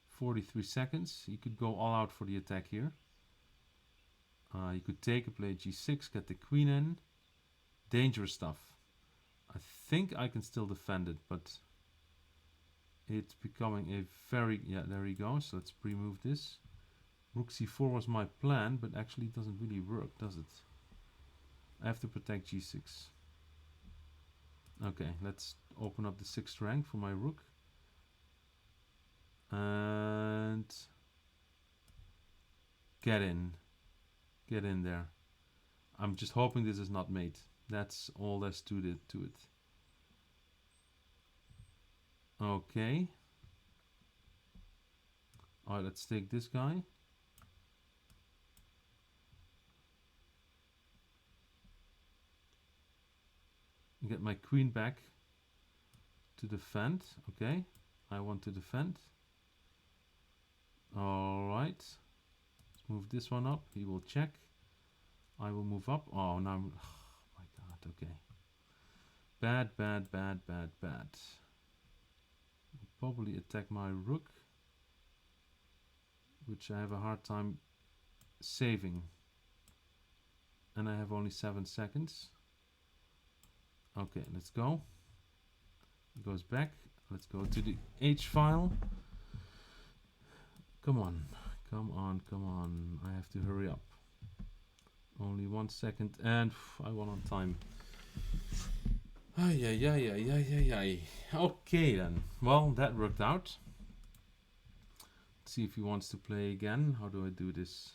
43 seconds. He could go all out for the attack here. You could take a play g6, get the queen in. Dangerous stuff. I think I can still defend it, but it's becoming a very... Yeah, there he goes. Let's pre-move this. Rook c4 was my plan, but actually it doesn't really work, does it? I have to protect g6. Okay, let's open up the 6th rank for my rook. And... Get in. Get in there. I'm just hoping this is not mate. That's all there's to it. Okay. Alright, let's take this guy. Get my queen back to defend. Okay, I want to defend. Alright. Let's move this one up. He will check. I will move up. Oh, now I'm... Oh my god, okay. Bad. Probably attack my rook, which I have a hard time saving. And I have only 7 seconds. Okay, let's go. It goes back. Let's go to the H file. Come on. I have to hurry up. Only 1 second and I won on time. Ay. Okay then. Well, that worked out. Let's see if he wants to play again. How do I do this?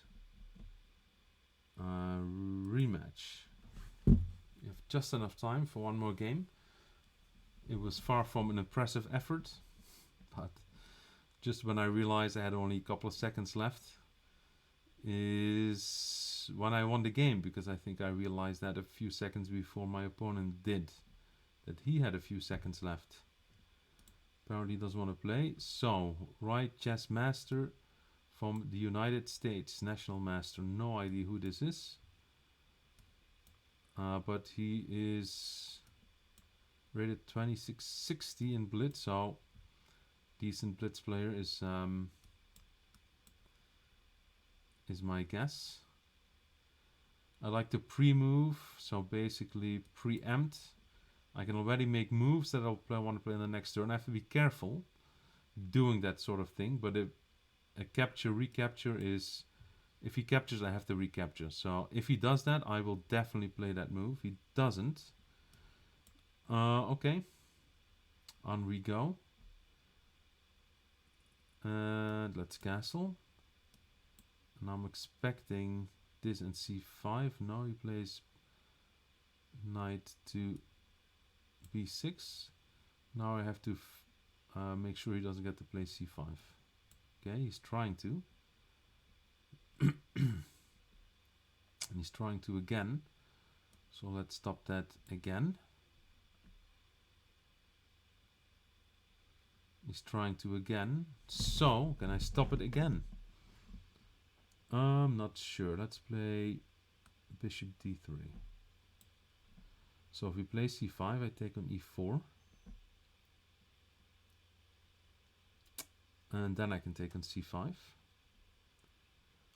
Rematch. You have just enough time for one more game. It was far from an impressive effort, but just when I realized I had only a couple of seconds left is when I won the game, because I think I realized that a few seconds before my opponent did, that he had a few seconds left. Apparently he doesn't want to play. So, right chess master from the United States, national master. No idea who this is. But he is rated 2660 in Blitz, so decent Blitz player is my guess. I like to pre-move, so basically preempt. I can already make moves that I want to play in the next turn. I have to be careful doing that sort of thing, but a capture, recapture is... If he captures, I have to recapture. So if he does that, I will definitely play that move. He doesn't. Okay. On we go. And let's castle. And I'm expecting this in c5. No, he plays knight to b6. Now I have to make sure he doesn't get to play c5. Okay, he's trying to. And he's trying to again, so let's stop that again. He's trying to again, so can I stop it again? I'm not sure. Let's play bishop d3. So if we play c5, I take on e4, and then I can take on c5.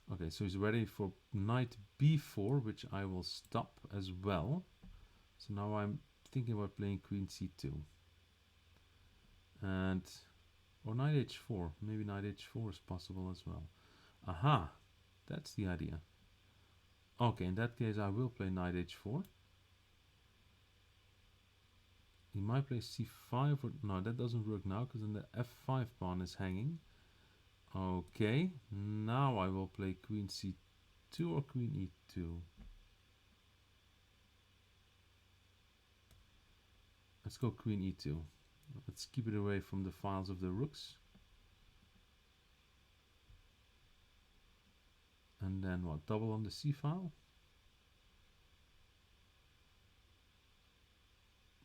Okay, so he's ready for knight b4, which I will stop as well. So now I'm thinking about playing queen c2. And, or knight h4. Maybe knight h4 is possible as well. Aha, that's the idea. Okay, in that case I will play knight h4. He might play c5 or, no, that doesn't work now because then the f5 pawn is hanging. Okay, now I will play queen c2 or queen e2. Let's go queen e2. Let's keep it away from the files of the rooks. And then what, double on the c file?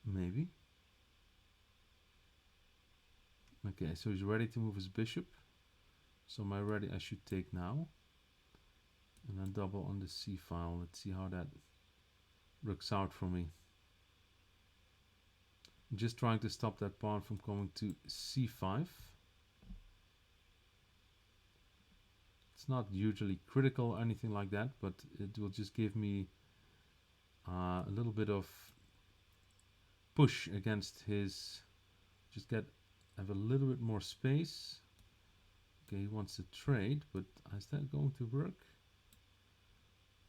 Maybe. Okay, so he's ready to move his bishop. So my ready I should take now. And then double on the c file. Let's see how that works out for me. I'm just trying to stop that pawn from coming to c5. It's not usually critical or anything like that, but it will just give me a little bit of push against his. Just have a little bit more space. Okay, he wants to trade, but is that going to work?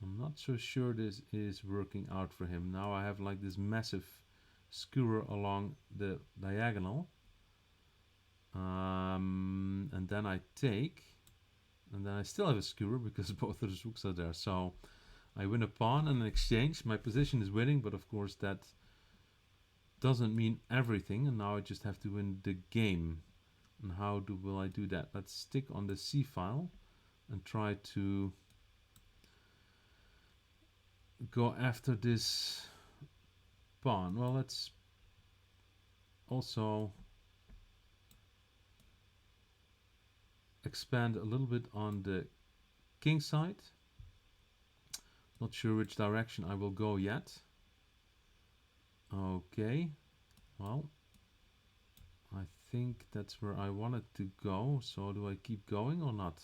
I'm not so sure this is working out for him. Now I have like this massive skewer along the diagonal. And then I take, and then I still have a skewer because both of the rooks are there. So I win a pawn and an exchange. My position is winning, but of course that doesn't mean everything. And now I just have to win the game. And how will I do that? Let's stick on the C file and try to go after this pawn. Well, let's also expand a little bit on the king side. Not sure which direction I will go yet. Okay, well, I think that's where I wanted to go. So do I keep going or not?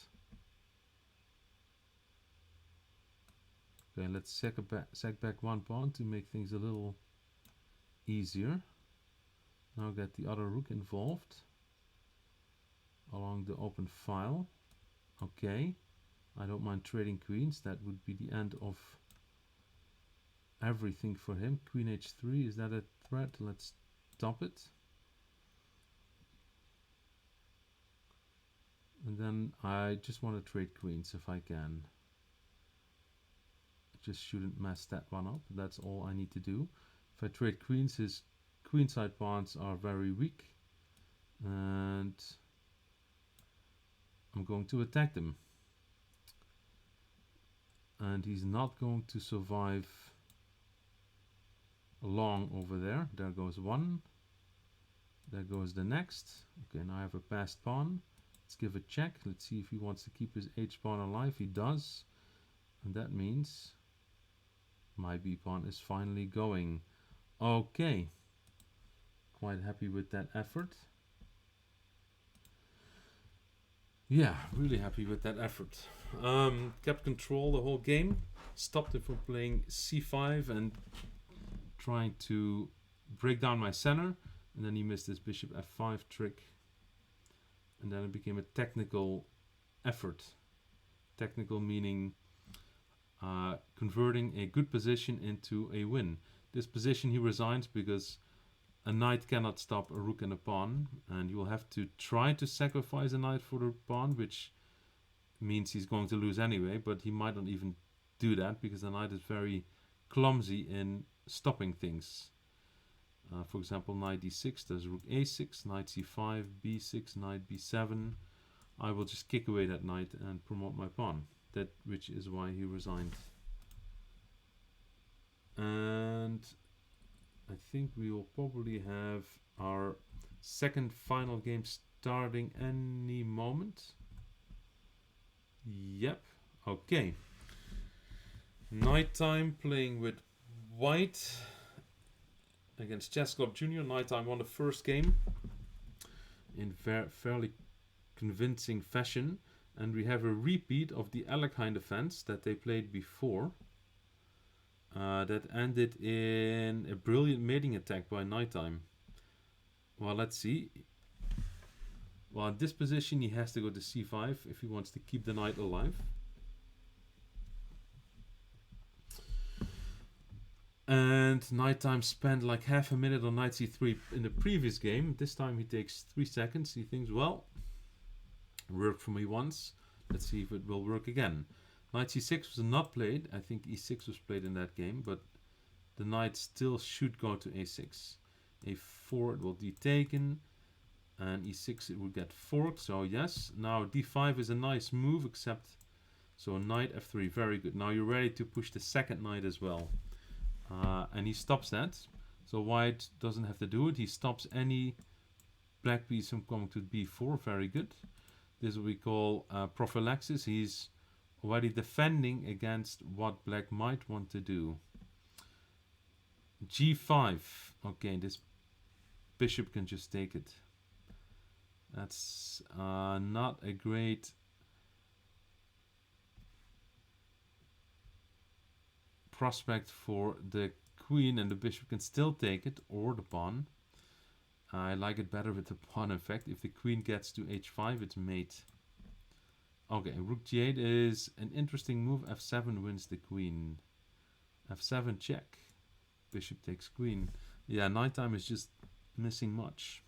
Okay, let's sack back one pawn to make things a little easier. Now get the other rook involved along the open file. Okay, I don't mind trading queens. That would be the end of everything for him. Queen h3, is that a threat? Let's stop it. And then I just want to trade queens if I can. Just shouldn't mess that one up. That's all I need to do. If I trade queens, his queenside pawns are very weak. And I'm going to attack them. And he's not going to survive long over there. There goes one. There goes the next. Okay, now I have a passed pawn. Let's give a check. Let's see if he wants to keep his h pawn alive. He does. And that means my b pawn is finally going. Okay. Quite happy with that effort. Yeah, really happy with that effort. Kept control the whole game. Stopped him from playing c5 and trying to break down my center. And then he missed his bishop f5 trick. And then it became a technical effort. Technical meaning converting a good position into a win. This position he resigns because a knight cannot stop a rook and a pawn, and you will have to try to sacrifice a knight for the pawn, which means he's going to lose anyway, but he might not even do that because the knight is very clumsy in stopping things. For example, knight d6, there's rook a6, knight c5, b6, knight b7. I will just kick away that knight and promote my pawn. That which is why he resigned. And I think we will probably have our second final game starting any moment. Yep. Okay. Nighttime playing with white against Chess Club Junior. Nighttime won the first game in fairly convincing fashion. And we have a repeat of the Alekhine defense that they played before. That ended in a brilliant mating attack by Nighttime. Well, let's see. Well, in this position he has to go to c5 if he wants to keep the knight alive. And Nighttime spent like half a minute on knight c3 in the previous game. This time he takes 3 seconds. He thinks, well, worked for me once. Let's see if it will work again. Knight c6 was not played. I think e6 was played in that game, but the knight still should go to a6. a4 it will be taken, and e6 it will get forked. So yes, now d5 is a nice move, except so knight f3, very good. Now you're ready to push the second knight as well, and he stops that. So white doesn't have to do it. He stops any black piece from coming to b4. Very good. This is what we call prophylaxis. He's already defending against what black might want to do. G5. Okay, this bishop can just take it. That's not a great prospect for the queen, and the bishop can still take it, or the pawn. I like it better with the pawn effect. If the queen gets to h5, it's mate. Okay, rook g8 is an interesting move. f7 wins the queen. f7 check. Bishop takes queen. Yeah, nighttime is just missing much.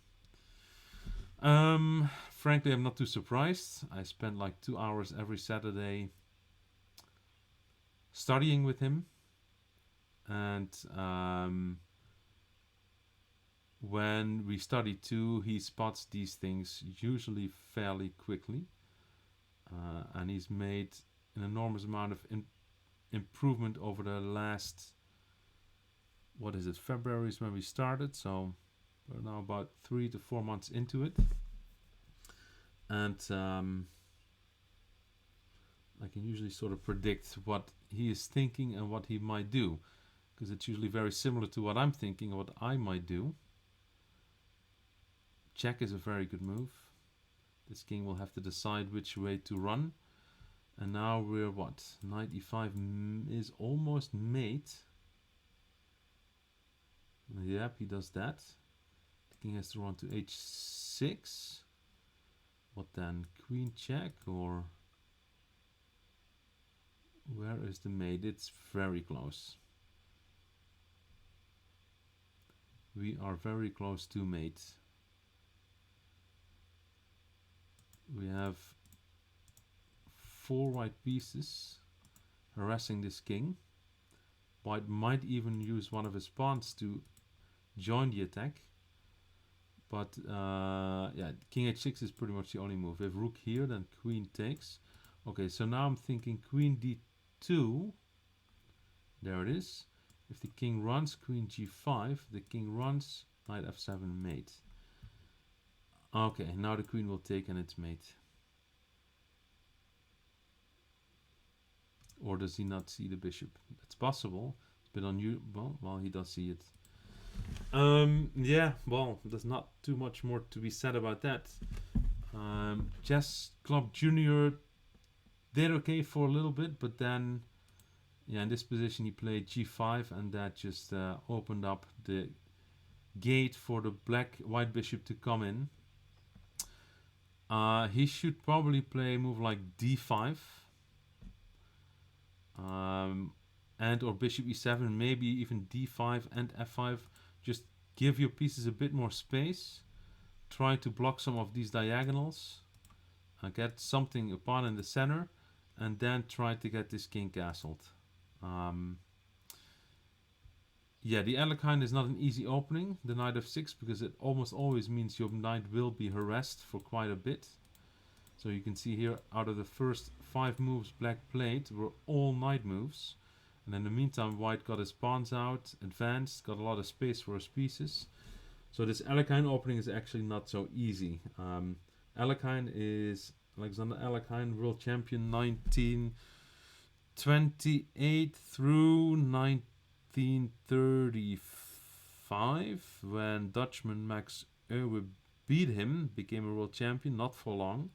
Frankly, I'm not too surprised. I spend like 2 hours every Saturday studying with him. And when we study too, he spots these things usually fairly quickly. And he's made an enormous amount of improvement over the last, what is it, February is when we started, so we're now about 3 to 4 months into it. And I can usually sort of predict what he is thinking and what he might do, because it's usually very similar to what I'm thinking and what I might do. Check is a very good move. This king will have to decide which way to run. And now we're what? Knight e5 is almost mate. Yep, he does that. The king has to run to h6. What then? Queen check, or where is the mate? It's very close. We are very close to mate. We have 4 white pieces harassing this king. White might even use one of his pawns to join the attack. But yeah, king h6 is pretty much the only move. If rook here, then queen takes. Okay, so now I'm thinking queen d2. There it is. If the king runs, queen g5. The king runs, knight f7 mate. Okay, now the queen will take and it's mate. Or does he not see the bishop? It's possible. It's a bit unusual. Well, he does see it. Yeah, well, there's not too much more to be said about that. Chess Club Junior did okay for a little bit, but then, yeah, in this position he played g5, and that just opened up the gate for the white bishop to come in. He should probably play a move like d5. And or bishop e7, maybe even d5 and f5. Just give your pieces a bit more space. Try to block some of these diagonals. Get something, a pawn in the center, and then try to get this king castled. Yeah, the Alekhine is not an easy opening, the knight f6, because it almost always means your knight will be harassed for quite a bit. So you can see here, out of the first 5 moves black played were all knight moves. And in the meantime, white got his pawns out, advanced, got a lot of space for his pieces. So this Alekhine opening is actually not so easy. Alekhine is Alexander Alekhine, world champion 1928 through 1935, when Dutchman Max Euwe beat him, became a world champion, not for long,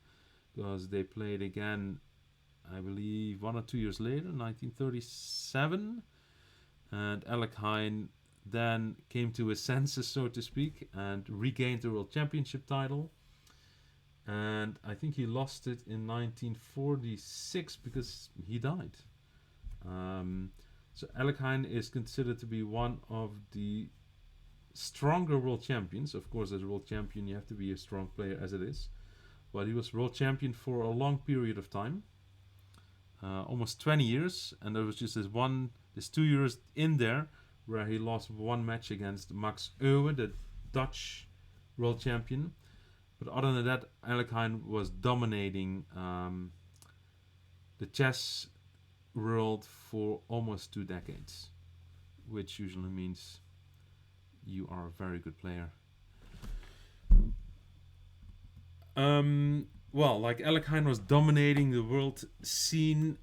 because they played again, I believe 1 or 2 years later, 1937, and Alekhine then came to his senses, so to speak, and regained the world championship title. And I think he lost it in 1946 because he died. So Alekhine is considered to be one of the stronger world champions. Of course, as a world champion, you have to be a strong player, as it is. But he was world champion for a long period of time, almost 20 years, and there was just this 2 years in there where he lost 1 match against Max Euwe, the Dutch world champion. But other than that, Alekhine was dominating the chess world for almost 2 decades, which usually means you are a very good player. Well, like Alekhine was dominating the world scene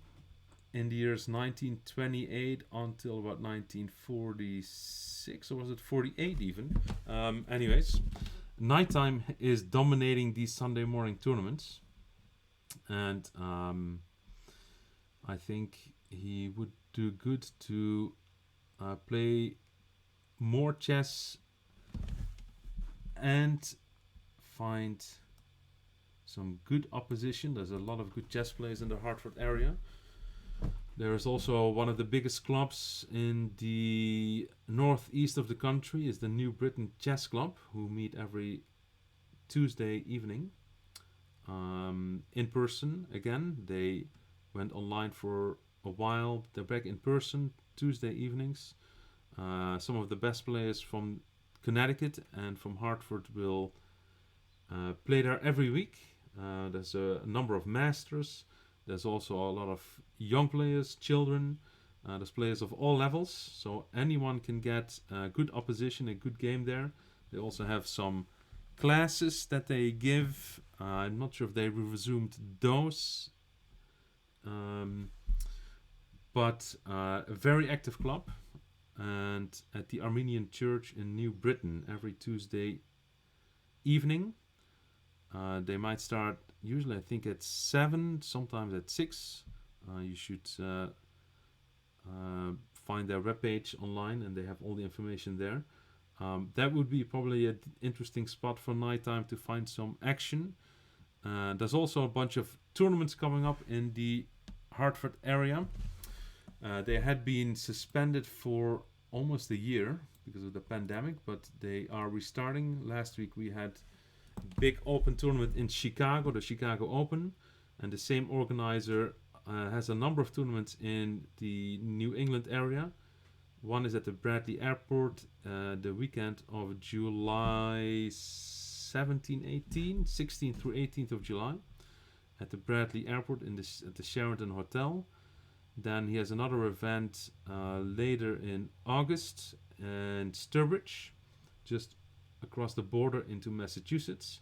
in the years 1928 until about 1946, or was it 48 even? Anyways, Nighttime is dominating these Sunday morning tournaments, and I think he would do good to play more chess and find some good opposition. There's a lot of good chess players in the Hartford area. There is also one of the biggest clubs in the northeast of the country is the New Britain Chess Club, who meet every Tuesday evening in person again. They went online for a while. They're back in person Tuesday evenings. Some of the best players from Connecticut and from Hartford will play there every week. There's a number of masters. There's also a lot of young players, children. There's players of all levels, so anyone can get good opposition, a good game there. They also have some classes that they give. I'm not sure if they resumed those, but a very active club. And at the Armenian Church in New Britain every Tuesday evening. They might start usually I think at 7, sometimes at 6. You should find their webpage online and they have all the information there. That would be probably an interesting spot for nighttime to find some action. There's also a bunch of tournaments coming up in the Hartford area. They had been suspended for almost a year because of the pandemic, but they are restarting. Last week we had a big open tournament in Chicago, the Chicago Open, and the same organizer has a number of tournaments in the New England area. One is at the Bradley Airport the weekend of July 17, 18, 16th through 18th of July at the Bradley Airport at the Sheraton Hotel. Then he has another event later in August in Sturbridge, just across the border into Massachusetts,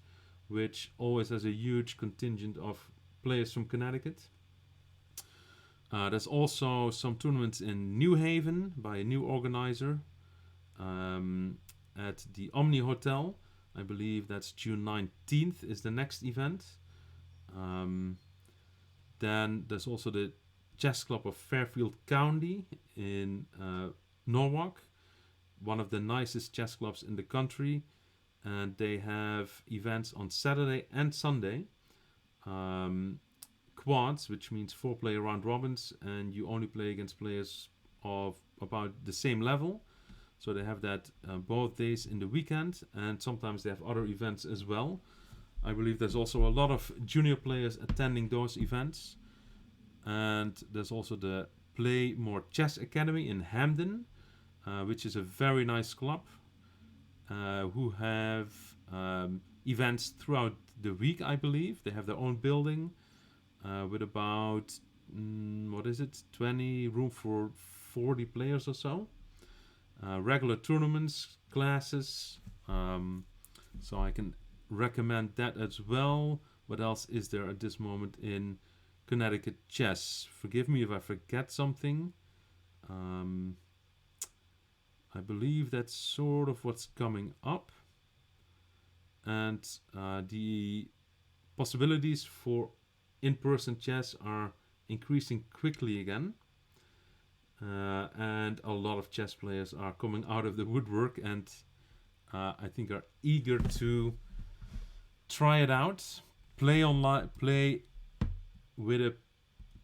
which always has a huge contingent of players from Connecticut. There's also some tournaments in New Haven by a new organizer at the Omni Hotel. I believe that's June 19th is the next event. Then there's also the Chess Club of Fairfield County in Norwalk, one of the nicest chess clubs in the country, and they have events on Saturday and Sunday. Quads, which means 4-player round robins, and you only play against players of about the same level. So they have that both days in the weekend, and sometimes they have other events as well. I believe there's also a lot of junior players attending those events. And there's also the Play More Chess Academy in Hamden, which is a very nice club who have events throughout the week, I believe. They have their own building with about, 20, room for 40 players or so. Regular tournaments, classes. So I can recommend that as well. What else is there at this moment in Connecticut chess? Forgive me if I forget something. I believe that's sort of what's coming up. And the possibilities for in-person chess are increasing quickly again. And a lot of chess players are coming out of the woodwork and I think are eager to try it out. Play online, play with a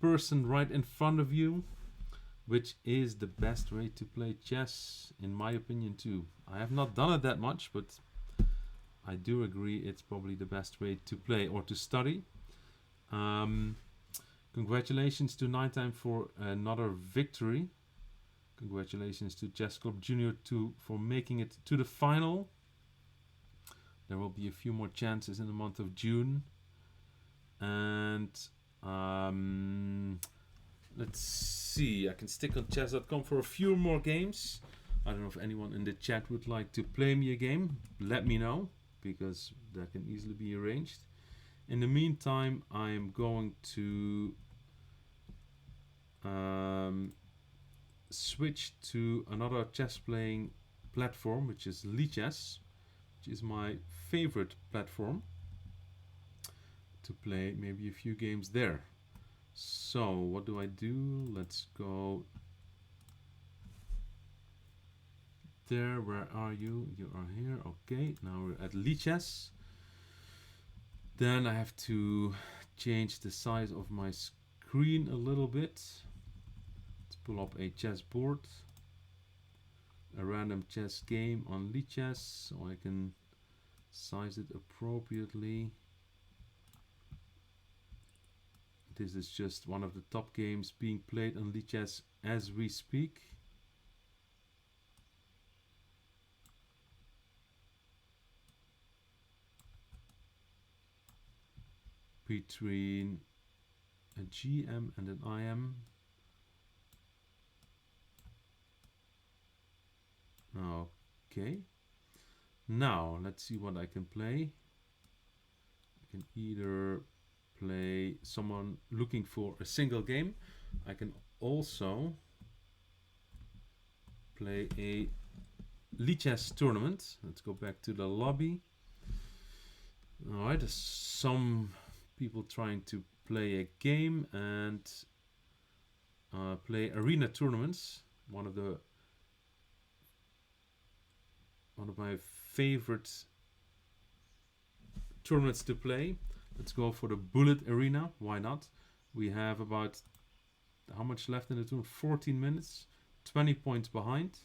person right in front of you, which is the best way to play chess, in my opinion too. I have not done it that much, but I do agree it's probably the best way to play or to study. Congratulations to Nighttime for another victory. Congratulations to Chess Club Junior 2 for making it to the final. There will be a few more chances in the month of June. And let's see, I can stick on chess.com for a few more games. I don't know if anyone in the chat would like to play me a game. Let me know, because that can easily be arranged. In the meantime, I'm going to switch to another chess playing platform, which is Lichess, which is my favorite platform to play maybe a few games there. So what do I do? Let's go there. Where are you? You are here. Okay, now we're at Lichess. Then I have to change the size of my screen a little bit. Let's pull up a chess board, a random chess game on Lichess, so I can size it appropriately. This is just one of the top games being played on Lichess as we speak. Between a GM and an IM. Okay. Now, let's see what I can play. I can either play someone looking for a single game. I can also play a Lichess tournament. Let's go back to the lobby. Alright, there's some people trying to play a game and play arena tournaments. One of my favorite tournaments to play. Let's go for the bullet arena. Why not? We have about how much left in the tournament? 14 minutes. 20 points behind.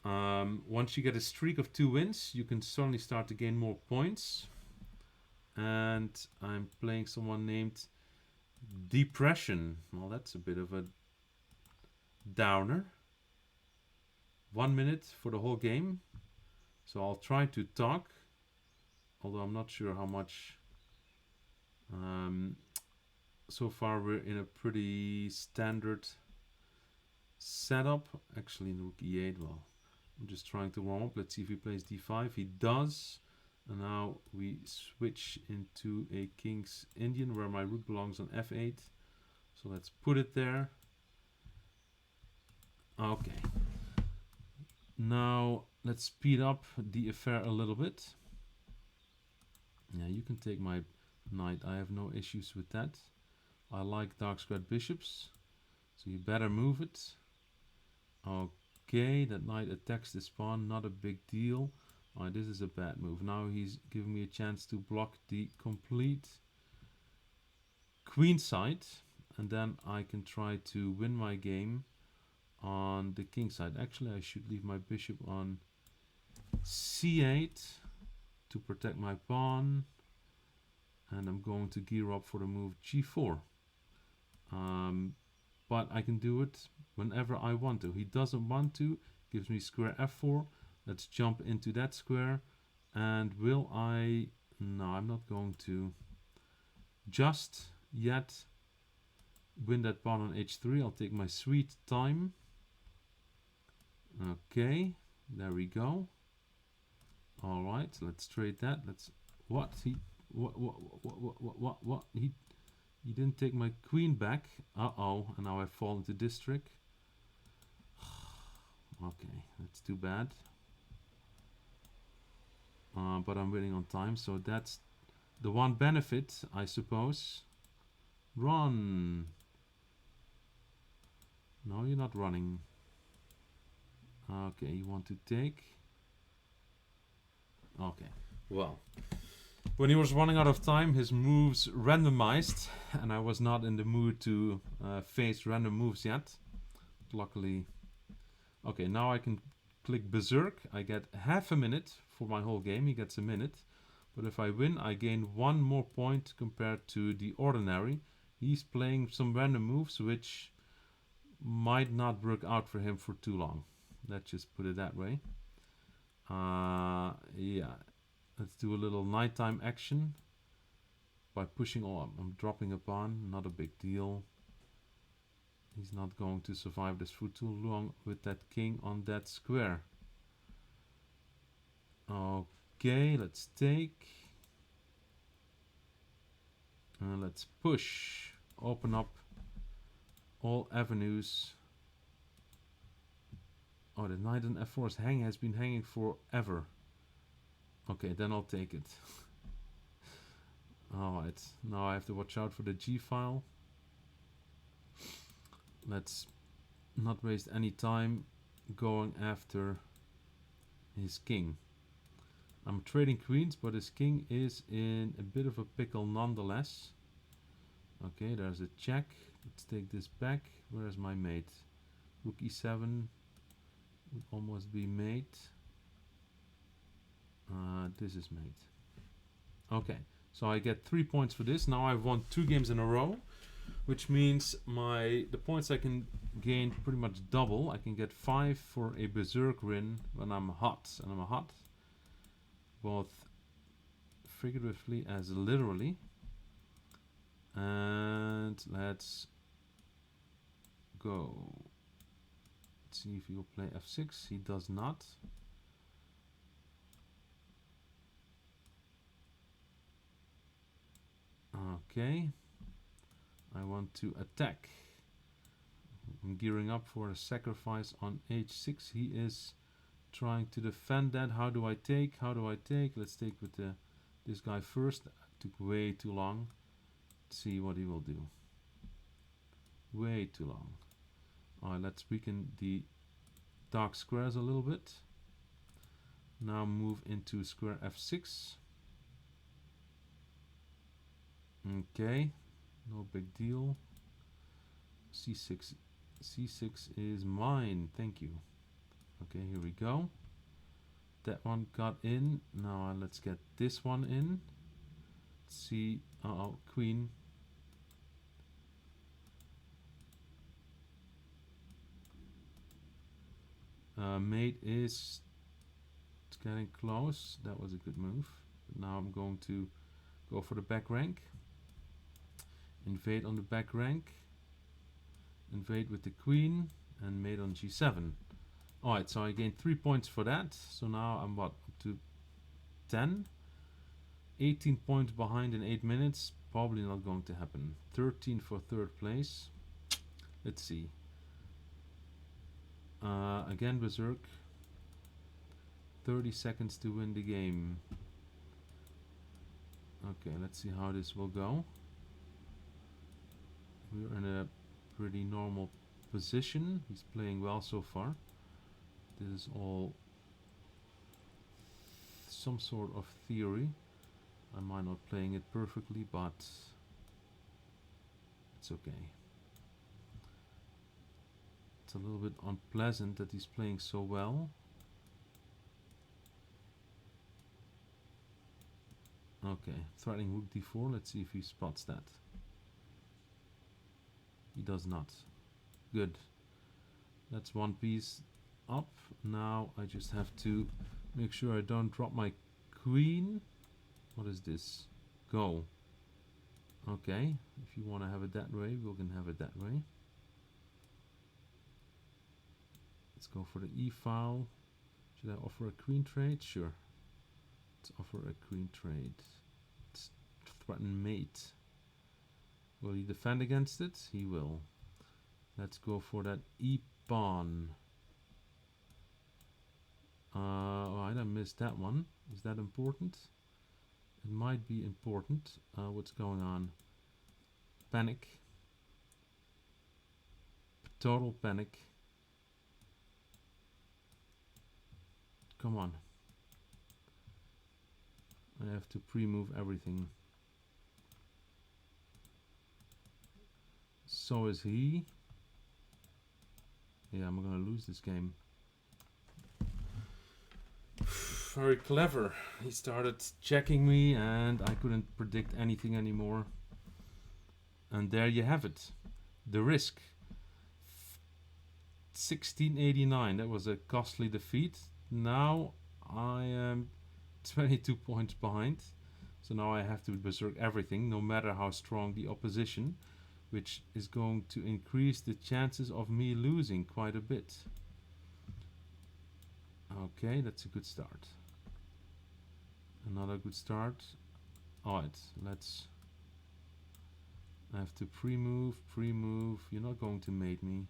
Once you get a streak of 2 wins, you can suddenly start to gain more points. And I'm playing someone named Depression. Well, that's a bit of a downer. 1 minute for the whole game. So I'll try to talk, although I'm not sure how much. So far we're in a pretty standard setup. Actually in rook e8, well, I'm just trying to warm up. Let's see if he plays d5. He does. And now we switch into a King's Indian where my rook belongs on f8. So let's put it there. Okay. Now let's speed up the affair a little bit. Yeah, you can take my knight. I have no issues with that. I like dark squared bishops, so you better move it. Okay, that knight attacks this pawn. Not a big deal. Alright, this is a bad move. Now he's giving me a chance to block the complete queen side, and then I can try to win my game on the king side. Actually, I should leave my bishop on c8 to protect my pawn, and I'm going to gear up for the move g4. But I can do it whenever I want to. He doesn't want to. Gives me square f4. Let's jump into that square. And will I... No, I'm not going to just yet win that pawn on h3. I'll take my sweet time. Okay, there we go. All right, let's trade that. Let's... What? What? He didn't take my queen back. Uh-oh, and now I fall into this trick. Okay, that's too bad. But I'm winning on time, so that's the one benefit, I suppose. Run! No, you're not running. Okay, you want to take? Okay, well. When he was running out of time, his moves randomized, and I was not in the mood to face random moves yet. Luckily. Okay, now I can click Berserk. I get half a minute for my whole game. He gets a minute. But if I win, I gain 1 more point compared to the ordinary. He's playing some random moves, which might not work out for him for too long. Let's just put it that way. Yeah. Let's do a little nighttime action by pushing all up. I'm dropping a pawn, not a big deal. He's not going to survive this for too long with that king on that square. Okay, let's take. Let's push. Open up all avenues. Oh, the knight on f4 is hanging, has been hanging forever. Okay, then I'll take it. Alright, now I have to watch out for the g file. Let's not waste any time going after his king. I'm trading queens, but his king is in a bit of a pickle nonetheless. Okay, there's a check. Let's take this back. Where's my mate? Rook e7 would almost be mate. This is mate. Okay, so I get 3 points for this. Now I've won 2 games in a row, which means the points I can gain pretty much double. I can get 5 for a berserk win when I'm hot, and I'm hot both figuratively as literally. And let's go. Let's see if he'll play f6. He does not. Okay. I want to attack. I'm gearing up for a sacrifice on h6. He is trying to defend that. How do I take? How do I take? Let's take with this guy first. It took way too long. Let's see what he will do. Way too long. Alright, let's weaken the dark squares a little bit. Now move into square f6. Okay, no big deal. c6 is mine, thank you. Okay, here we go. That one got in. Now let's get this one in. Let's see. Uh-oh, queen. Mate is getting close. That was a good move. But now I'm going to go for the back rank. Invade on the back rank. Invade with the queen and mate on g7. Alright, so I gained 3 points for that. So now I'm what, up to 10? 18 points behind in 8 minutes. Probably not going to happen. 13 for third place. Let's see. Again, berserk. 30 seconds to win the game. Okay, let's see how this will go. We're in a pretty normal position. He's playing well so far. This is all some sort of theory. I might not playing it perfectly, but it's okay. It's a little bit unpleasant that he's playing so well. Okay, threatening rook d4. Let's see if he spots that. He does not. Good. That's one piece up. Now I just have to make sure I don't drop my queen. What is this? Go. Okay, if you want to have it that way, we can have it that way. Let's go for the e file. Should I offer a queen trade? Sure. Let's offer a queen trade. Let's threaten mate. Will he defend against it? He will. Let's go for that e pawn. Alright, I missed that one. Is that important? It might be important. What's going on? Panic. Total panic. Come on. I have to pre-move everything. So is he. Yeah, I'm gonna lose this game. Very clever. He started checking me and I couldn't predict anything anymore. And there you have it. The risk. 1689. That was a costly defeat. Now I am 22 points behind. So now I have to berserk everything, no matter how strong the opposition, which is going to increase the chances of me losing quite a bit. Okay, that's a good start. Another good start. Alright, let's I have to pre-move. You're not going to mate me.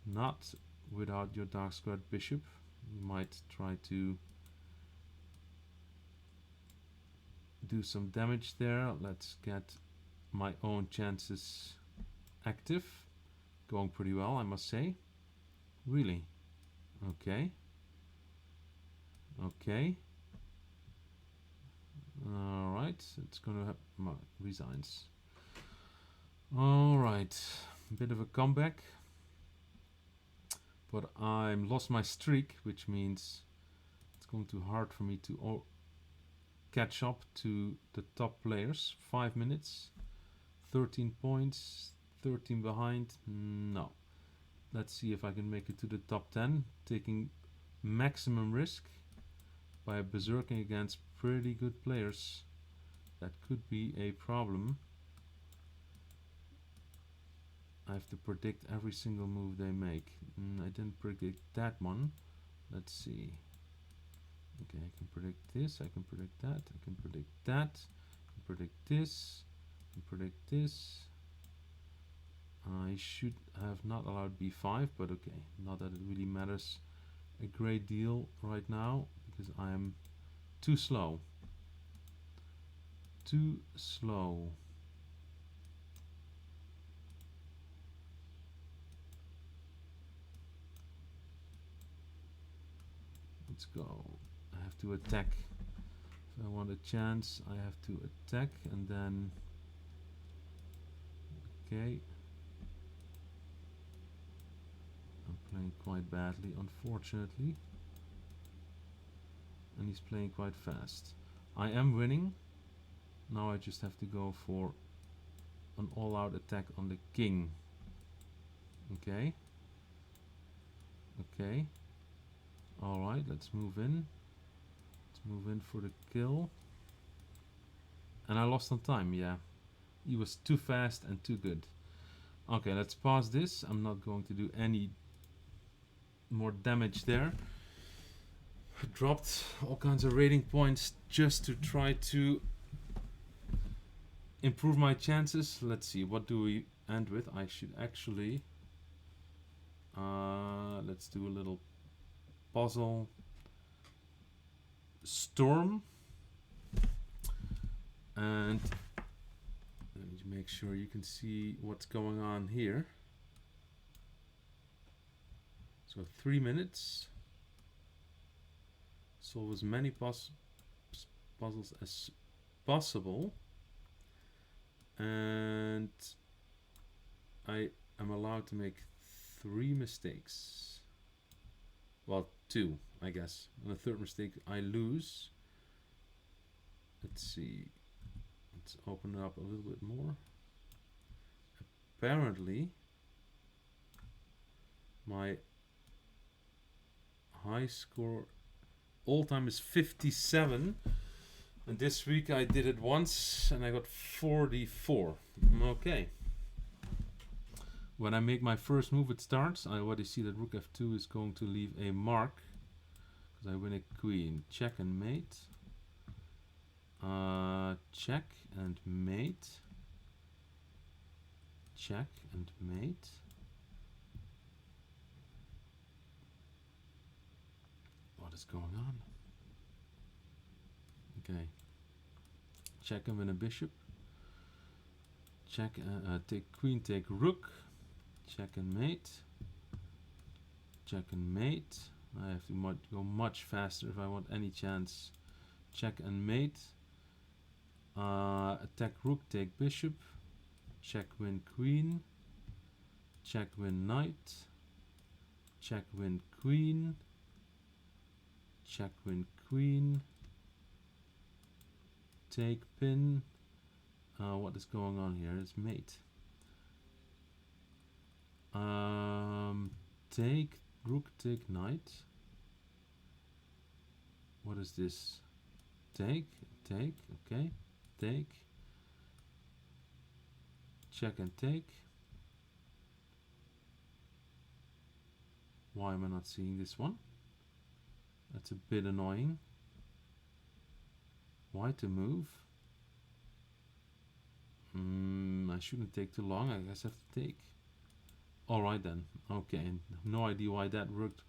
Not without your dark squared bishop. You might try to do some damage there. Let's get my own chances active. Going pretty well, I must say. Really. Okay. Okay. Alright, it's gonna have resigns. Alright, a bit of a comeback. But I'm lost my streak, which means it's going to be hard for me to catch up to the top players. 5 minutes, 13 points, 13 behind. No. Let's see if I can make it to the top 10, taking maximum risk by berserking against pretty good players. That could be a problem. I have to predict every single move they make. I didn't predict that one. Let's see. Okay, I can predict this, I can predict that, I can predict that, I can predict this, I can predict this. I should have not allowed b5, but okay, not that it really matters a great deal right now, because I am too slow. Too slow. Let's go. I have to attack. If I want a chance, I have to attack, and then... Okay. I'm playing quite badly, unfortunately. And he's playing quite fast. I am winning. Now I just have to go for an all-out attack on the king. Okay. Okay. Alright, let's move in. Let's move in for the kill. And I lost on time, yeah. He was too fast and too good. Okay, let's pause this. I'm not going to do any more damage there. I dropped all kinds of rating points just to try to improve my chances. Let's see, what do we end with? I should actually... let's do a little puzzle. Storm. And let me make sure you can see what's going on here. So 3 minutes. Solve as many puzzles as possible. And I am allowed to make 3 mistakes. Well, 2, I guess. On the third mistake, I lose. Let's see. Let's open it up a little bit more. Apparently, my high score all time is 57. And this week I did it once and I got 44. Okay. When I make my first move, it starts. I already see that rook f2 is going to leave a mark. Because I win a queen. Check and mate. Check and mate. Check and mate. What is going on? Okay. Check and win a bishop. Check, take queen, take rook. Check and mate. Check and mate. I have to go much faster if I want any chance. Check and mate. Attack rook, take bishop. Check, win queen. Check, win knight. Check, win queen. Check, win queen. Take pin. What is going on here? It's mate. Take rook, take knight. What is this? Take, okay. Take. Check and take. Why am I not seeing this one? That's a bit annoying. Why to move? I shouldn't take too long. I guess I have to take. Alright then. Okay. No idea why that worked.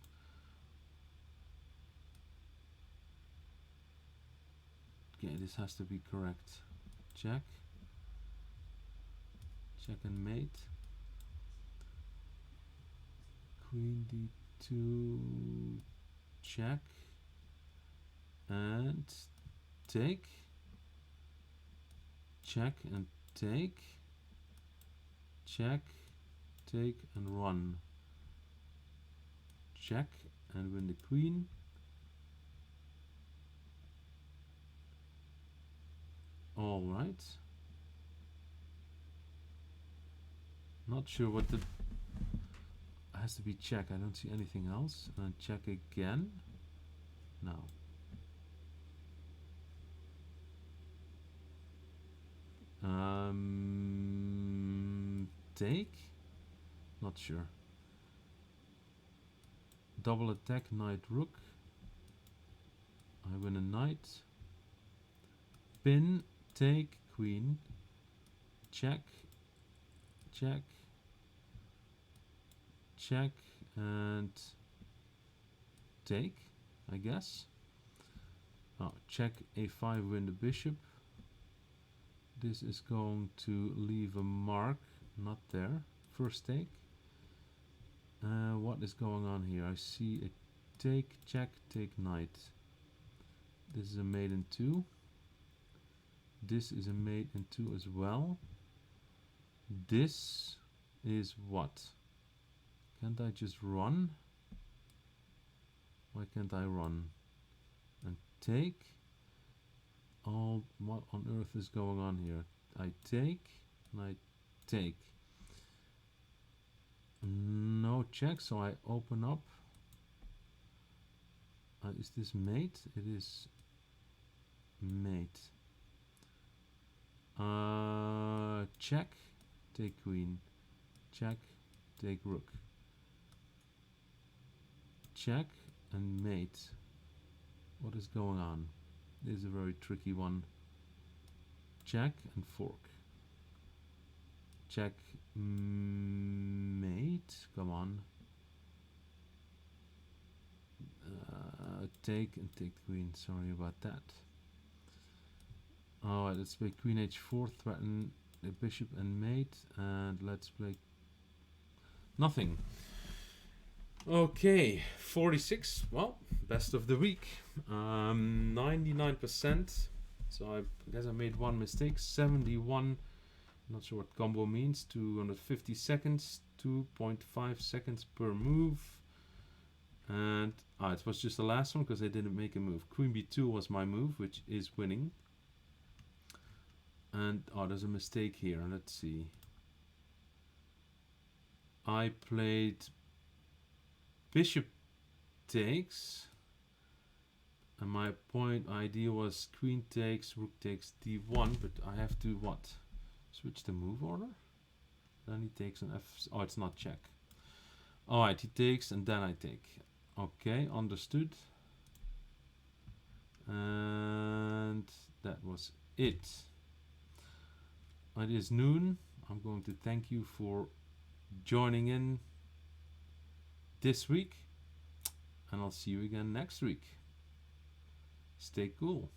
Okay, this has to be correct. Check. Check and mate. Queen d2. Check. And take. Check and take. Check. Take and run. Check and win the queen. All right. Not sure what the has to be check. I don't see anything else. And check again. No. Take. Not sure. Double attack, knight, rook. I win a knight. Pin, take, queen. Check. Check. Check and take, I guess. Oh, check a5, win the bishop. This is going to leave a mark. Not there. First take. What is going on here? I see a take, check, take, knight. This is a mate in 2. This is a mate in 2 as well. This is what? Can't I just run? Why can't I run? And take? Oh, what on earth is going on here? I take and I take. No check, so I open up. Is this mate? It is mate. Check, take queen. Check, take rook. Check and mate. What is going on? This is a very tricky one. Check and fork. Check, mate. Come on. Take and take queen. Sorry about that. Alright, let's play queen h4, threaten the bishop and mate, and let's play nothing. Okay, 46. Well, best of the week. 99%. So I guess I made one mistake. 71. Not sure what combo means. 250 seconds. 2.5 seconds per move. And it was just the last one because I didn't make a move. Queen b2 was my move, which is winning. And there's a mistake here. Let's see. I played bishop takes, and my point idea was queen takes, rook takes d1, but I have to what? Switch the move order? Then he takes an f. Oh, it's not check. Alright, he takes and then I take. Okay, understood. And that was it. It is noon. I'm going to thank you for joining in this week, and I'll see you again next week. Stay cool.